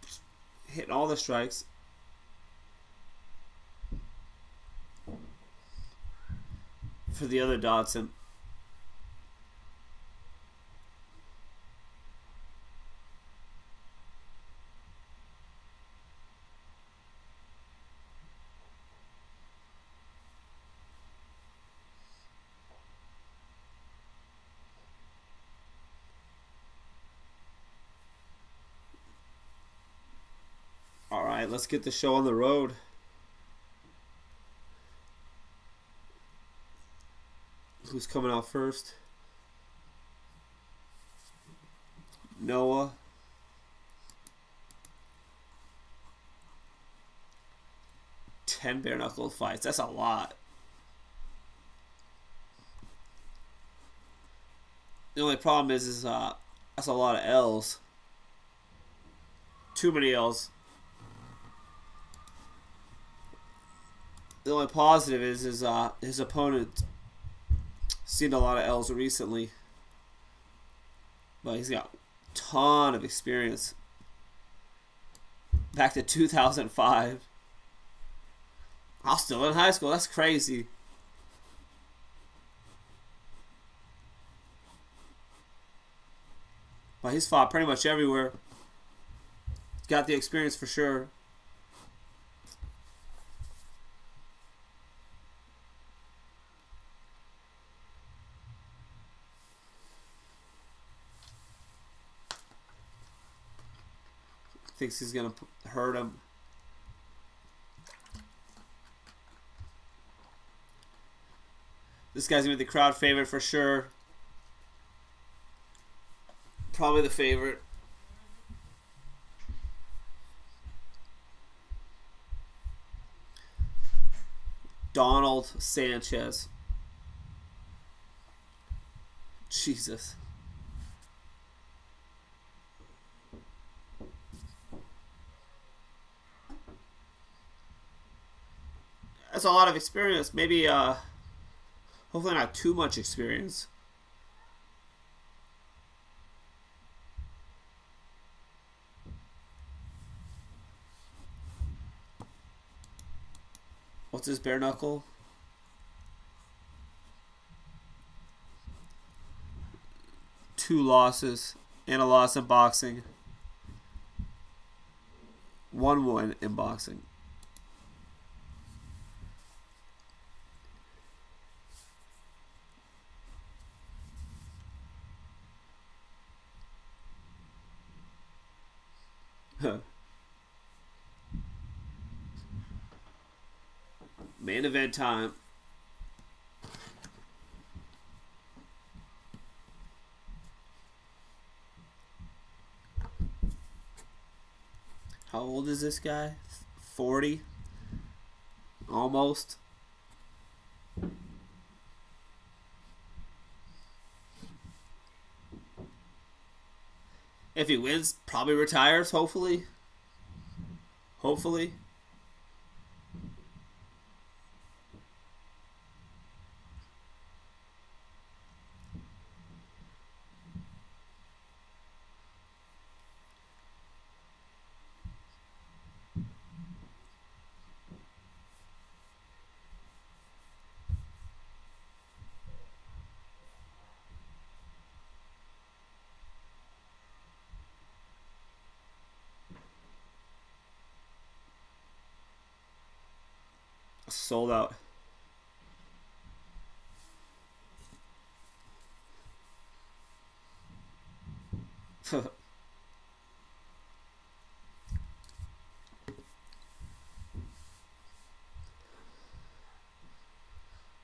hitting all the strikes. For the other Dodson. All right, let's get the show on the road. Who's coming out first? Noah. Ten bare knuckle fights. That's a lot. The only problem is that's a lot of L's. Too many L's. The only positive is his opponent seen a lot of L's recently, but he's got a ton of experience. Back to 2005. I was still in high school. That's crazy. But he's fought pretty much everywhere. Got the experience for sure. Thinks he's gonna hurt him. This guy's gonna be the crowd favorite for sure. Probably the favorite. Donald Sanchez. Jesus. That's a lot of experience. Maybe, hopefully not too much experience. What's his bare knuckle? Two losses and a loss in boxing. One win in boxing. Main event time. How old is this guy? 40? Almost. If he wins, probably retires, hopefully. Hopefully. Sold out.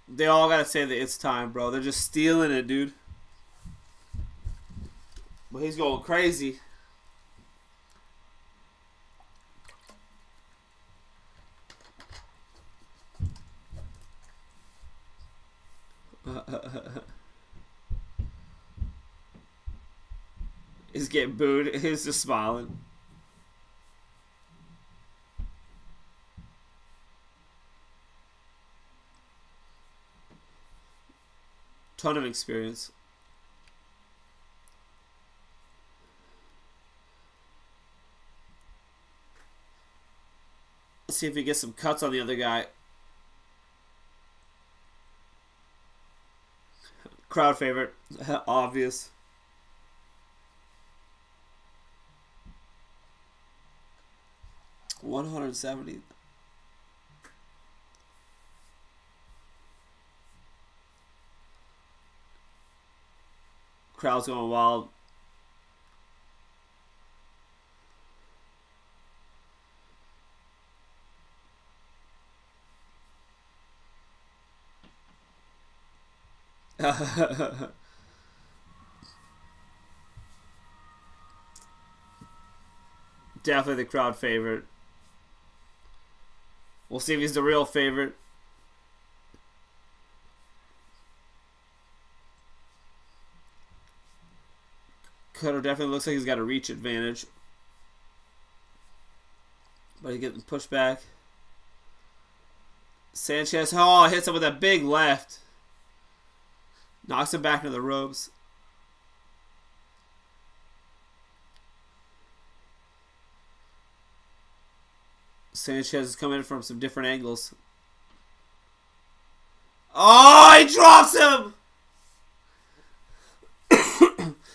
They all gotta say that it's time, bro. They're just stealing it, dude. But he's going crazy. He's getting booed. He's just smiling. Ton of experience. Let's see if he gets some cuts on the other guy. Crowd favorite. Obvious. $170. Crowd's going wild. Definitely the crowd favorite. We'll see if he's the real favorite. Cutter definitely looks like he's got a reach advantage. But he's getting pushed back. Sanchez, oh, hits him with a big left. Knocks him back into the ropes. Sanchez is coming in from some different angles. Oh, he drops him!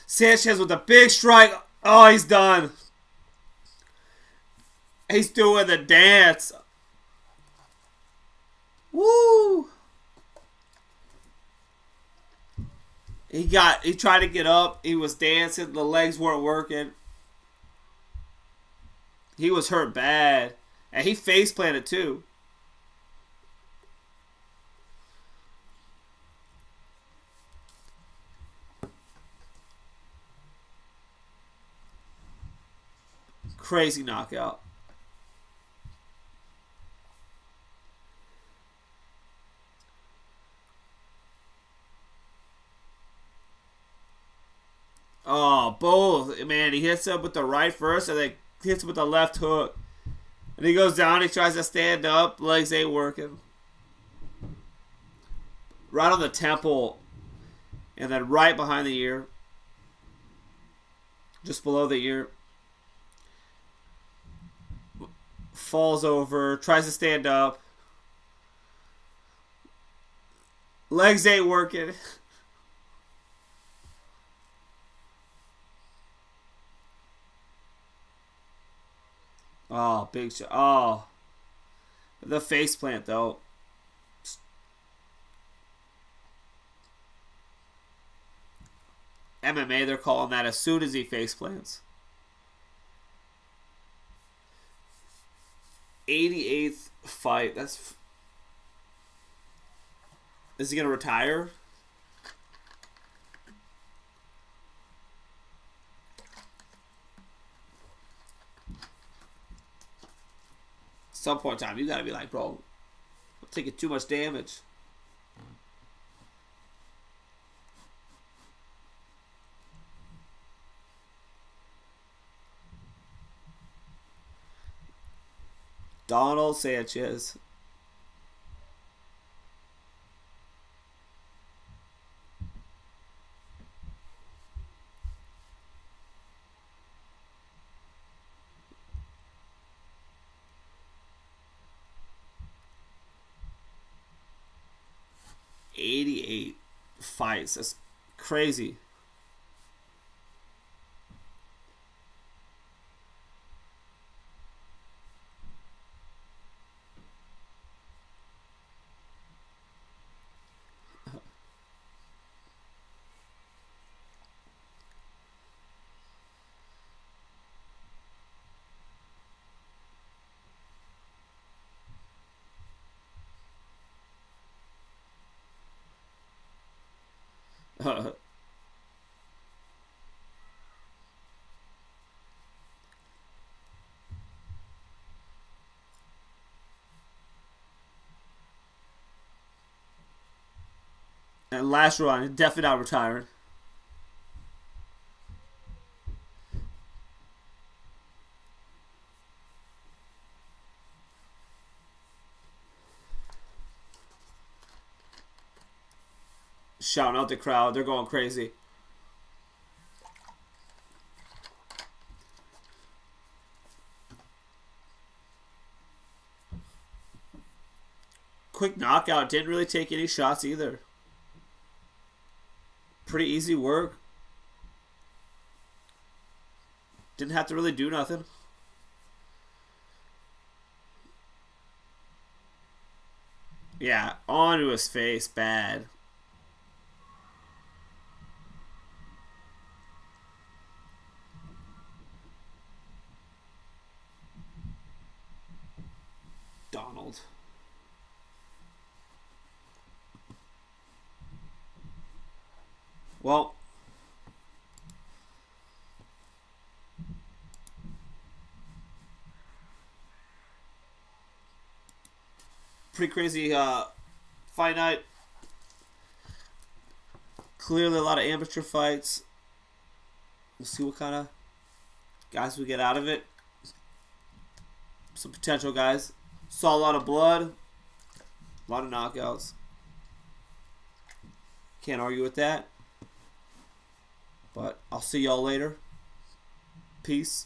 Sanchez with a big strike. Oh, he's done. He's doing the dance. Woo! He tried to get up. He was dancing. The legs weren't working. He was hurt bad. And he face planted too. Crazy knockout. Oh, both. Man, he hits him with the right first and then hits him with the left hook. And he goes down, he tries to stand up, legs ain't working. Right on the temple. And then right behind the ear. Just below the ear. Falls over, tries to stand up. Legs ain't working. Oh, big shot. Oh. The face plant, though. MMA, they're calling that as soon as he face plants. 88th fight. That's. Is he going to retire? Some point in time, you gotta be like, bro, Taking too much damage. Donald Sanchez. $88 fights. That's crazy. And last run, definitely not retiring. Shouting out the crowd. They're going crazy. Quick knockout. Didn't really take any shots either. Pretty easy work. Didn't have to really do nothing. Yeah, onto his face. Bad. Donald. Well, pretty crazy fight night. Clearly a lot of amateur fights. We'll see what kind of guys we get out of it. Some potential guys. Saw a lot of blood. A lot of knockouts. Can't argue with that. But I'll see y'all later. Peace.